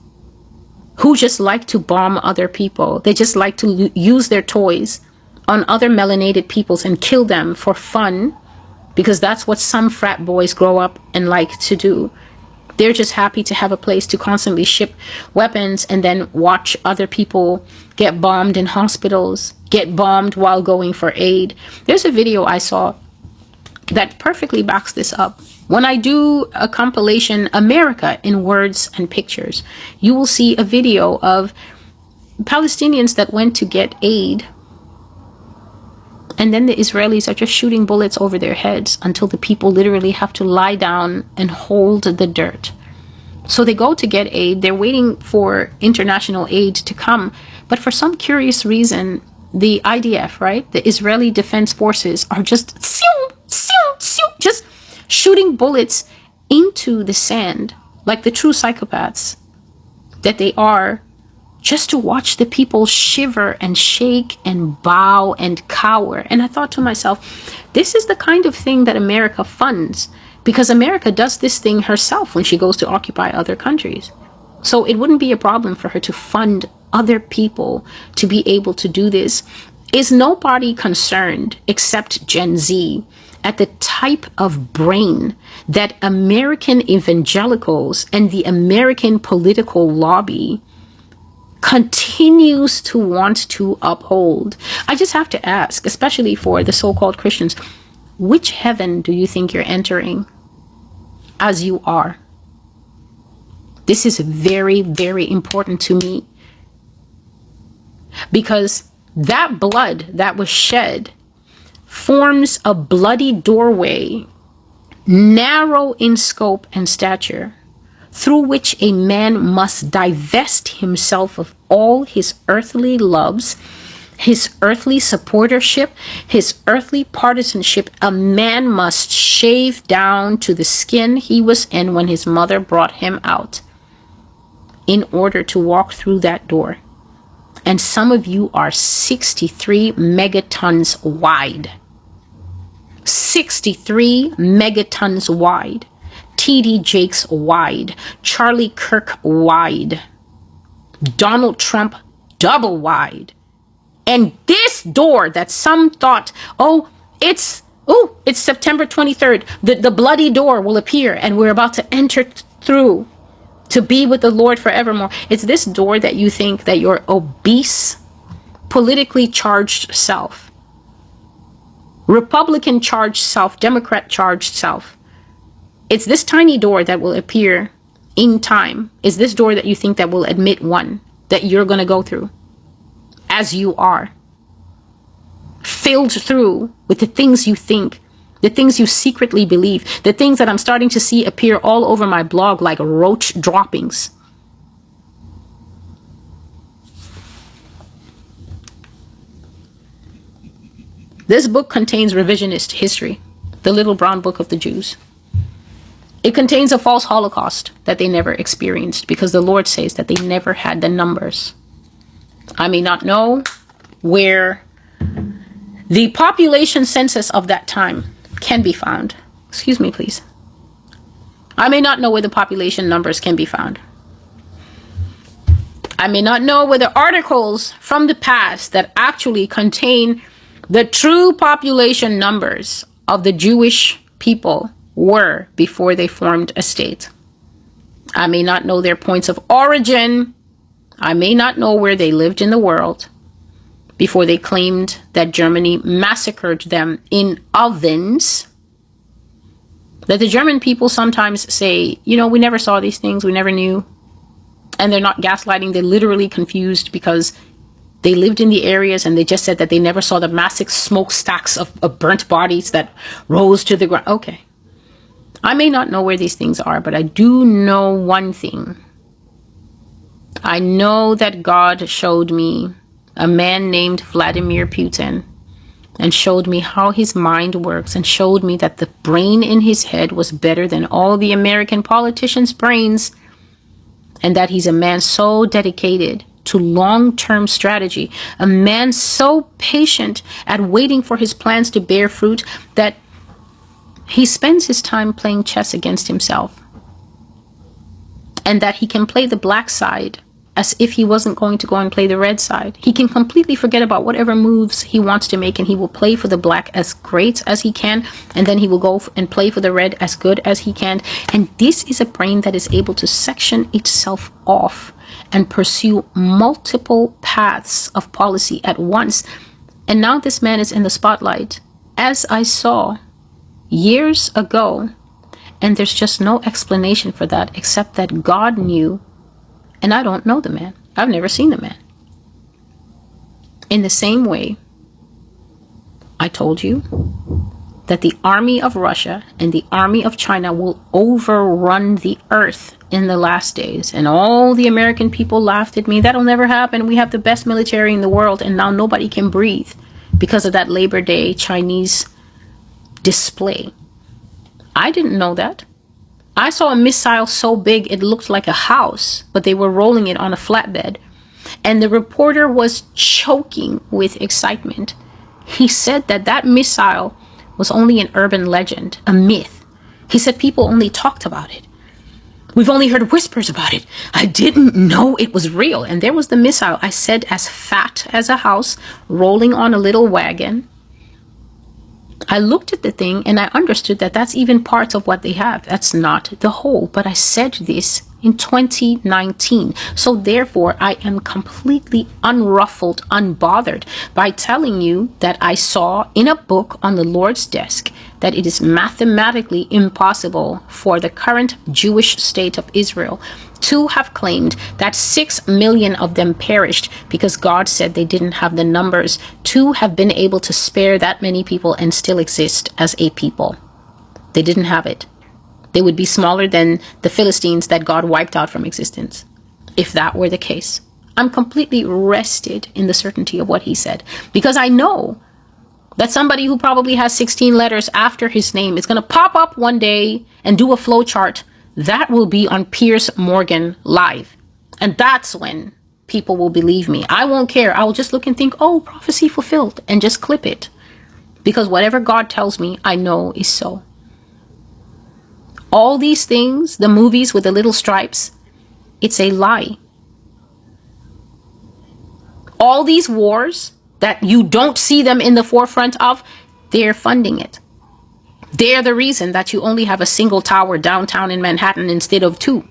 who just like to bomb other people, they just like to use their toys on other melanated peoples and kill them for fun, because that's what some frat boys grow up and like to do. They're just happy to have a place to constantly ship weapons and then watch other people get bombed in hospitals, get bombed while going for aid. There's a video I saw that perfectly backs this up. When I do a compilation, America in Words and Pictures, you will see a video of Palestinians that went to get aid, and then the Israelis are just shooting bullets over their heads until the people literally have to lie down and hold the dirt. So they go to get aid. They're waiting for international aid to come. But for some curious reason, the IDF, right, the Israeli Defense Forces, are just just shooting bullets into the sand like the true psychopaths that they are, just to watch the people shiver and shake and bow and cower. And I thought to myself, this is the kind of thing that America funds, because America does this thing herself when she goes to occupy other countries. So it wouldn't be a problem for her to fund other people to be able to do this. Is nobody concerned except Gen Z at the type of brain that American evangelicals and the American political lobby continues to want to uphold? I just have to ask, especially for the so-called Christians, which heaven do you think you're entering as you are? This is very, very important to me, because that blood that was shed forms a bloody doorway, narrow in scope and stature, through which a man must divest himself of all his earthly loves, his earthly supportership, his earthly partisanship. A man must shave down to the skin he was in when his mother brought him out in order to walk through that door. And some of you are 63 megatons wide. 63 megatons wide. T.D. Jakes wide. Charlie Kirk wide. Donald Trump double wide. And this door that some thought, it's September 23rd. The bloody door will appear and we're about to enter through to be with the Lord forevermore. It's this door that you think that your obese, politically charged self, Republican charged self, Democrat charged self, It's this tiny door that will appear in time. It's this door that you think that will admit one that you're going to go through as you are. Filled through with the things you think, the things you secretly believe, the things that I'm starting to see appear all over my blog like roach droppings. This book contains revisionist history, the little brown book of the Jews. It contains a false Holocaust that they never experienced because the Lord says that they never had the numbers. I may not know where the population census of that time can be found. Excuse me, please. I may not know where the population numbers can be found. I may not know where the articles from the past that actually contain the true population numbers of the Jewish people were before they formed a state. I may not know their points of origin. I may not know where they lived in the world before they claimed that Germany massacred them in ovens. That the German people sometimes say, you know, we never saw these things, we never knew. And they're not gaslighting, they're literally confused because they lived in the areas and they just said that they never saw the massive smokestacks of burnt bodies that rose to the ground. Okay. I may not know where these things are, but I do know one thing. I know that God showed me a man named Vladimir Putin and showed me how his mind works and showed me that the brain in his head was better than all the American politicians' brains, and that he's a man so dedicated to long-term strategy, a man so patient at waiting for his plans to bear fruit that he spends his time playing chess against himself, and that he can play the black side as if he wasn't going to go and play the red side. He can completely forget about whatever moves he wants to make, and he will play for the black as great as he can, and then he will go and play for the red as good as he can. And this is a brain that is able to section itself off and pursue multiple paths of policy at once. And now this man is in the spotlight, as I saw years ago, and there's just no explanation for that except that God knew, and I don't know the man. I've never seen the man. In the same way, I told you that the army of Russia and the army of China will overrun the earth in the last days, and all the American people laughed at me. That'll never happen. We have the best military in the world, and now nobody can breathe because of that Labor Day Chinese display. I didn't know that. I saw a missile so big it looked like a house, but they were rolling it on a flatbed, and the reporter was choking with excitement. He said that that missile was only an urban legend, a myth. He said people only talked about it. We've only heard whispers about it. I didn't know it was real. And there was the missile, I said, as fat as a house, rolling on a little wagon. I looked at the thing and I understood that that's even part of what they have. That's not the whole. But I said this in 2019. So therefore, I am completely unruffled, unbothered by telling you that I saw in a book on the Lord's desk that it is mathematically impossible for the current Jewish state of Israel to have claimed that 6 million of them perished because God said they didn't have the numbers to have been able to spare that many people and still exist as a people. They didn't have it. They would be smaller than the Philistines that God wiped out from existence, if that were the case. I'm completely rested in the certainty of what he said, because I know that somebody who probably has 16 letters after his name is going to pop up one day and do a flow chart that will be on Piers Morgan Live. And that's when people will believe me. I won't care. I will just look and think, oh, prophecy fulfilled, and just clip it. Because whatever God tells me, I know is so. All these things, the movies with the little stripes, it's a lie. All these wars that you don't see them in the forefront of, they're funding it. They're the reason that you only have a single tower downtown in Manhattan instead of 2.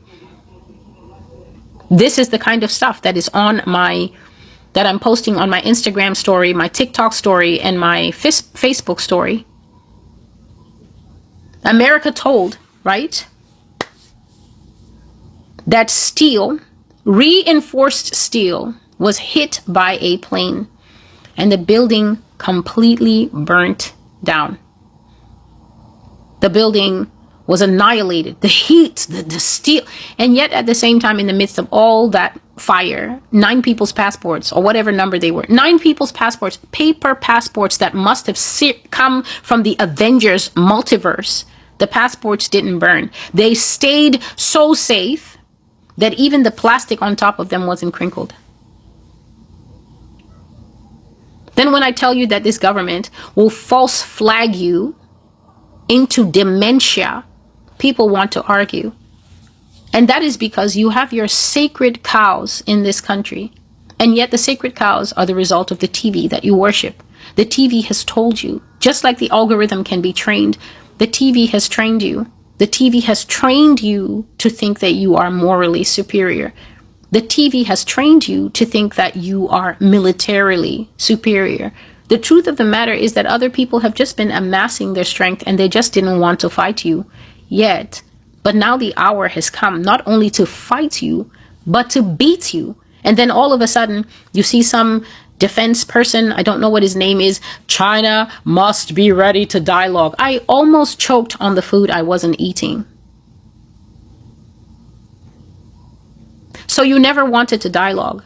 This is the kind of stuff that is on that I'm posting on my Instagram story, my TikTok story, and my Facebook story. America told right? That steel, reinforced steel, was hit by a plane and the building completely burnt down. The building was annihilated. The heat, the steel. And yet at the same time, in the midst of all that fire, 9 people's passports, or whatever number they were, 9 people's passports, paper passports that must have come from the Avengers multiverse, the passports didn't burn. They stayed so safe that even the plastic on top of them wasn't crinkled. Then when I tell you that this government will false flag you into dementia, people want to argue. And that is because you have your sacred cows in this country. And yet the sacred cows are the result of the TV that you worship. The TV has told you, just like the algorithm can be trained, the TV has trained you. The TV has trained you to think that you are morally superior. The TV has trained you to think that you are militarily superior. The truth of the matter is that other people have just been amassing their strength and they just didn't want to fight you yet. But now the hour has come not only to fight you, but to beat you. And then all of a sudden you see some defense person, I don't know what his name is, China must be ready to dialogue. I almost choked on the food I wasn't eating. So you never wanted to dialogue.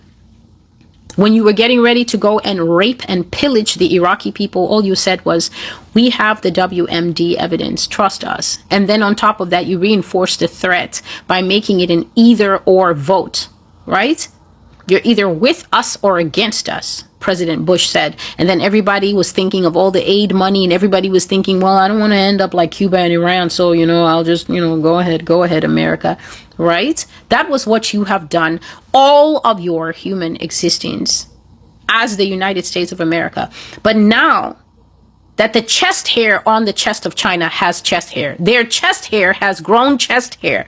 When you were getting ready to go and rape and pillage the Iraqi people, all you said was, we have the WMD evidence, trust us. And then on top of that, you reinforced the threat by making it an either or vote, right? You're either with us or against us, President Bush said. And then everybody was thinking of all the aid money and everybody was thinking, well, I don't want to end up like Cuba and Iran. So, I'll just, go ahead, America, right? That was what you have done all of your human existence as the United States of America. But now that the chest hair on the chest of China has chest hair, their chest hair has grown chest hair.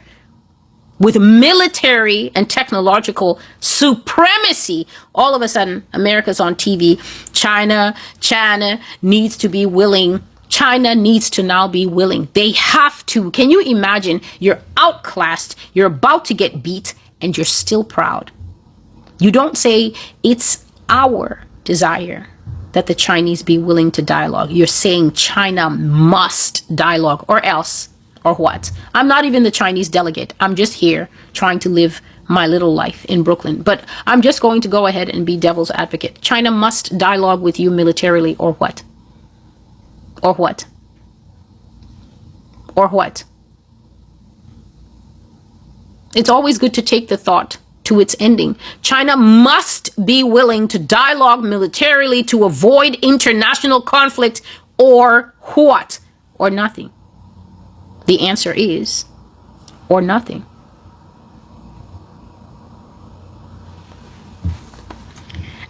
With military and technological supremacy, all of a sudden, America's on TV. China needs to be willing. China needs to now be willing. They have to. Can you imagine? You're outclassed. You're about to get beat, and you're still proud. You don't say, it's our desire that the Chinese be willing to dialogue. You're saying China must dialogue, or else. Or what? I'm not even the Chinese delegate. I'm just here trying to live my little life in Brooklyn. But I'm just going to go ahead and be devil's advocate. China must dialogue with you militarily, or what? Or what? Or what? It's always good to take the thought to its ending. China must be willing to dialogue militarily to avoid international conflict, or what? Or nothing. The answer is, or nothing.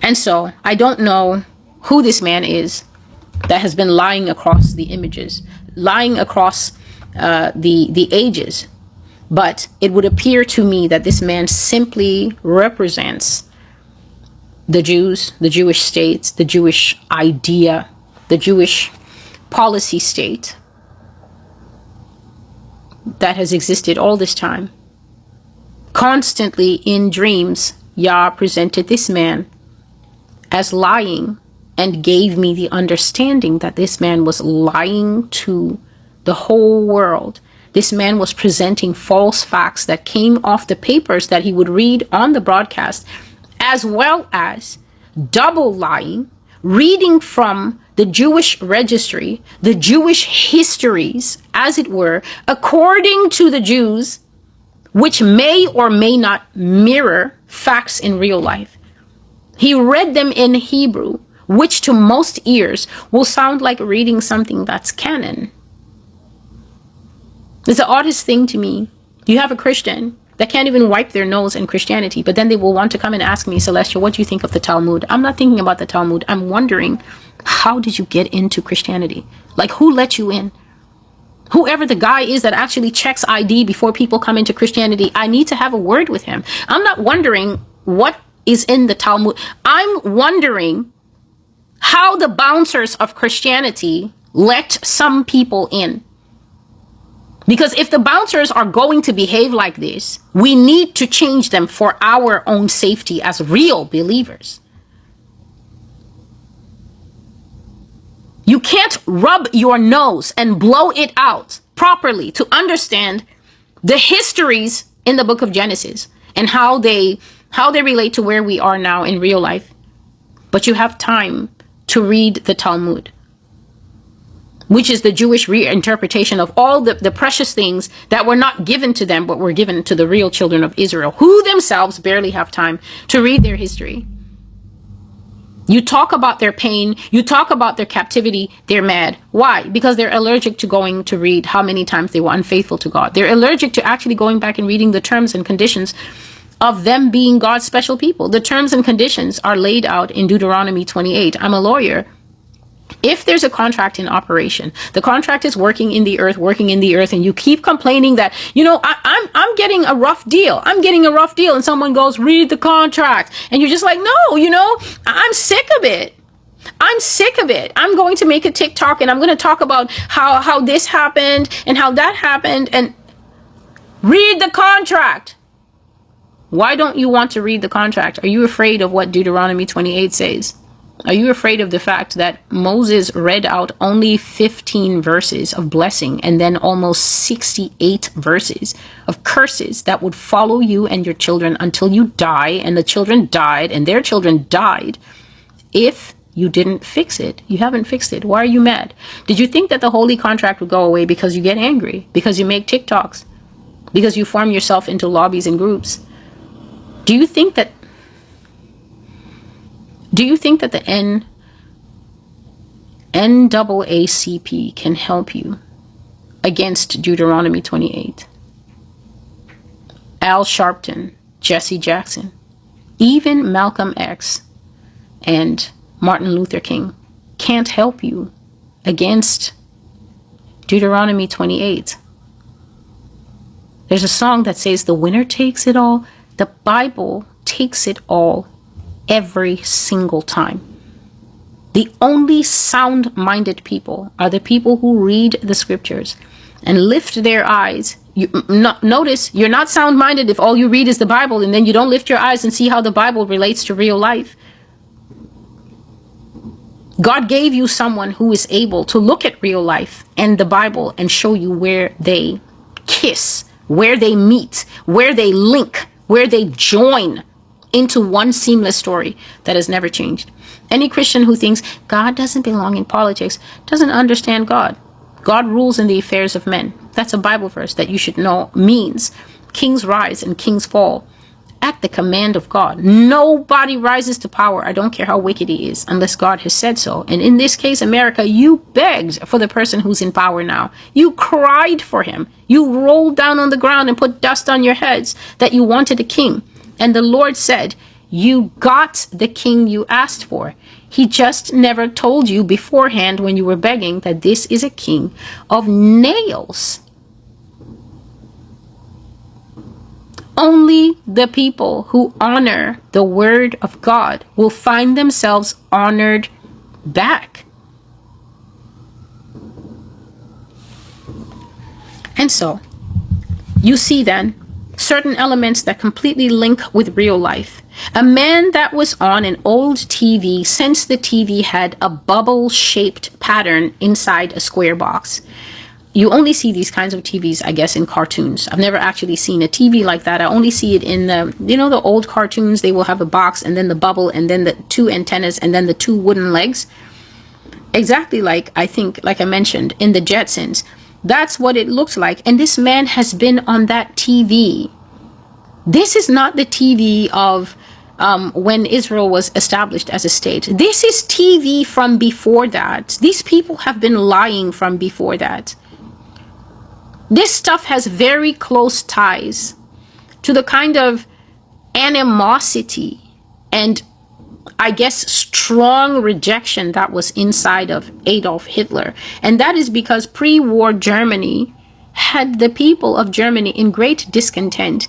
And so I don't know who this man is that has been lying across the images, lying across the ages. But it would appear to me that this man simply represents the Jews, the Jewish state, the Jewish idea, the Jewish policy state that has existed all this time. Constantly in dreams, Yah presented this man as lying and gave me the understanding that this man was lying to the whole world. This man was presenting false facts that came off the papers that he would read on the broadcast, as well as double lying, reading from the Jewish registry, the Jewish histories, as it were, according to the Jews, which may or may not mirror facts in real life. He read them in Hebrew, which to most ears will sound like reading something that's canon. It's the oddest thing to me. You have a Christian that can't even wipe their nose in Christianity, but then they will want to come and ask me, Celestial, what do you think of the Talmud? I'm not thinking about the Talmud. I'm wondering, how did you get into Christianity? Like, who let you in? Whoever the guy is that actually checks ID before people come into Christianity, I need to have a word with him. I'm not wondering what is in the Talmud. I'm wondering how the bouncers of Christianity let some people in. Because if the bouncers are going to behave like this, we need to change them for our own safety as real believers. You can't rub your nose and blow it out properly to understand the histories in the book of Genesis and how they relate to where we are now in real life. But you have time to read the Talmud, which is the Jewish reinterpretation of all the precious things that were not given to them, but were given to the real children of Israel, who themselves barely have time to read their history. You talk about their pain, you talk about their captivity, they're mad. Why? Because they're allergic to going to read how many times they were unfaithful to God. They're allergic to actually going back and reading the terms and conditions of them being God's special people. The terms and conditions are laid out in Deuteronomy 28. I'm a lawyer. If there's a contract in operation, the contract is working in the earth, and you keep complaining that, I'm getting a rough deal. And someone goes, read the contract. And you're just like, no, I'm sick of it. I'm going to make a TikTok and I'm going to talk about how this happened and how that happened, and read the contract. Why don't you want to read the contract? Are you afraid of what Deuteronomy 28 says? Are you afraid of the fact that Moses read out only 15 verses of blessing and then almost 68 verses of curses that would follow you and your children until you die, and the children died and their children died if you didn't fix it? You haven't fixed it. Why are you mad? Did you think that the holy contract would go away because you get angry, because you make TikToks, because you form yourself into lobbies and groups? Do you think that the NAACP can help you against Deuteronomy 28? Al Sharpton, Jesse Jackson, even Malcolm X and Martin Luther King can't help you against Deuteronomy 28. There's a song that says, the winner takes it all. The Bible takes it all every single time. The only sound-minded people are the people who read the scriptures and lift their eyes. Notice, you're not sound-minded if all you read is the Bible and then you don't lift your eyes and see how the Bible relates to real life. God gave you someone who is able to look at real life and the Bible and show you where they kiss, where they meet, where they link, where they join into one seamless story that has never changed. Any Christian who thinks God doesn't belong in politics doesn't understand God. God rules in the affairs of men. That's a Bible verse that you should know means kings rise and kings fall at the command of God. Nobody rises to power, I don't care how wicked he is, unless God has said so. And in this case, America, you begged for the person who's in power now. You cried for him. You rolled down on the ground and put dust on your heads that you wanted a king. And the Lord said, you got the king you asked for. He just never told you beforehand when you were begging that this is a king of nails. Only the people who honor the word of God will find themselves honored back. And so, you see then, certain elements that completely link with real life. A man that was on an old TV, since the TV had a bubble-shaped pattern inside a square box. You only see these kinds of TVs, I guess, in cartoons. I've never actually seen a TV like that. I only see it in the old cartoons. They will have a box and then the bubble and then the two antennas and then the two wooden legs. Exactly like I mentioned in the Jetsons. That's what it looks like. And this man has been on that TV. This is not the TV of when Israel was established as a state. This is TV from before that. These people have been lying from before that. This stuff has very close ties to the kind of animosity and, I guess, strong rejection that was inside of Adolf Hitler. And that is because pre-war Germany had the people of Germany in great discontent.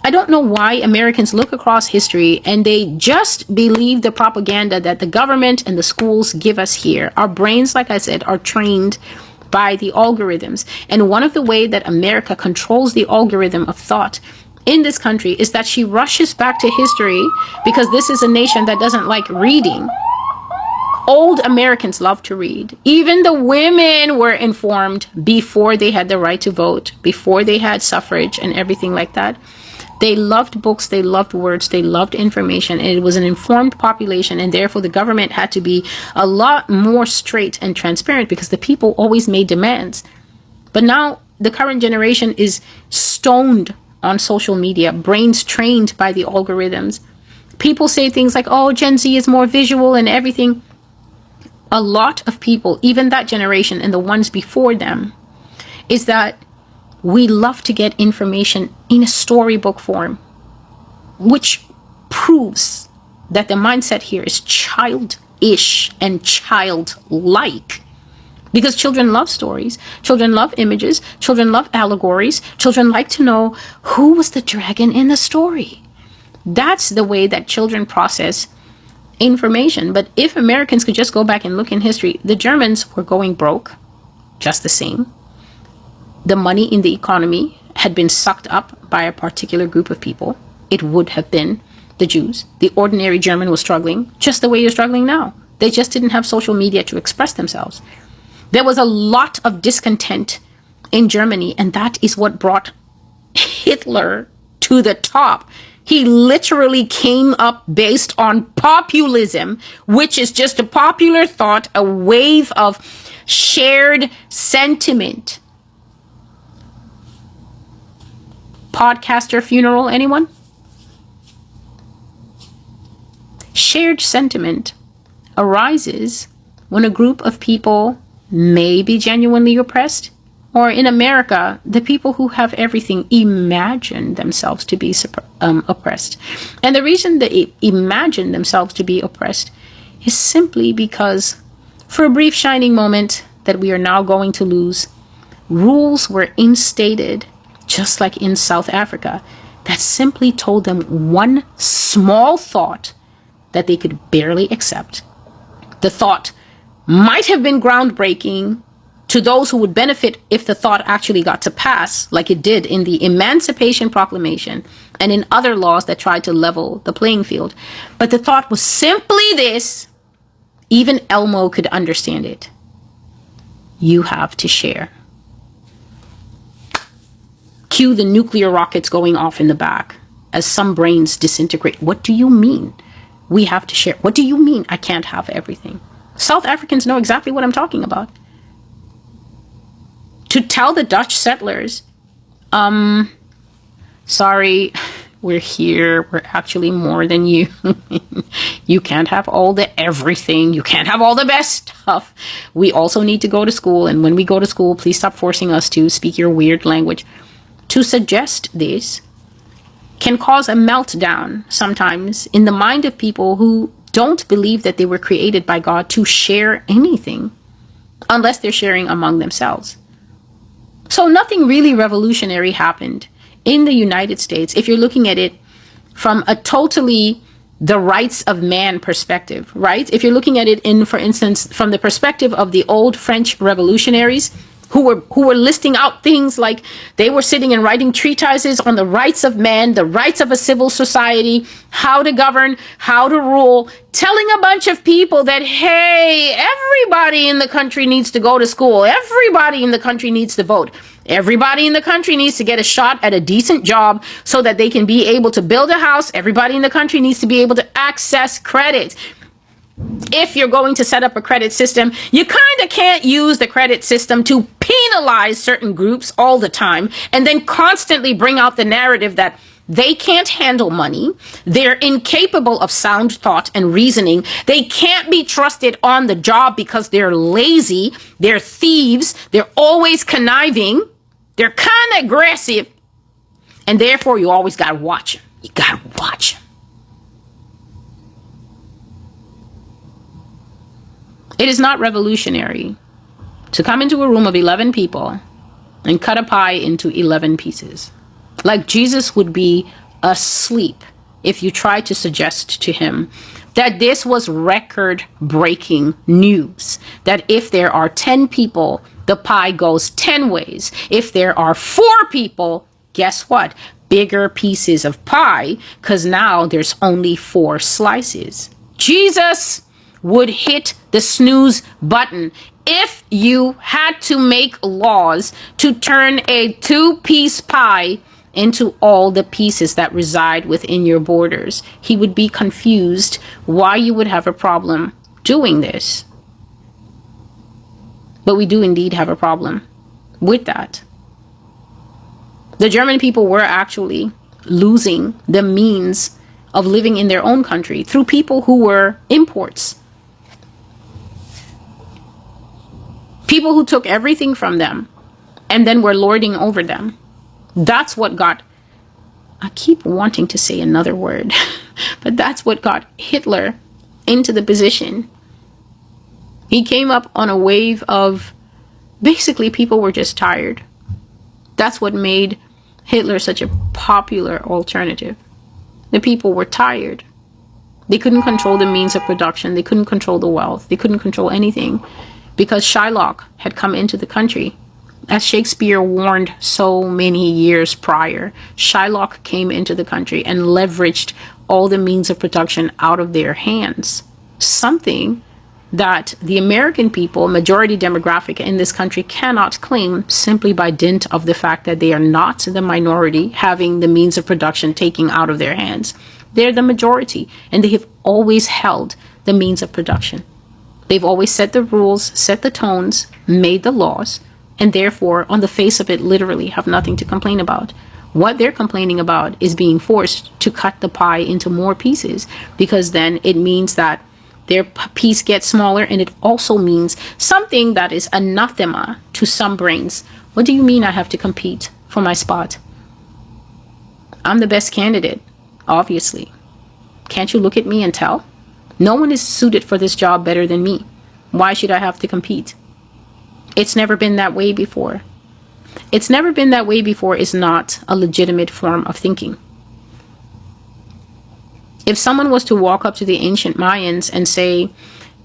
I don't know why Americans look across history and they just believe the propaganda that the government and the schools give us here. Our brains, like I said, are trained by the algorithms. And one of the ways that America controls the algorithm of thought in this country is that she rushes back to history, because this is a nation that doesn't like reading. Old Americans love to read. Even the women were informed before they had the right to vote, before they had suffrage and everything like that. They loved books, they loved words, they loved information, and it was an informed population, and therefore the government had to be a lot more straight and transparent because the people always made demands. But now the current generation is stoned on social media, brains trained by the algorithms. People say things like, oh, Gen Z is more visual and everything. A lot of people, even that generation and the ones before them, is that we love to get information in a storybook form, which proves that the mindset here is childish and childlike. Because children love stories, children love images, children love allegories, children like to know who was the dragon in the story. That's the way that children process information. But if Americans could just go back and look in history, the Germans were going broke just the same. The money in the economy had been sucked up by a particular group of people. It would have been the Jews. The ordinary German was struggling just the way you're struggling now. They just didn't have social media to express themselves. There was a lot of discontent in Germany, and that is what brought Hitler to the top. He literally came up based on populism, which is just a popular thought, a wave of shared sentiment. Podcaster funeral, anyone? Shared sentiment arises when a group of people may be genuinely oppressed, or in America, the people who have everything imagine themselves to be oppressed. And the reason they imagine themselves to be oppressed is simply because for a brief shining moment that we are now going to lose, rules were instated, just like in South Africa, that simply told them one small thought that they could barely accept. The thought might have been groundbreaking to those who would benefit if the thought actually got to pass, like it did in the Emancipation Proclamation and in other laws that tried to level the playing field. But the thought was simply this: even Elmo could understand it. You have to share. Cue the nuclear rockets going off in the back as some brains disintegrate. What do you mean we have to share? What do you mean I can't have everything? South Africans know exactly what I'm talking about. To tell the Dutch settlers, sorry, we're here, we're actually more than you. You can't have all the everything. You can't have all the best stuff. We also need to go to school. And when we go to school, please stop forcing us to speak your weird language. To suggest this can cause a meltdown sometimes in the mind of people who don't believe that they were created by God to share anything unless they're sharing among themselves. So nothing really revolutionary happened in the United States if you're looking at it from a totally the rights of man perspective, right? If you're looking at it in, for instance, from the perspective of the old French revolutionaries who were listing out things like they were sitting and writing treatises on the rights of man, the rights of a civil society, how to govern, how to rule, telling a bunch of people that, hey, everybody in the country needs to go to school. Everybody in the country needs to vote. Everybody in the country needs to get a shot at a decent job so that they can be able to build a house. Everybody in the country needs to be able to access credit. If you're going to set up a credit system, you kind of can't use the credit system to penalize certain groups all the time and then constantly bring out the narrative that they can't handle money, they're incapable of sound thought and reasoning, they can't be trusted on the job because they're lazy, they're thieves, they're always conniving, they're kind of aggressive, and therefore you always got to watch them. You got to watch them. It is not revolutionary to come into a room of 11 people and cut a pie into 11 pieces. Like Jesus would be asleep if you tried to suggest to him that this was record-breaking news. That if there are 10 people, the pie goes 10 ways. If there are 4 people, guess what? Bigger pieces of pie, because now there's only 4 slices. Jesus would hit the snooze button if you had to make laws to turn a 2-piece pie into all the pieces that reside within your borders. He would be confused why you would have a problem doing this. But we do indeed have a problem with that. The German people were actually losing the means of living in their own country through people who were imports. People who took everything from them and then were lording over them. That's what got, I keep wanting to say another word, but that's what got Hitler into the position. He came up on a wave of, basically people were just tired. That's what made Hitler such a popular alternative. The people were tired. They couldn't control the means of production. They couldn't control the wealth. They couldn't control anything because Shylock had come into the country. As Shakespeare warned so many years prior, Shylock came into the country and leveraged all the means of production out of their hands. Something that the American people, majority demographic in this country, cannot claim simply by dint of the fact that they are not the minority having the means of production taken out of their hands. They're the majority, and they have always held the means of production. They've always set the rules, set the tones, made the laws, and therefore, on the face of it, literally have nothing to complain about. What they're complaining about is being forced to cut the pie into more pieces, because then it means that their piece gets smaller, and it also means something that is anathema to some brains. What do you mean I have to compete for my spot? I'm the best candidate, obviously. Can't you look at me and tell? No one is suited for this job better than me. Why should I have to compete? It's never been that way before. It's never been that way before is not a legitimate form of thinking. If someone was to walk up to the ancient Mayans and say,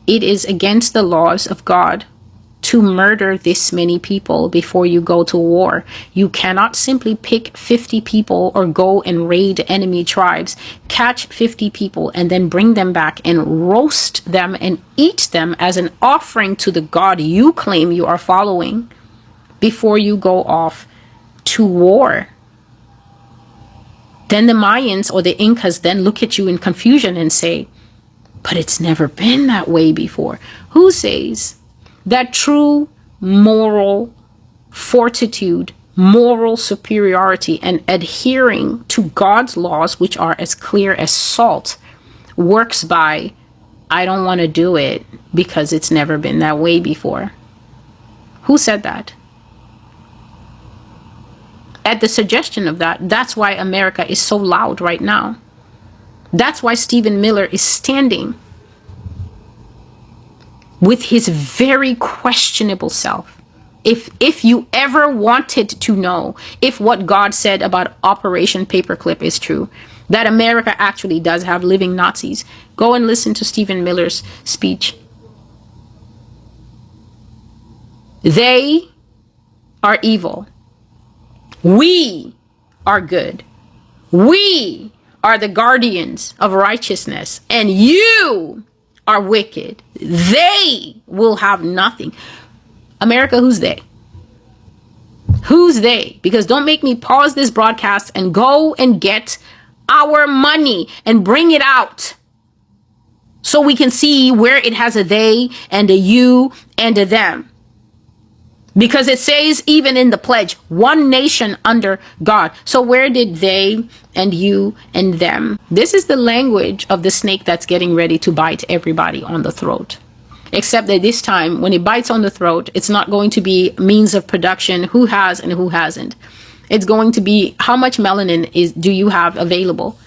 it is against the laws of God to murder this many people before you go to war. You cannot simply pick 50 people or go and raid enemy tribes, catch 50 people, and then bring them back and roast them and eat them as an offering to the God you claim you are following before you go off to war. Then the Mayans or the Incas then look at you in confusion and say, but it's never been that way before. Who says that true moral fortitude, moral superiority, and adhering to God's laws, which are as clear as salt, works by, I don't want to do it because it's never been that way before? Who said that? At the suggestion of that, that's why America is so loud right now. That's why Stephen Miller is standing with his very questionable self. If you ever wanted to know if what God said about Operation Paperclip is true, that America actually does have living Nazis, go and listen to Stephen Miller's speech. They are evil. We are good. We are the guardians of righteousness, and you are wicked. They will have nothing. America, who's they? Who's they? Because don't make me pause this broadcast and go and get our money and bring it out so we can see where it has a they and a you and a them. Because it says even in the pledge, one nation under God. So where did they and you and them? This is the language of the snake that's getting ready to bite everybody on the throat. Except that this time, when it bites on the throat, it's not going to be means of production, who has and who hasn't. It's going to be how much melanin do you have available?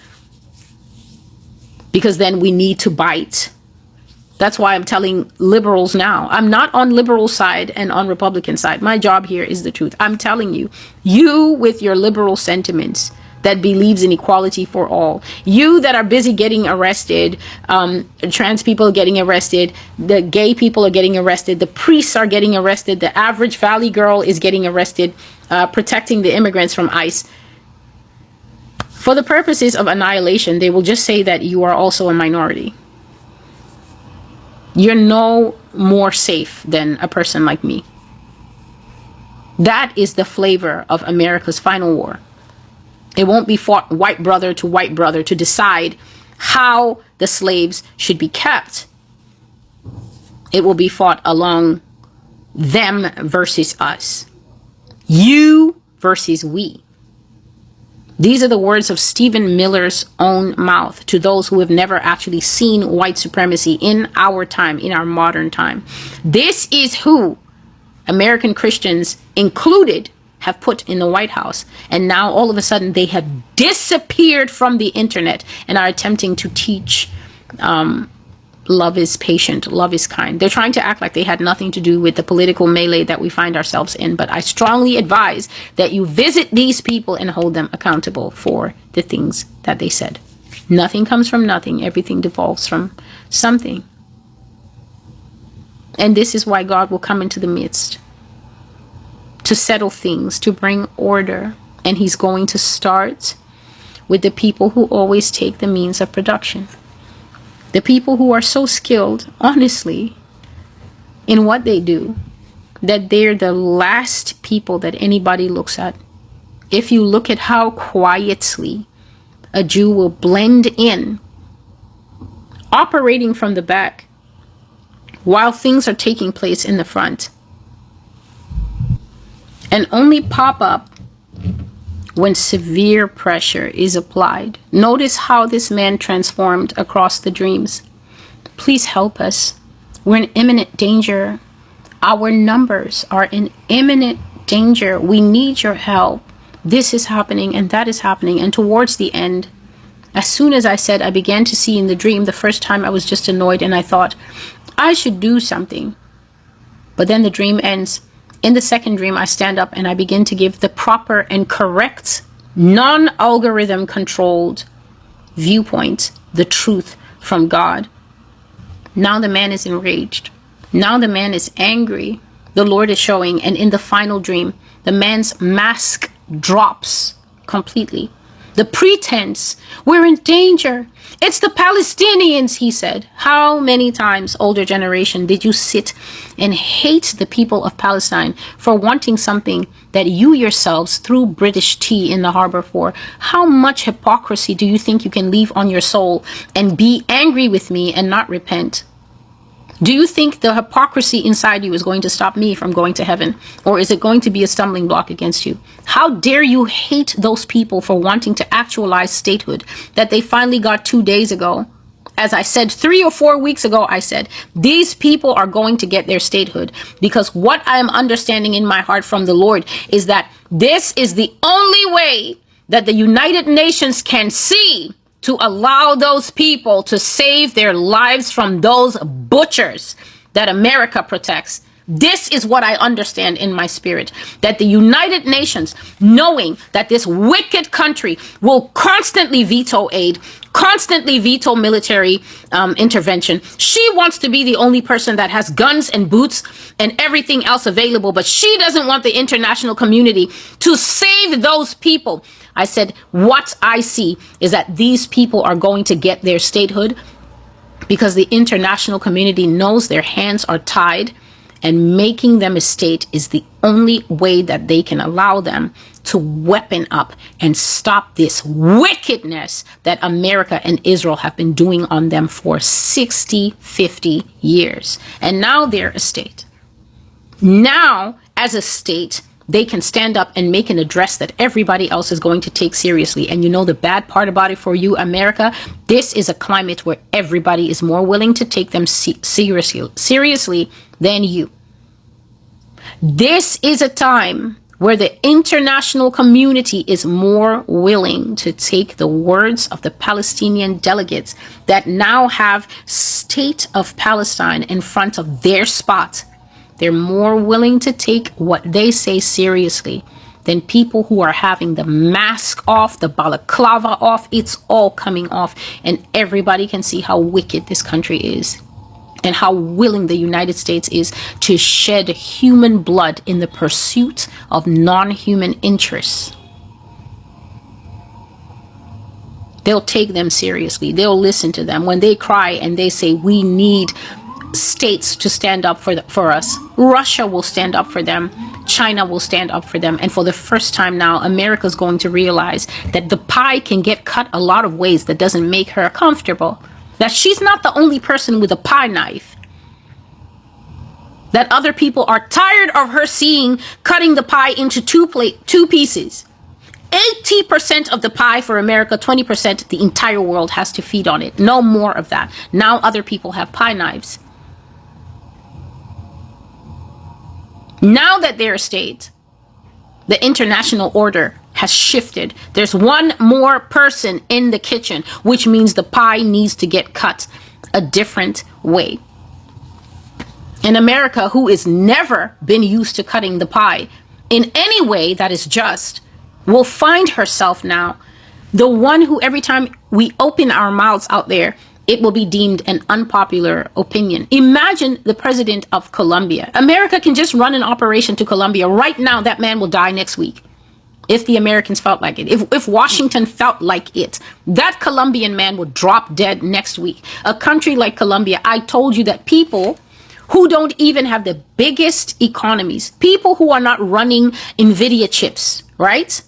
Because then we need to bite. That's why I'm telling liberals now. I'm not on liberal side and on Republican side. My job here is the truth. I'm telling you, you with your liberal sentiments that believes in equality for all. You that are busy getting arrested, trans people are getting arrested, the gay people are getting arrested, the priests are getting arrested, the average valley girl is getting arrested, protecting the immigrants from ICE. For the purposes of annihilation, they will just say that you are also a minority. You're no more safe than a person like me. That is the flavor of America's final war. It won't be fought white brother to decide how the slaves should be kept. It will be fought along them versus us. You versus we. These are the words of Stephen Miller's own mouth to those who have never actually seen white supremacy in our time, in our modern time. This is who American Christians included have put in the White House. And now all of a sudden they have disappeared from the internet and are attempting to teach love is patient, love is kind. They're trying to act like they had nothing to do with the political melee that we find ourselves in. But I strongly advise that you visit these people and hold them accountable for the things that they said. Nothing comes from nothing. Everything devolves from something. And this is why God will come into the midst to settle things, to bring order. And he's going to start with the people who always take the means of production. The people who are so skilled, honestly, in what they do, that they're the last people that anybody looks at. If you look at how quietly a Jew will blend in, operating from the back, while things are taking place in the front, and only pop up when severe pressure is applied. Notice how this man transformed across the dreams. Please help us. We're in imminent danger. Our numbers are in imminent danger. We need your help. This is happening and that is happening. And towards the end, as soon as I said, I began to see in the dream, the first time I was just annoyed and I thought, I should do something. But then the dream ends. In the second dream, I stand up and I begin to give the proper and correct, non-algorithm controlled viewpoint, the truth from God. Now the man is enraged. Now the man is angry. The Lord is showing. And in the final dream, the man's mask drops completely. The pretense, we're in danger. It's the Palestinians, he said. How many times, older generation, did you sit and hate the people of Palestine for wanting something that you yourselves threw British tea in the harbor for? How much hypocrisy do you think you can leave on your soul and be angry with me and not repent? Do you think the hypocrisy inside you is going to stop me from going to heaven? Or is it going to be a stumbling block against you? How dare you hate those people for wanting to actualize statehood that they finally got 2 days ago? As I said 3 or 4 weeks ago, I said, these people are going to get their statehood, because what I am understanding in my heart from the Lord is that this is the only way that the United Nations can see to allow those people to save their lives from those butchers that America protects. This is what I understand in my spirit, that the United Nations, knowing that this wicked country will constantly veto aid, constantly veto military intervention. She wants to be the only person that has guns and boots and everything else available, but she doesn't want the international community to save those people. I said, what I see is that these people are going to get their statehood because the international community knows their hands are tied, and making them a state is the only way that they can allow them to weapon up and stop this wickedness that America and Israel have been doing on them for 50 years. And now they're a state. Now, as a state, they can stand up and make an address that everybody else is going to take seriously. And you know the bad part about it for you, America? This is a climate where everybody is more willing to take them seriously than you. This is a time where the international community is more willing to take the words of the Palestinian delegates that now have State of Palestine in front of their spot. They're more willing to take what they say seriously then people who are having the mask off, the balaclava off, it's all coming off. And everybody can see how wicked this country is and how willing the United States is to shed human blood in the pursuit of non-human interests. They'll take them seriously. They'll listen to them when they cry and they say, we need states to stand up for us. Russia will stand up for them. China will stand up for them. And for the first time now, America's going to realize that the pie can get cut a lot of ways that doesn't make her comfortable. That she's not the only person with a pie knife. That other people are tired of her cutting the pie into two pieces. 80% of the pie for America, 20% the entire world has to feed on it. No more of that. Now other people have pie knives. Now that they're a state, the international order has shifted. There's one more person in the kitchen, which means the pie needs to get cut a different way. In America, who has never been used to cutting the pie in any way that is just, will find herself now the one who every time we open our mouths out there, it will be deemed an unpopular opinion. Imagine the president of Colombia. America can just run an operation to Colombia. Right now, that man will die next week. If the Americans felt like it. If Washington felt like it. That Colombian man would drop dead next week. A country like Colombia, I told you that people who don't even have the biggest economies, people who are not running NVIDIA chips, right?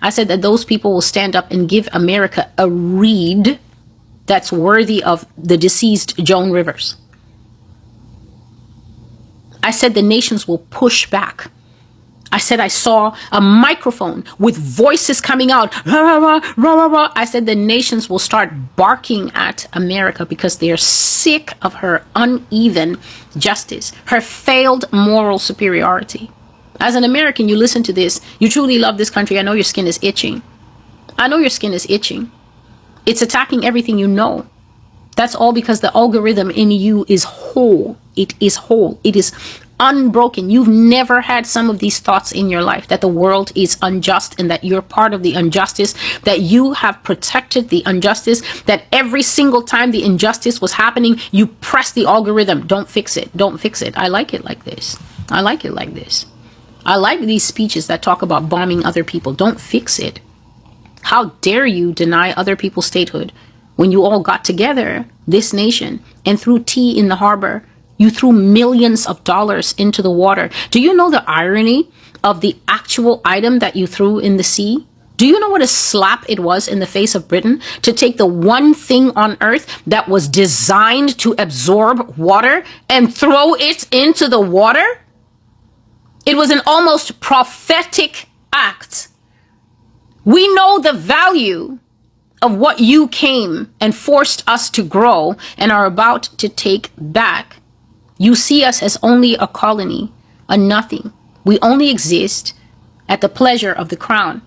I said that those people will stand up and give America a read that's worthy of the deceased Joan Rivers. I said the nations will push back. I said I saw a microphone with voices coming out. Rah, rah, rah, rah, rah. I said the nations will start barking at America because they are sick of her uneven justice, her failed moral superiority. As an American, you listen to this. You truly love this country. I know your skin is itching. I know your skin is itching. It's attacking everything you know. That's all because the algorithm in you is whole. It is whole. It is unbroken. You've never had some of these thoughts in your life that the world is unjust and that you're part of the injustice, that you have protected the injustice, that every single time the injustice was happening, you press the algorithm. Don't fix it. Don't fix it. I like it like this. I like it like this. I like these speeches that talk about bombing other people. Don't fix it. How dare you deny other people's statehood when you all got together, this nation, and threw tea in the harbor? You threw millions of dollars into the water. Do you know the irony of the actual item that you threw in the sea? Do you know what a slap it was in the face of Britain to take the one thing on earth that was designed to absorb water and throw it into the water? It was an almost prophetic act. We know the value of what you came and forced us to grow and are about to take back. You see us as only a colony, a nothing. We only exist at the pleasure of the crown.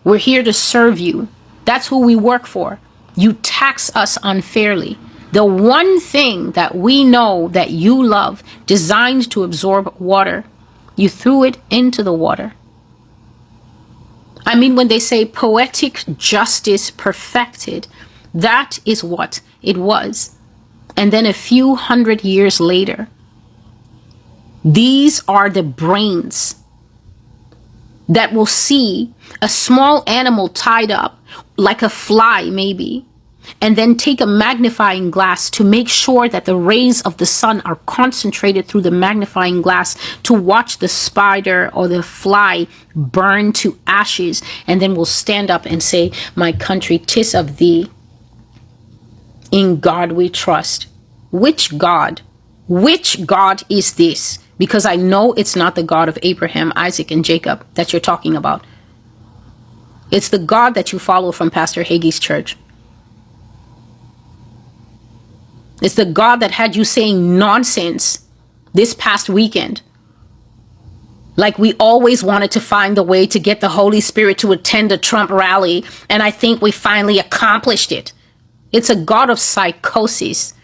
We're here to serve you. That's who we work for. You tax us unfairly. The one thing that we know that you love, designed to absorb water, you threw it into the water. I mean, when they say poetic justice perfected, that is what it was. And then a few hundred years later, these are the brains that will see a small animal tied up, like a fly maybe, and then take a magnifying glass to make sure that the rays of the sun are concentrated through the magnifying glass to watch the spider or the fly burn to ashes, and then will stand up and say, "My country, 'tis of thee. In God we trust." Which God? Which God is this? Because I know it's not the God of Abraham, Isaac, and Jacob that you're talking about. It's the God that you follow from Pastor Hagee's church. It's the God that had you saying nonsense this past weekend. Like we always wanted to find the way to get the Holy Spirit to attend a Trump rally, and I think we finally accomplished it. It's a God of psychosis.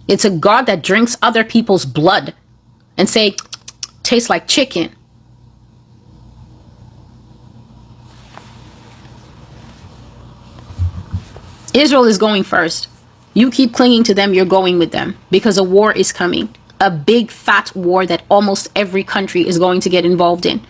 It's a God that drinks other people's blood and say, tastes like chicken. Israel is going first. You keep clinging to them, you're going with them, because a war is coming. A big fat war that almost every country is going to get involved in.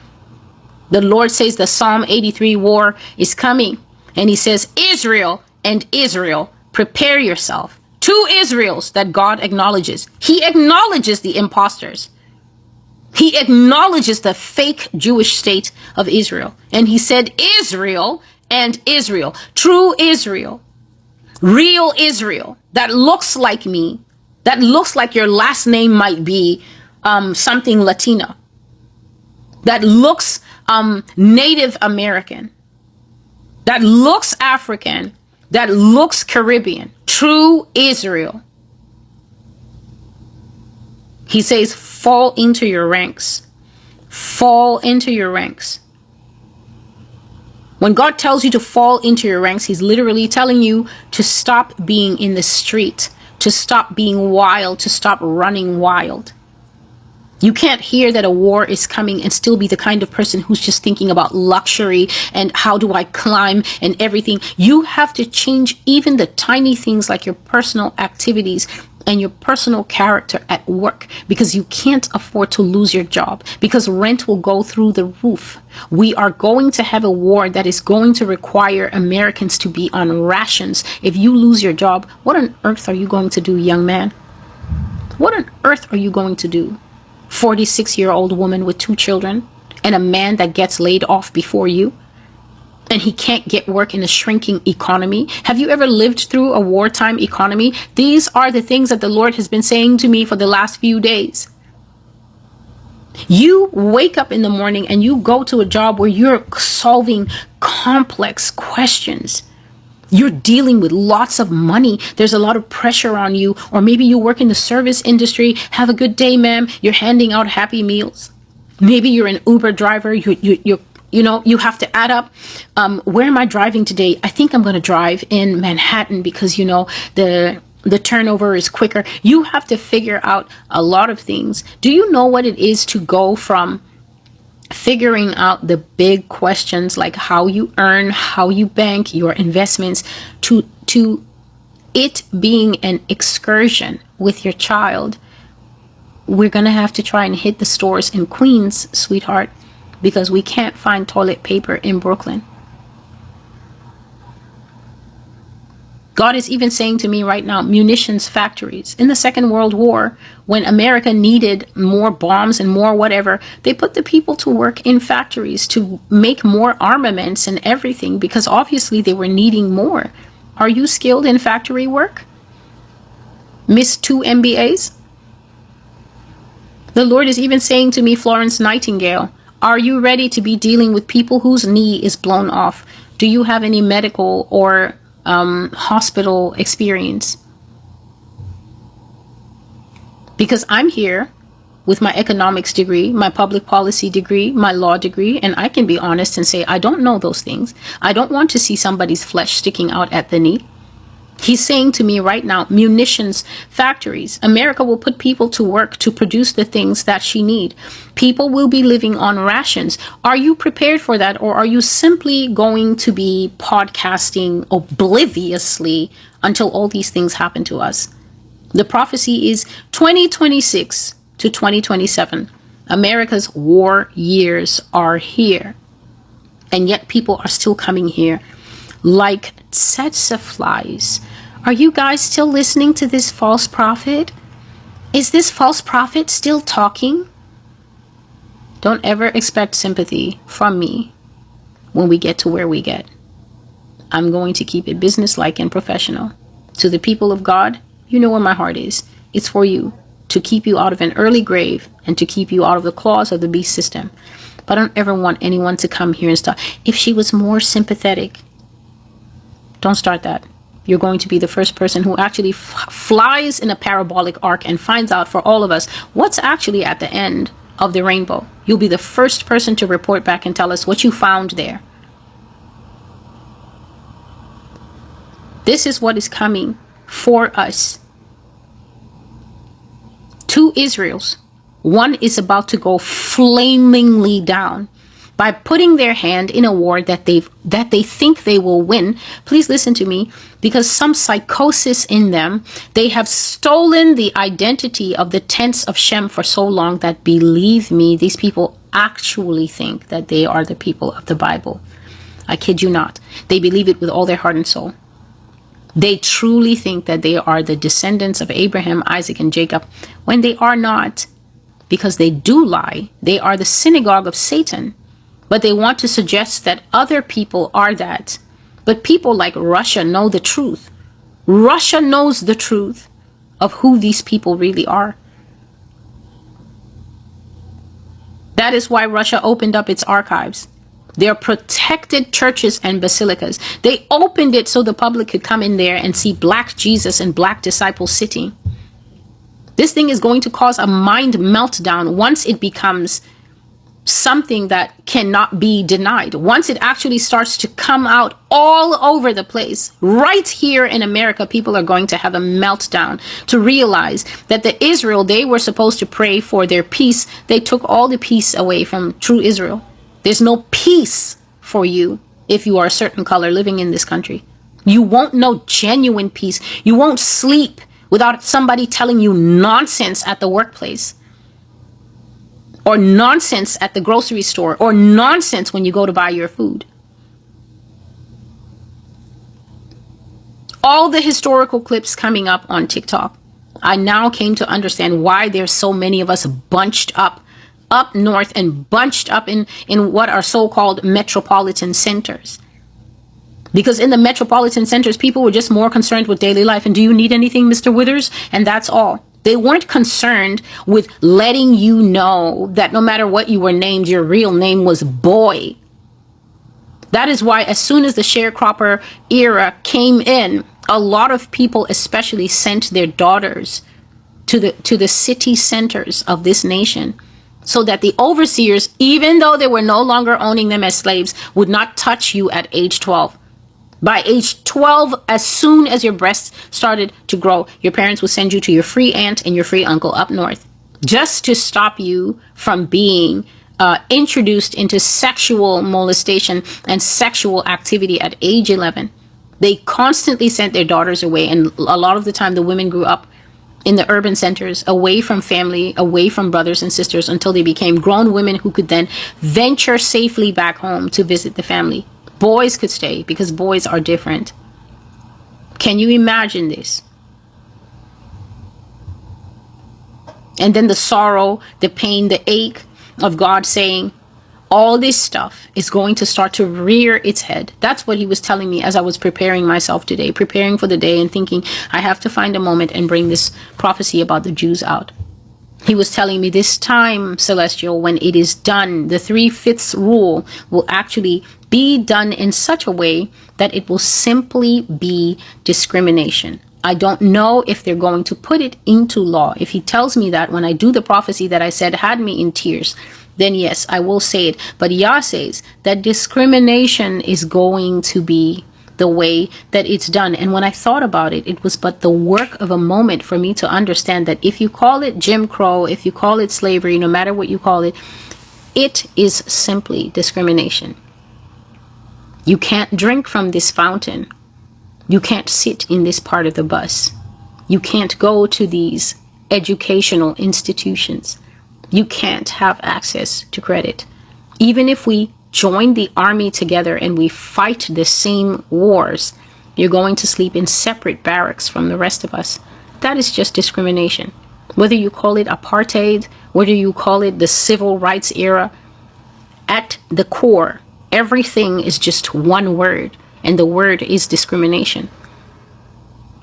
The Lord says the Psalm 83 war is coming. And he says, Israel and Israel, prepare yourself. Two Israels that God acknowledges. He acknowledges the imposters. He acknowledges the fake Jewish state of Israel. And he said, Israel and Israel, true Israel, real Israel, that looks like me, that looks like your last name might be something Latino, that looks Native American, that looks African, that looks Caribbean, true Israel. He says, fall into your ranks. Fall into your ranks. When God tells you to fall into your ranks, he's literally telling you to stop being in the street, to stop being wild, to stop running wild. You can't hear that a war is coming and still be the kind of person who's just thinking about luxury and how do I climb and everything. You have to change even the tiny things like your personal activities and your personal character at work, because you can't afford to lose your job, because rent will go through the roof. We are going to have a war that is going to require Americans to be on rations. If you lose your job, what on earth are you going to do, young man? What on earth are you going to do? 46-year-old woman with 2 children and a man that gets laid off before you, and he can't get work in a shrinking economy. Have you ever lived through a wartime economy? These are the things that the Lord has been saying to me for the last few days. You wake up in the morning and you go to a job where you're solving complex questions. You're dealing with lots of money. There's a lot of pressure on you. Or maybe you work in the service industry. Have a good day, ma'am. You're handing out Happy Meals. Maybe you're an Uber driver. You have to add up. Where am I driving today? I think I'm going to drive in Manhattan because, the turnover is quicker. You have to figure out a lot of things. Do you know what it is to go from figuring out the big questions like how you earn, how you bank, your investments, to it being an excursion with your child? We're going to have to try and hit the stores in Queens, sweetheart, because we can't find toilet paper in Brooklyn. God is even saying to me right now, munitions factories. In the Second World War, when America needed more bombs and more whatever, they put the people to work in factories to make more armaments and everything, because obviously they were needing more. Are you skilled in factory work? Miss 2 MBAs? The Lord is even saying to me, Florence Nightingale, are you ready to be dealing with people whose knee is blown off? Do you have any medical or hospital experience? Because I'm here with my economics degree, my public policy degree, my law degree, and I can be honest and say I don't know those things. I don't want to see somebody's flesh sticking out at the knee. He's saying to me right now, munitions factories. America will put people to work to produce the things that she need. People will be living on rations. Are you prepared for that? Or are you simply going to be podcasting obliviously until all these things happen to us? The prophecy is 2026 to 2027. America's war years are here. And yet people are still coming here like tsetse flies. Are you guys still listening to this false prophet? Is this false prophet still talking? Don't ever expect sympathy from me when we get to where we get. I'm going to keep it businesslike and professional. To the people of God, you know where my heart is. It's for you, to keep you out of an early grave and to keep you out of the claws of the beast system. But I don't ever want anyone to come here and start. If she was more sympathetic, don't start that. You're going to be the first person who actually flies in a parabolic arc and finds out for all of us what's actually at the end of the rainbow. You'll be the first person to report back and tell us what you found there. This is what is coming for us. 2 Israels. One is about to go flamingly down. by putting their hand in a war that they think they will win. Please listen to me, because some psychosis in them, they have stolen the identity of the tents of Shem for so long that, believe me, these people actually think that they are the people of the Bible. I kid you not. They believe it with all their heart and soul. They truly think that they are the descendants of Abraham, Isaac, and Jacob, when they are not, because they do lie. They are the synagogue of Satan, but they want to suggest that other people are that. But people like Russia know the truth. Russia knows the truth of who these people really are. That is why Russia opened up its archives. Their protected churches and basilicas. They opened it so the public could come in there and see black Jesus and black disciples sitting. This thing is going to cause a mind meltdown once it becomes something that cannot be denied. Once it actually starts to come out all over the place. Right here in America, people are going to have a meltdown to realize that the Israel they were supposed to pray for their peace, they took all the peace away from true Israel. There's no peace for you if you are a certain color living in this country. You won't know genuine peace. You won't sleep without somebody telling you nonsense at the workplace, or nonsense at the grocery store, or nonsense when you go to buy your food. All the historical clips coming up on TikTok, I now came to understand why there's so many of us bunched up north and bunched up in what are so-called metropolitan centers. Because in the metropolitan centers, people were just more concerned with daily life. And do you need anything, Mr. Withers? And that's all. They weren't concerned with letting you know that no matter what you were named, your real name was Boy. That is why as soon as the sharecropper era came in, a lot of people especially sent their daughters to the city centers of this nation, so that the overseers, even though they were no longer owning them as slaves, would not touch you at age 12. By age 12, as soon as your breasts started to grow, your parents would send you to your free aunt and your free uncle up north, just to stop you from being introduced into sexual molestation and sexual activity at age 11. They constantly sent their daughters away, and a lot of the time the women grew up in the urban centers, away from family, away from brothers and sisters, until they became grown women who could then venture safely back home to visit the family. Boys could stay because boys are different. Can you imagine this? And then the sorrow, the pain, the ache of God saying, all this stuff is going to start to rear its head. That's what he was telling me as I was preparing myself today, preparing for the day and thinking, I have to find a moment and bring this prophecy about the Jews out. He was telling me this time, Celestial, when it is done, the 3/5 rule will actually be done in such a way that it will simply be discrimination. I don't know if they're going to put it into law. If he tells me that when I do the prophecy that I said had me in tears, then yes, I will say it. But Yah says that discrimination is going to be the way that it's done. And when I thought about it, it was but the work of a moment for me to understand that if you call it Jim Crow, if you call it slavery, no matter what you call it, it is simply discrimination. You can't drink from this fountain. You can't sit in this part of the bus. You can't go to these educational institutions. You can't have access to credit. Even if we join the army together and we fight the same wars, you're going to sleep in separate barracks from the rest of us. That is just discrimination. Whether you call it apartheid, whether you call it the civil rights era, at the core, everything is just one word, and the word is discrimination.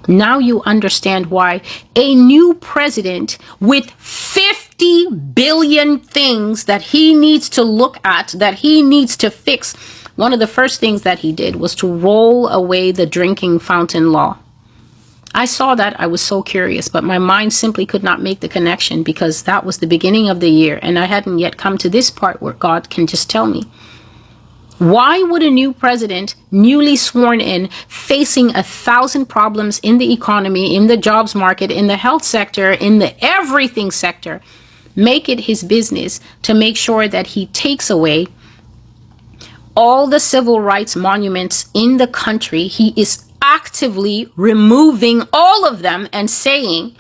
Now you understand why a new president with 50 billion things that he needs to look at, that he needs to fix, one of the first things that he did was to roll away the drinking fountain law. I saw that. I was so curious, but my mind simply could not make the connection because that was the beginning of the year and I hadn't yet come to this part where God can just tell me. Why would a new president, newly sworn in, facing 1,000 problems in the economy, in the jobs market, in the health sector, in the everything sector, make it his business to make sure that he takes away all the civil rights monuments in the country. He is actively removing all of them and saying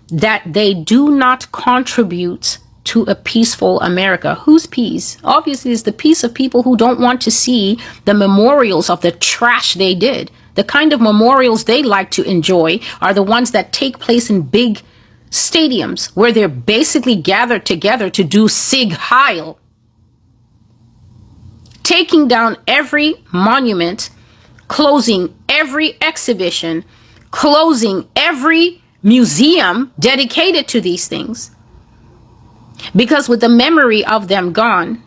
that they do not contribute to a peaceful America. Whose peace? Obviously, it's the peace of people who don't want to see the memorials of the trash they did. The kind of memorials they like to enjoy are the ones that take place in big stadiums where they're basically gathered together to do Sig Heil. Taking down every monument, closing every exhibition, closing every museum dedicated to these things. Because with the memory of them gone,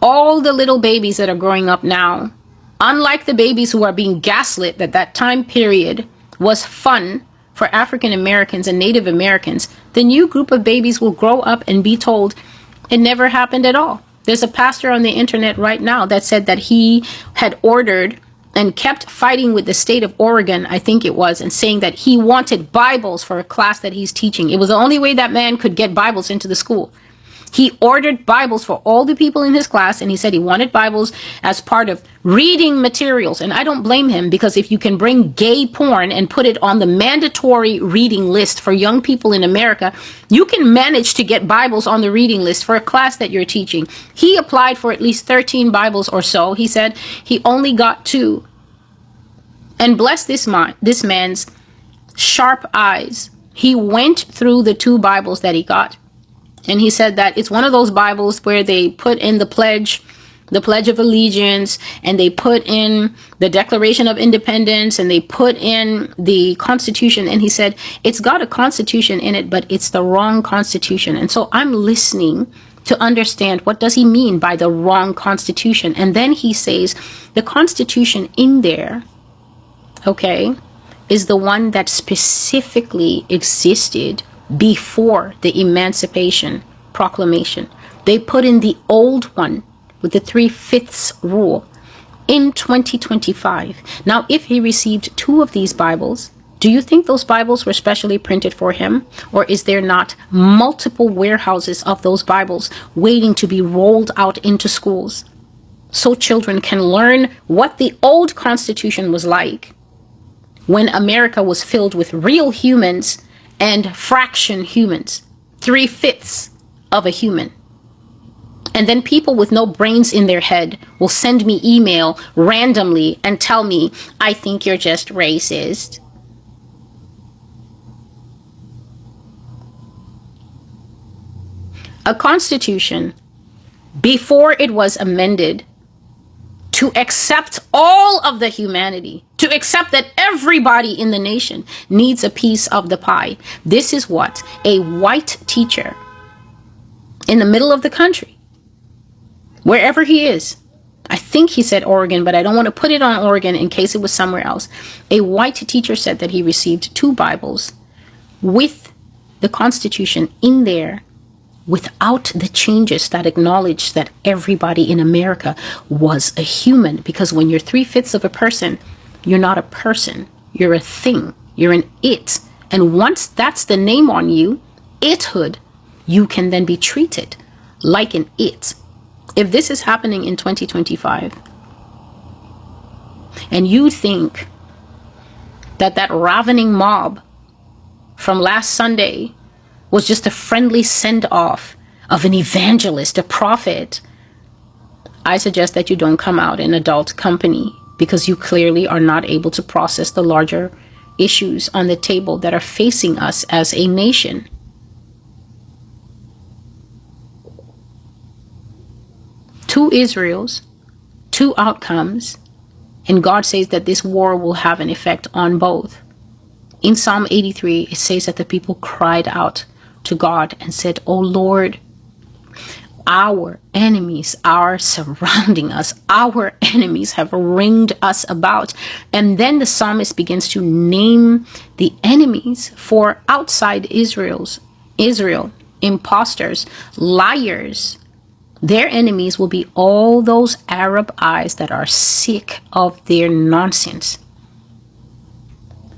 all the little babies that are growing up now, unlike the babies who are being gaslit that time period was fun for African Americans and Native Americans, the new group of babies will grow up and be told it never happened at all. There's a pastor on the internet right now that said that he had ordered and kept fighting with the state of Oregon, I think it was, and saying that he wanted Bibles for a class that he's teaching. It was the only way that man could get Bibles into the school. He ordered Bibles for all the people in his class, and he said he wanted Bibles as part of reading materials. And I don't blame him, because if you can bring gay porn and put it on the mandatory reading list for young people in America, you can manage to get Bibles on the reading list for a class that you're teaching. He applied for at least 13 Bibles or so. He said he only got 2. And bless this man's sharp eyes. He went through the 2 Bibles that he got. And he said that it's one of those Bibles where they put in the Pledge of Allegiance, and they put in the Declaration of Independence, and they put in the Constitution. And he said, it's got a Constitution in it, but it's the wrong Constitution. And so I'm listening to understand, what does he mean by the wrong Constitution? And then he says, the Constitution in there, okay, is the one that specifically existed before the Emancipation Proclamation. They put in the old one with the 3/5 rule in 2025. Now, if he received 2 of these Bibles, do you think those Bibles were specially printed for him? Or is there not multiple warehouses of those Bibles waiting to be rolled out into schools so children can learn what the old Constitution was like when America was filled with real humans and fraction humans, 3/5 of a human? And then people with no brains in their head will send me email randomly and tell me, I think you're just racist. A constitution, before it was amended to accept all of the humanity, to accept that everybody in the nation needs a piece of the pie. This is what a white teacher in the middle of the country, wherever he is, I think he said Oregon, but I don't want to put it on Oregon in case it was somewhere else. A white teacher said that he received 2 Bibles with the Constitution in there, without the changes that acknowledged that everybody in America was a human. Because when you're 3/5 of a person, you're not a person, you're a thing, you're an it. And once that's the name on you, ithood, you can then be treated like an it. If this is happening in 2025, and you think that ravening mob from last Sunday was just a friendly send-off of an evangelist, a prophet, I suggest that you don't come out in adult company, because you clearly are not able to process the larger issues on the table that are facing us as a nation. Two Israels, 2 outcomes, and God says that this war will have an effect on both. In Psalm 83, it says that the people cried out to God and said, "Oh Lord, our enemies are surrounding us. Our enemies have ringed us about." And then the psalmist begins to name the enemies for outside Israel, imposters, liars. Their enemies will be all those Arab eyes that are sick of their nonsense.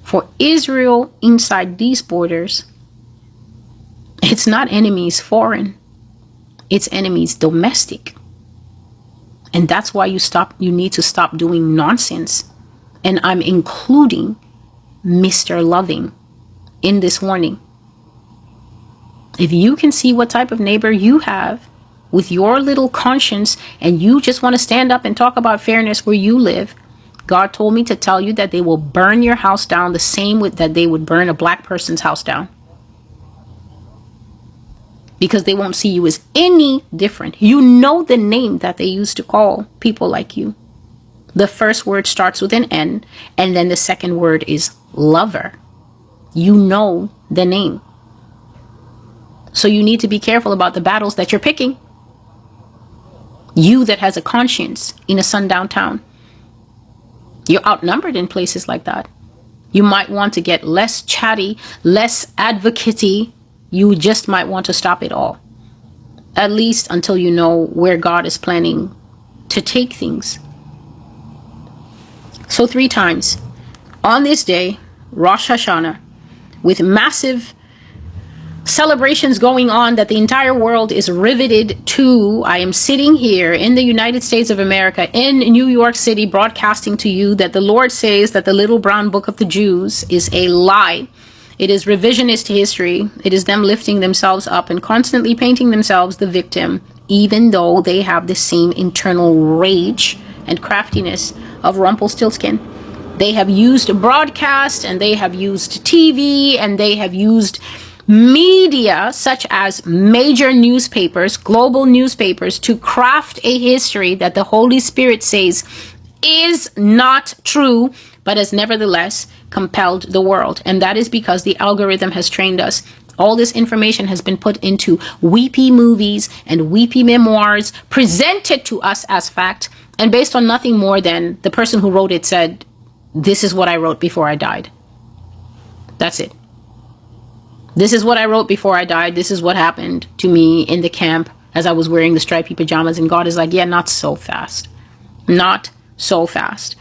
For Israel inside these borders, it's not enemies foreign, it's enemies domestic. And that's why you need to stop doing nonsense. And I'm including Mr. Loving in this warning. If you can see what type of neighbor you have with your little conscience, and you just want to stand up and talk about fairness where you live, God told me to tell you that they will burn your house down the same way that they would burn a black person's house down. Because they won't see you as any different. You know the name that they used to call people like you. The first word starts with an N, and then the second word is lover. You know the name. So you need to be careful about the battles that you're picking. You that has a conscience in a sundown town. You're outnumbered in places like that. You might want to get less chatty, less advocate-y. You just might want to stop it all. At least until you know where God is planning to take things. So 3 times on this day, Rosh Hashanah, with massive celebrations going on that the entire world is riveted to, I am sitting here in the United States of America, in New York City, broadcasting to you that the Lord says that the little brown book of the Jews is a lie. It is revisionist history. It is them lifting themselves up and constantly painting themselves the victim, even though they have the same internal rage and craftiness of Rumpelstiltskin. They have used broadcast, and they have used TV, and they have used media such as major newspapers, global newspapers, to craft a history that the Holy Spirit says is not true, but has nevertheless compelled the world. And that is because the algorithm has trained us. All this information has been put into weepy movies and weepy memoirs, presented to us as fact, and based on nothing more than the person who wrote it said, this is what I wrote before I died. That's it. This is what I wrote before I died. This is what happened to me in the camp as I was wearing the stripy pajamas. And God is like, yeah, not so fast. Not so fast.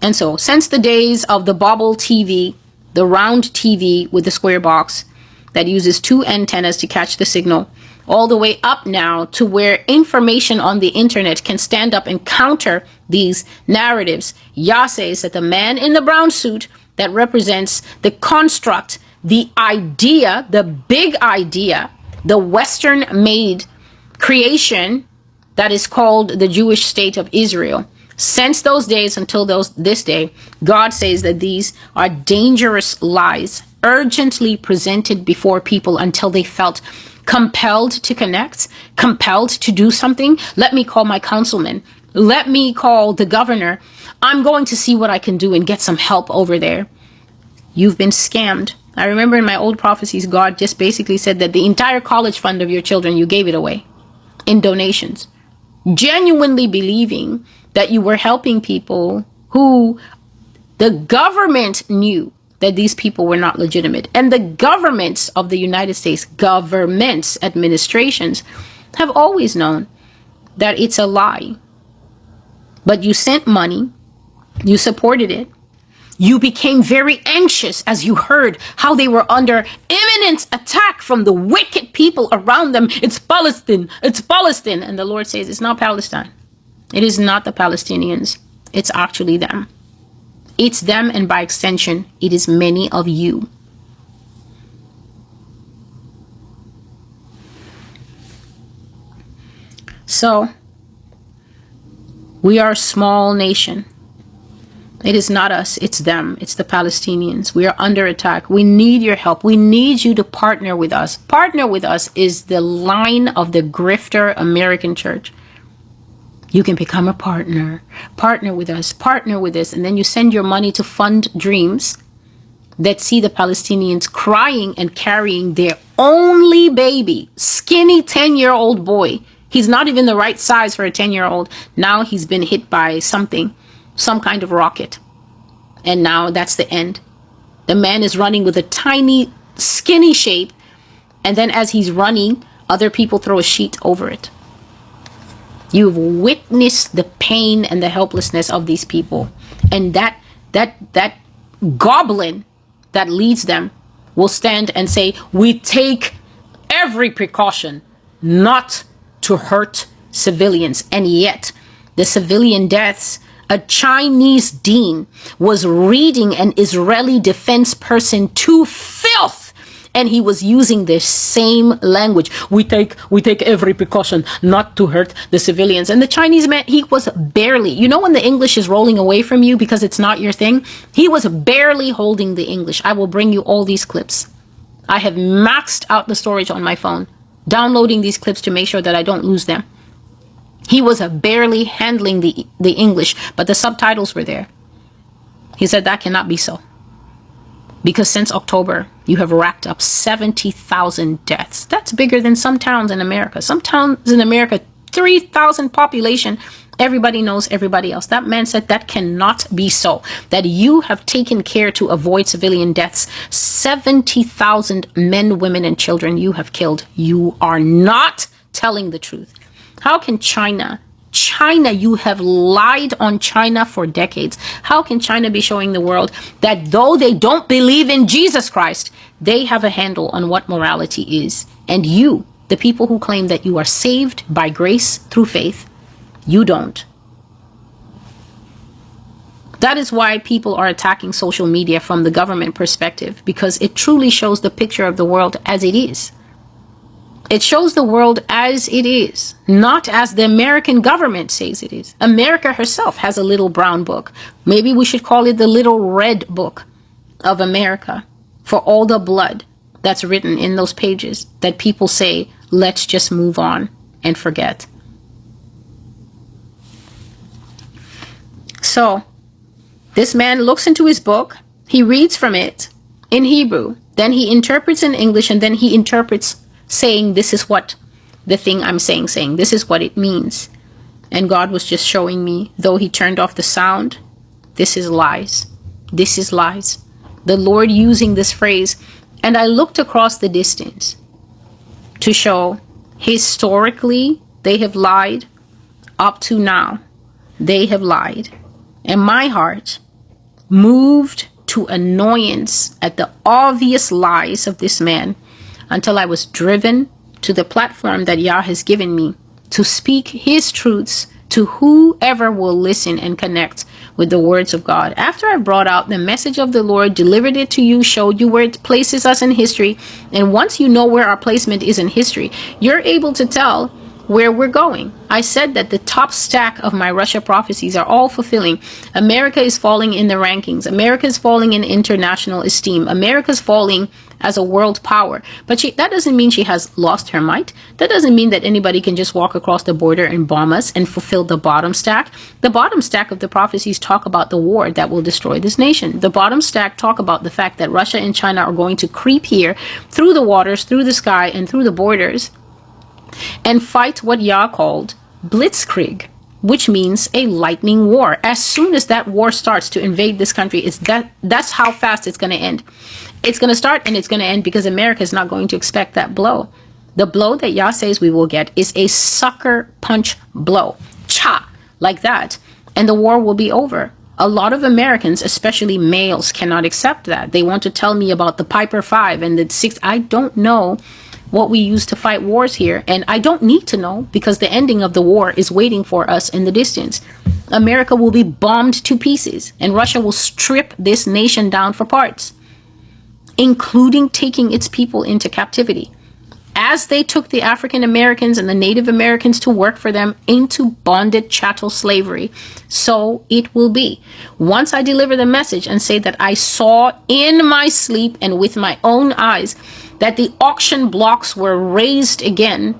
And so since the days of the bobble TV, the round TV with the square box that uses 2 antennas to catch the signal, all the way up now to where information on the internet can stand up and counter these narratives, Yah says that the man in the brown suit that represents the construct, the idea, the big idea, the Western-made creation that is called the Jewish state of Israel. Since those days until this day, God says that these are dangerous lies, urgently presented before people until they felt compelled to connect, compelled to do something. Let me call my councilman. Let me call the governor. I'm going to see what I can do and get some help over there. You've been scammed. I remember in my old prophecies, God just basically said that the entire college fund of your children, you gave it away in donations, genuinely believing that you were helping people who the government knew that these people were not legitimate. And the governments of the United States, governments, administrations, have always known that it's a lie. But you sent money, you supported it, you became very anxious as you heard how they were under imminent attack from the wicked people around them. It's Palestine, it's Palestine. And the Lord says it's not Palestine. It is not the Palestinians. It's actually them. It's them, and by extension, it is many of you. So, we are a small nation. It is not us, it's them, it's the Palestinians. We are under attack. We need your help. We need you to partner with us. Partner with us is the line of the grifter American church. You can become a partner. Partner with us, partner with us, and then you send your money to fund dreams that see the Palestinians crying and carrying their only baby, skinny 10-year-old boy. He's not even the right size for a 10-year-old. Now he's been hit by something, some kind of rocket. And now that's the end. The man is running with a tiny, skinny shape. And then as he's running, other people throw a sheet over it. You've witnessed the pain and the helplessness of these people. And that goblin that leads them will stand and say, we take every precaution not to hurt civilians. And yet the civilian deaths, a Chinese dean was reading an Israeli defense person to filth. And he was using the same language. We take every precaution not to hurt the civilians. And the Chinese man, he was barely, you know, when the English is rolling away from you because it's not your thing, he was barely holding the English. I will bring you all these clips. I have maxed out the storage on my phone, downloading these clips to make sure that I don't lose them. He was barely handling the English, but the subtitles were there. He said that cannot be so. Because since October, you have racked up 70,000 deaths. That's bigger than some towns in America. Some towns in America, 3,000 population. Everybody knows everybody else. That man said that cannot be so. That you have taken care to avoid civilian deaths. 70,000 men, women, and children you have killed. You are not telling the truth. How can China, you have lied on China for decades. How can China be showing the world that though they don't believe in Jesus Christ, they have a handle on what morality is? And you, the people who claim that you are saved by grace through faith, you don't. That is why people are attacking social media from the government perspective, because it truly shows the picture of the world as it is. It shows the world as it is, not as the American government says it is. America herself has a little brown book. Maybe we should call it the little red book of America for all the blood that's written in those pages that people say, let's just move on and forget. So this man looks into his book. He reads from it in Hebrew. Then he interprets in English, and then he interprets saying, this is what the thing I'm saying, this is what it means. And God was just showing me, though he turned off the sound, this is lies. This is lies. The Lord using this phrase. And I looked across the distance to show historically they have lied. Up to now, they have lied. And my heart moved to annoyance at the obvious lies of this man, until I was driven to the platform that Yah has given me to speak his truths to whoever will listen and connect with the words of God. After I brought out the message of the Lord, delivered it to you, showed you where it places us in history, and once you know where our placement is in history, you're able to tell where we're going. I said that the top stack of my Russia prophecies are all fulfilling. America is falling in the rankings. America is falling in international esteem. America's falling as a world power. But that doesn't mean she has lost her might. That doesn't mean that anybody can just walk across the border and bomb us and fulfill the bottom stack. The bottom stack of the prophecies talk about the war that will destroy this nation. The bottom stack talk about the fact that Russia and China are going to creep here through the waters, through the sky, and through the borders, and fight what Yah called blitzkrieg, which means a lightning war. As soon as that war starts to invade this country, that's how fast it's going to end. It's going to start and it's going to end, because America is not going to expect that blow. The blow that Yah says we will get is a sucker punch blow. Cha! Like that. And the war will be over. A lot of Americans, especially males, cannot accept that. They want to tell me about the Piper 5 and the 6. I don't know what we use to fight wars here, and I don't need to know, because the ending of the war is waiting for us in the distance. America will be bombed to pieces, and Russia will strip this nation down for parts, including taking its people into captivity. As they took the African Americans and the Native Americans to work for them into bonded chattel slavery, so it will be. Once I deliver the message and say that I saw in my sleep and with my own eyes that the auction blocks were raised again,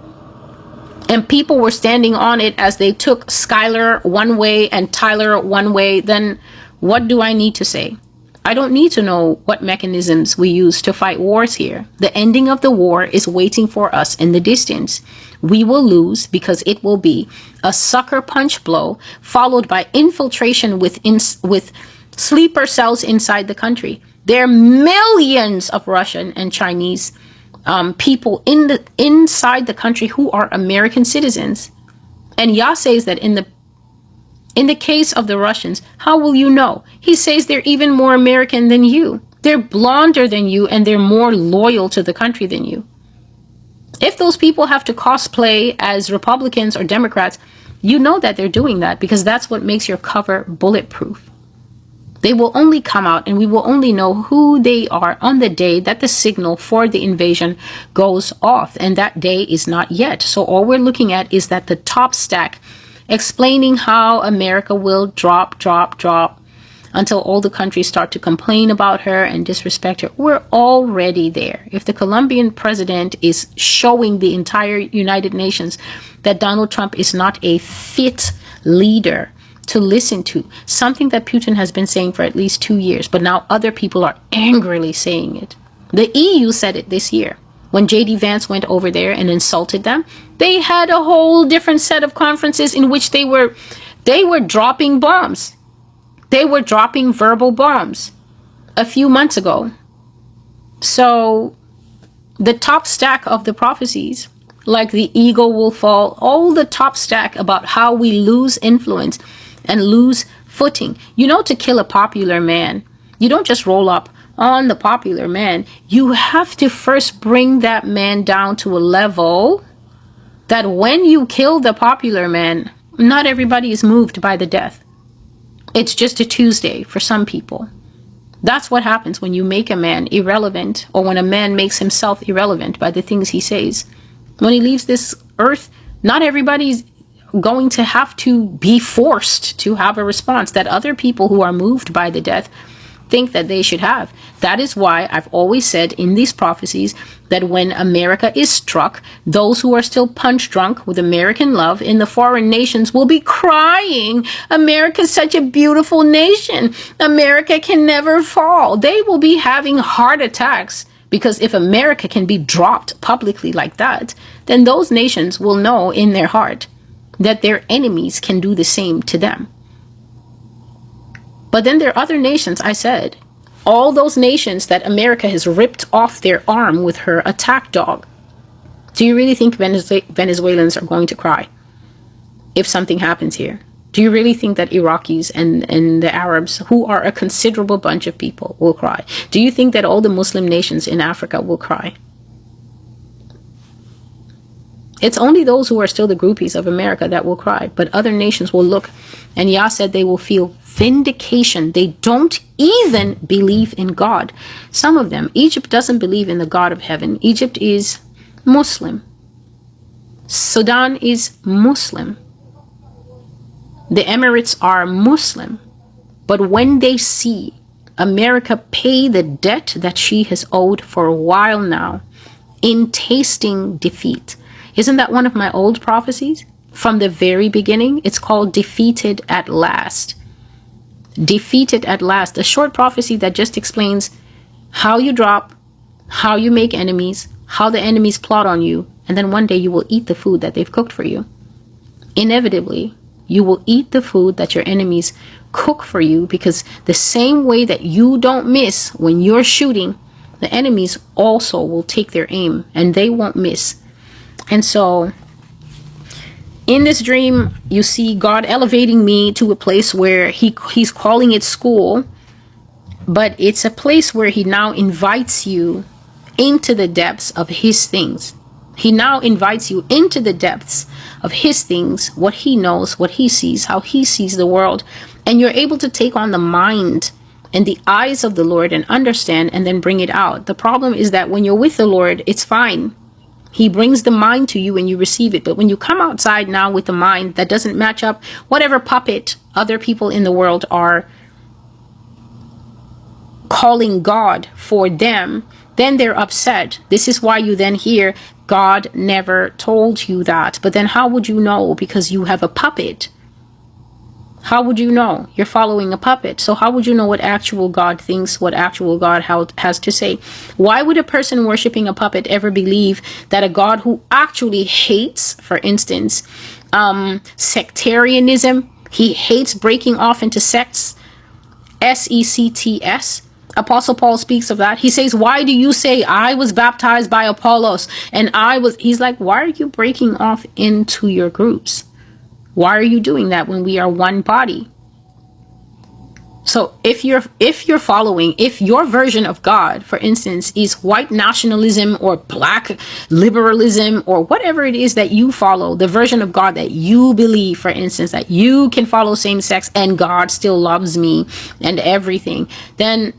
and people were standing on it as they took Skylar one way and Tyler one way, then what do I need to say? I don't need to know what mechanisms we use to fight wars here. The ending of the war is waiting for us in the distance. We will lose, because it will be a sucker punch blow followed by infiltration with sleeper cells inside the country. There are millions of Russian and Chinese people inside the country who are American citizens. And Yah says that in the case of the Russians, how will you know? He says they're even more American than you. They're blonder than you, and they're more loyal to the country than you. If those people have to cosplay as Republicans or Democrats, You know that they're doing that because that's what makes your cover bulletproof. They will only come out and we will only know who they are on the day that the signal for the invasion goes off. And that day is not yet. So all we're looking at is that the top stack explaining how America will drop until all the countries start to complain about her and disrespect her. We're already there. If the Colombian president is showing the entire United Nations that Donald Trump is not a fit leader to listen to, something that Putin has been saying for at least 2 years, but now other people are angrily saying it. The EU said it this year. When J.D. Vance went over there and insulted them, they had a whole different set of conferences in which they were dropping bombs. They were dropping verbal bombs a few months ago. So the top stack of the prophecies, like the eagle will fall, all the top stack about how we lose influence and lose footing. You know, to kill a popular man, you don't just roll up on the popular man. You have to first bring that man down to a level that when you kill the popular man, not everybody is moved by the death. It's just a Tuesday for some people. That's what happens when you make a man irrelevant, or when a man makes himself irrelevant by the things he says. When he leaves this earth, not everybody's going to have to be forced to have a response that other people who are moved by the death think that they should have. That is why I've always said in these prophecies that when America is struck, those who are still punch drunk with American love in the foreign nations will be crying, America's such a beautiful nation. America can never fall. They will be having heart attacks, because if America can be dropped publicly like that, then those nations will know in their heart that their enemies can do the same to them. But then there are other nations, I said, all those nations that America has ripped off their arm with her attack dog. Do you really think Venezuelans are going to cry if something happens here? Do you really think that Iraqis and the Arabs, who are a considerable bunch of people, will cry? Do you think that all the Muslim nations in Africa will cry? It's only those who are still the groupies of America that will cry, but other nations will look, and Yah said they will feel vindication. They don't even believe in God. Some of them, Egypt doesn't believe in the God of heaven. Egypt is Muslim. Sudan is Muslim. The Emirates are Muslim. But when they see America pay the debt that she has owed for a while now in tasting defeat, isn't that one of my old prophecies? From the very beginning, it's called Defeated at Last. Defeated at Last, a short prophecy that just explains how you drop, how you make enemies, how the enemies plot on you, and then one day you will eat the food that they've cooked for you. Inevitably, you will eat the food that your enemies cook for you, because the same way that you don't miss when you're shooting, the enemies also will take their aim and they won't miss. And so in this dream, you see God elevating me to a place where he's calling it school, but it's a place where he now invites you into the depths of his things. He now invites you into the depths of his things, what he knows, what he sees, how he sees the world. And you're able to take on the mind and the eyes of the Lord and understand and then bring it out. The problem is that when you're with the Lord, it's fine. He brings the mind to you and you receive it. But when you come outside now with a mind that doesn't match up, whatever puppet other people in the world are calling God for them, then they're upset. This is why you then hear, God never told you that. But then how would you know? Because you have a puppet. How would you know? You're following a puppet. So how would you know what actual God thinks, what actual God has to say? Why would a person worshiping a puppet ever believe that a God who actually hates, for instance, sectarianism, he hates breaking off into sects, sects, Apostle Paul speaks of that. He says, why do you say I was baptized by Apollos and he's like, why are you breaking off into your groups? Why are you doing that when we are one body? So if your version of God, for instance, is white nationalism or black liberalism or whatever it is that you follow, the version of God that you believe, for instance, that you can follow same sex and God still loves me and everything, then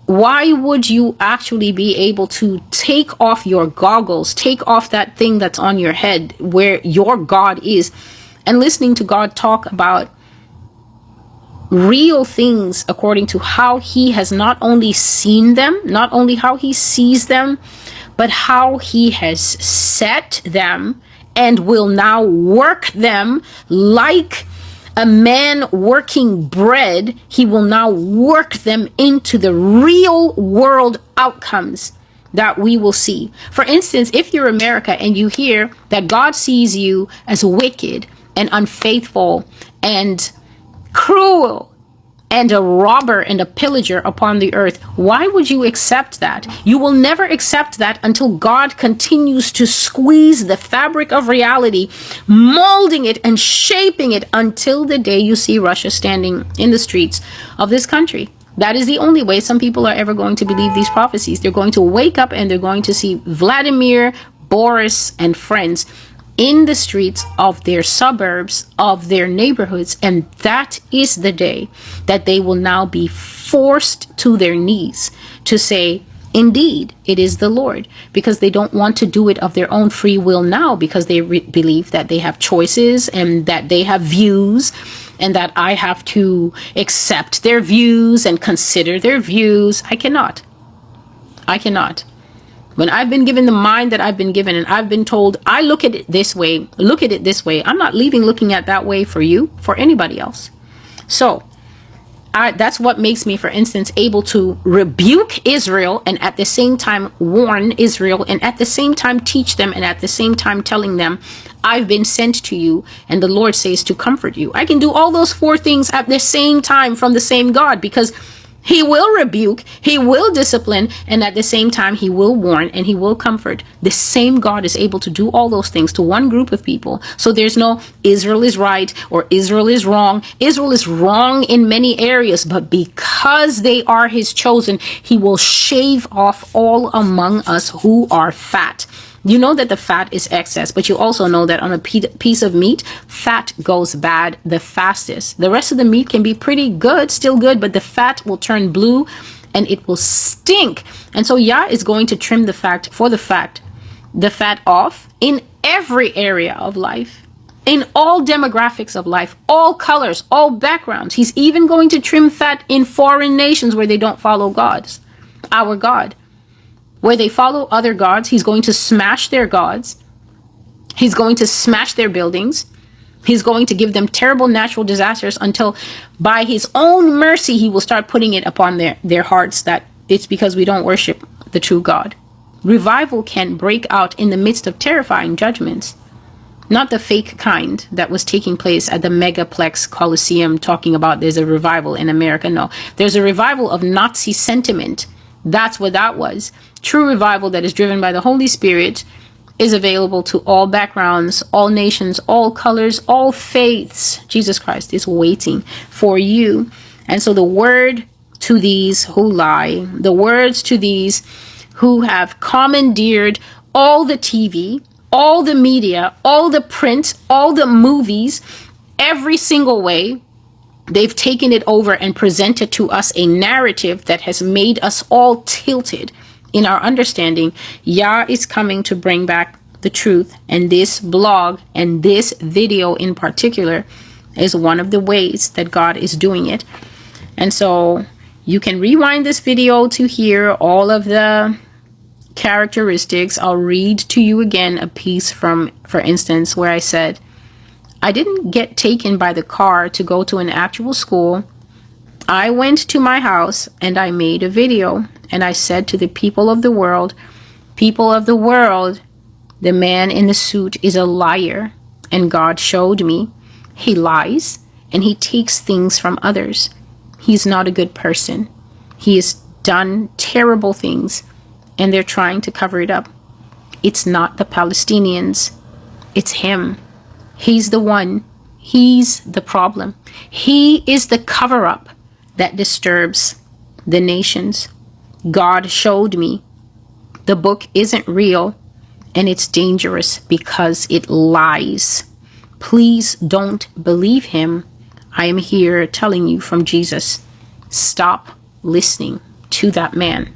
why would you actually be able to take off your goggles, take off that thing that's on your head where your God is, and listening to God talk about real things according to how he has not only seen them, not only how he sees them, but how he has set them and will now work them like a man working bread. He will now work them into the real world outcomes that we will see. For instance, if you're America and you hear that God sees you as wicked and unfaithful and cruel and a robber and a pillager upon the earth, why would you accept that? You will never accept that until God continues to squeeze the fabric of reality, molding it and shaping it until the day you see Russia standing in the streets of this country. That is the only way some people are ever going to believe these prophecies. They're going to wake up and they're going to see Vladimir, Boris, and friends in the streets of their suburbs, of their neighborhoods. And that is the day that they will now be forced to their knees to say, indeed, it is the Lord, because they don't want to do it of their own free will now, because they believe that they have choices and that they have views and that I have to accept their views and consider their views. I cannot. When I've been given the mind that I've been given and I've been told, I look at it this way, I'm not leaving looking at that way for you, for anybody else. So that's what makes me, for instance, able to rebuke Israel and at the same time warn Israel and at the same time teach them and at the same time telling them, I've been sent to you and the Lord says to comfort you. I can do all those four things at the same time from the same God, because he will rebuke, he will discipline, and at the same time, he will warn and he will comfort. The same God is able to do all those things to one group of people. So there's no Israel is right or Israel is wrong. Israel is wrong in many areas, but because they are his chosen, he will shave off all among us who are fat. You know that the fat is excess, but you also know that on a piece of meat, fat goes bad the fastest. The rest of the meat can be pretty good, still good, but the fat will turn blue and it will stink. And so Yah is going to trim the fat off in every area of life, in all demographics of life, all colors, all backgrounds. He's even going to trim fat in foreign nations where they don't follow gods, our God. Where they follow other gods, he's going to smash their gods. He's going to smash their buildings. He's going to give them terrible natural disasters until by his own mercy, he will start putting it upon their hearts that it's because we don't worship the true God. Revival can break out in the midst of terrifying judgments. Not the fake kind that was taking place at the Megaplex Coliseum talking about there's a revival in America. No, there's a revival of Nazi sentiment. That's what that was. True revival that is driven by the Holy Spirit is available to all backgrounds, all nations, all colors, all faiths. Jesus Christ is waiting for you. And so the word to these who lie, the words to these who have commandeered all the TV, all the media, all the print, all the movies, every single way, they've taken it over and presented to us a narrative that has made us all tilted in our understanding. Yah is coming to bring back the truth, and this blog and this video in particular is one of the ways that God is doing it. And so you can rewind this video to hear all of the characteristics. I'll read to you again a piece from, for instance, where I said, I didn't get taken by the car to go to an actual school. I went to my house and I made a video and I said to the people of the world, the man in the suit is a liar. And God showed me he lies and he takes things from others. He's not a good person. He has done terrible things and they're trying to cover it up. It's not the Palestinians. It's him. He's the one. He's the problem. He is the cover-up. that disturbs the nations. God showed me the book isn't real and it's dangerous because it lies. Please don't believe him. I am here telling you from Jesus, stop listening to that man.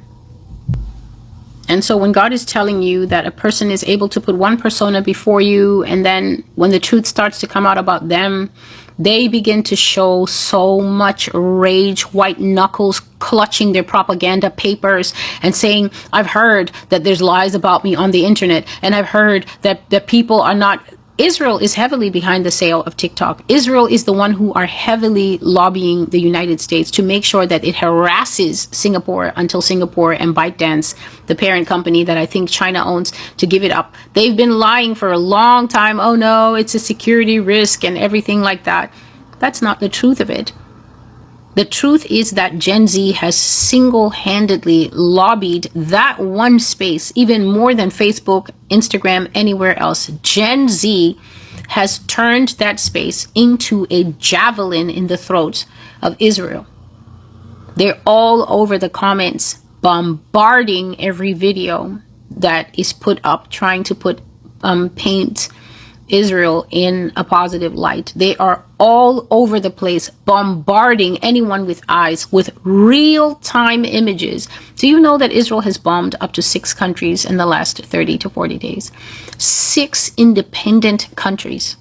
And so when God is telling you that a person is able to put one persona before you, and then when the truth starts to come out about them, they begin to show so much rage, white knuckles, clutching their propaganda papers and saying, I've heard that there's lies about me on the internet, and I've heard that people are not. Israel is heavily behind the sale of TikTok. Israel is the one who are heavily lobbying the United States to make sure that it harasses Singapore until Singapore and ByteDance, the parent company that I think China owns, to give it up. They've been lying for a long time. Oh no, it's a security risk and everything like that. That's not the truth of it. The truth is that Gen Z has single-handedly lobbied that one space, even more than Facebook, Instagram, anywhere else. Gen Z has turned that space into a javelin in the throat of Israel. They're all over the comments, bombarding every video that is put up, trying to paint Israel in a positive light. They are all over the place, bombarding anyone with eyes with real-time images. Do you know that Israel has bombed up to 6 countries in the last 30 to 40 days? 6 independent countries,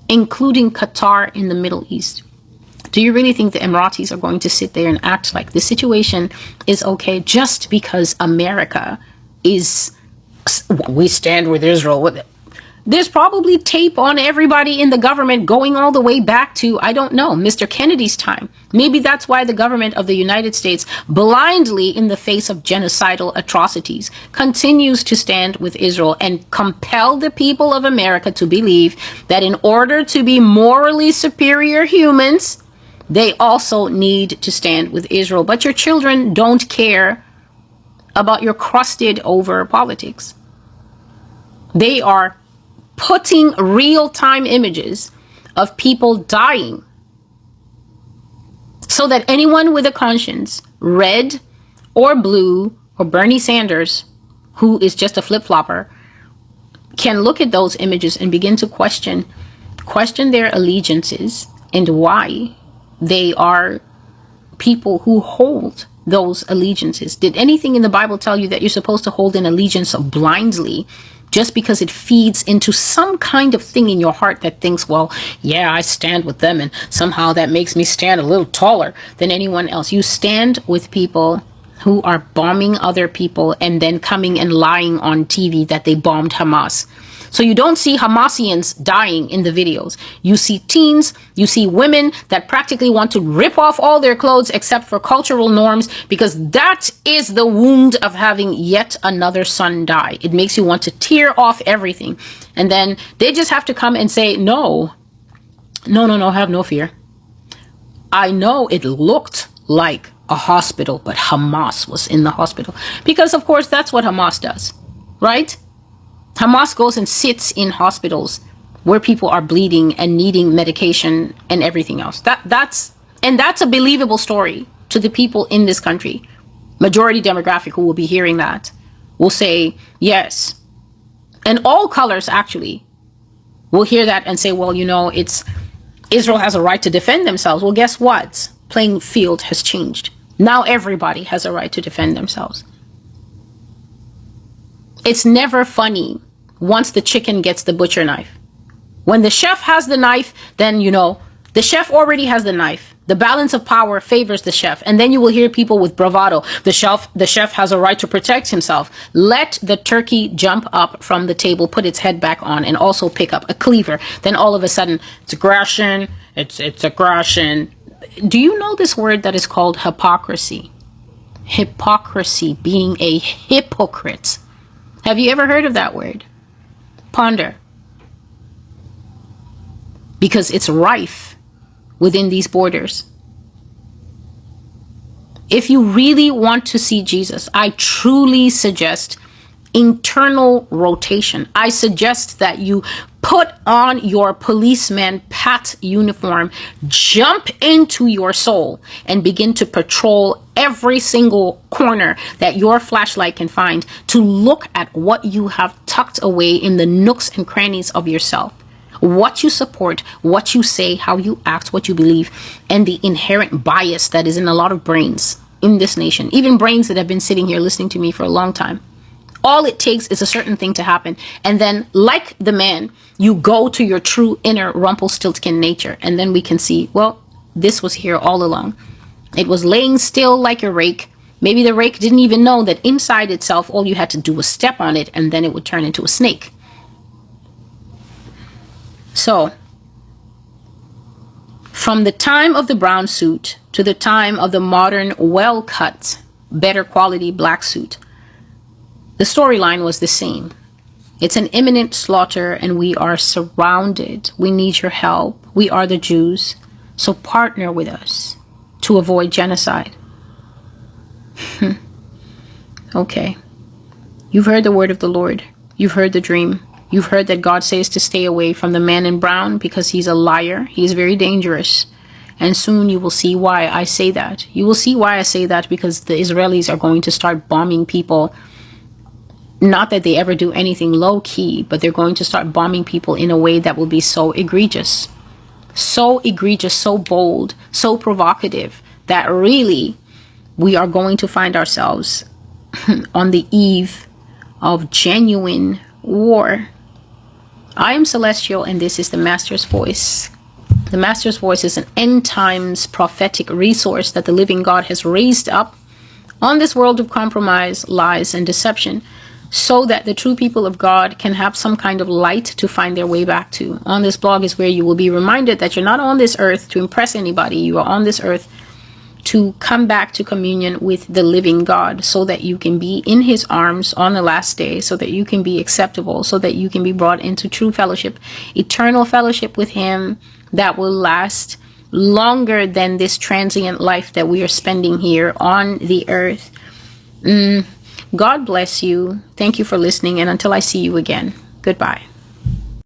including Qatar in the Middle East. Do you really think the Emiratis are going to sit there and act like the situation is okay just because America is, we stand with Israel with it? There's probably tape on everybody in the government going all the way back to, I don't know, Mr. Kennedy's time. Maybe that's why the government of the United States, blindly in the face of genocidal atrocities, continues to stand with Israel and compel the people of America to believe that in order to be morally superior humans, they also need to stand with Israel. But your children don't care about your crusted over politics. They are putting real-time images of people dying so that anyone with a conscience, red or blue or Bernie Sanders, who is just a flip-flopper, can look at those images and begin to question their allegiances and why they are people who hold those allegiances. Did anything in the Bible tell you that you're supposed to hold an allegiance blindly just because it feeds into some kind of thing in your heart that thinks, well, yeah, I stand with them and somehow that makes me stand a little taller than anyone else? You stand with people who are bombing other people and then coming and lying on TV that they bombed Hamas. So you don't see Hamasians dying in the videos. You see teens, you see women that practically want to rip off all their clothes except for cultural norms, because that is the wound of having yet another son die. It makes you want to tear off everything. And then they just have to come and say, no, have no fear. I know it looked like a hospital, but Hamas was in the hospital. Because of course, that's what Hamas does, right? Hamas goes and sits in hospitals where people are bleeding and needing medication and everything else. That's a believable story to the people in this country. Majority demographic who will be hearing that will say yes. And all colors actually will hear that and say, well, it's Israel has a right to defend themselves. Well, guess what? Playing field has changed. Now everybody has a right to defend themselves. It's never funny once the chicken gets the butcher knife. When the chef has the knife, then, the chef already has the knife. The balance of power favors the chef. And then you will hear people with bravado. The chef has a right to protect himself. Let the turkey jump up from the table, put its head back on, and also pick up a cleaver. Then all of a sudden, it's aggression. It's aggression. Do you know this word that is called hypocrisy? Hypocrisy, being a hypocrite. Have you ever heard of that word? Ponder. Because it's rife within these borders. If you really want to see Jesus, I truly suggest internal rotation. I suggest that you Put on your policeman pat uniform, jump into your soul, and begin to patrol every single corner that your flashlight can find to look at what you have tucked away in the nooks and crannies of yourself. What you support, what you say, how you act, what you believe, and the inherent bias that is in a lot of brains in this nation, even brains that have been sitting here listening to me for a long time. All it takes is a certain thing to happen. And then, like the man, you go to your true inner Rumpelstiltskin nature. And then we can see, well, this was here all along. It was laying still like a rake. Maybe the rake didn't even know that inside itself, all you had to do was step on it, and then it would turn into a snake. So, from the time of the brown suit to the time of the modern, well-cut, better quality black suit, the storyline was the same. It's an imminent slaughter, and we are surrounded. We need your help. We are the Jews. So partner with us to avoid genocide. Okay. You've heard the word of the Lord. You've heard the dream. You've heard that God says to stay away from the man in brown because he's a liar. He is very dangerous. And soon you will see why I say that. You will see why I say that, because the Israelis are going to start bombing people. Not that they ever do anything low-key, but they're going to start bombing people in a way that will be so egregious, so bold, so provocative, that really we are going to find ourselves on the eve of genuine war. I am Celestial, and this is the Master's Voice. The Master's Voice is an end times prophetic resource that the living God has raised up on this world of compromise, lies, and deception, so that the true people of God can have some kind of light to find their way back to. On this blog is where you will be reminded that you're not on this earth to impress anybody. You are on this earth to come back to communion with the living God, so that you can be in his arms on the last day, so that you can be acceptable, so that you can be brought into true fellowship, eternal fellowship with him that will last longer than this transient life that we are spending here on the earth. God bless you. Thank you for listening. And until I see you again, goodbye.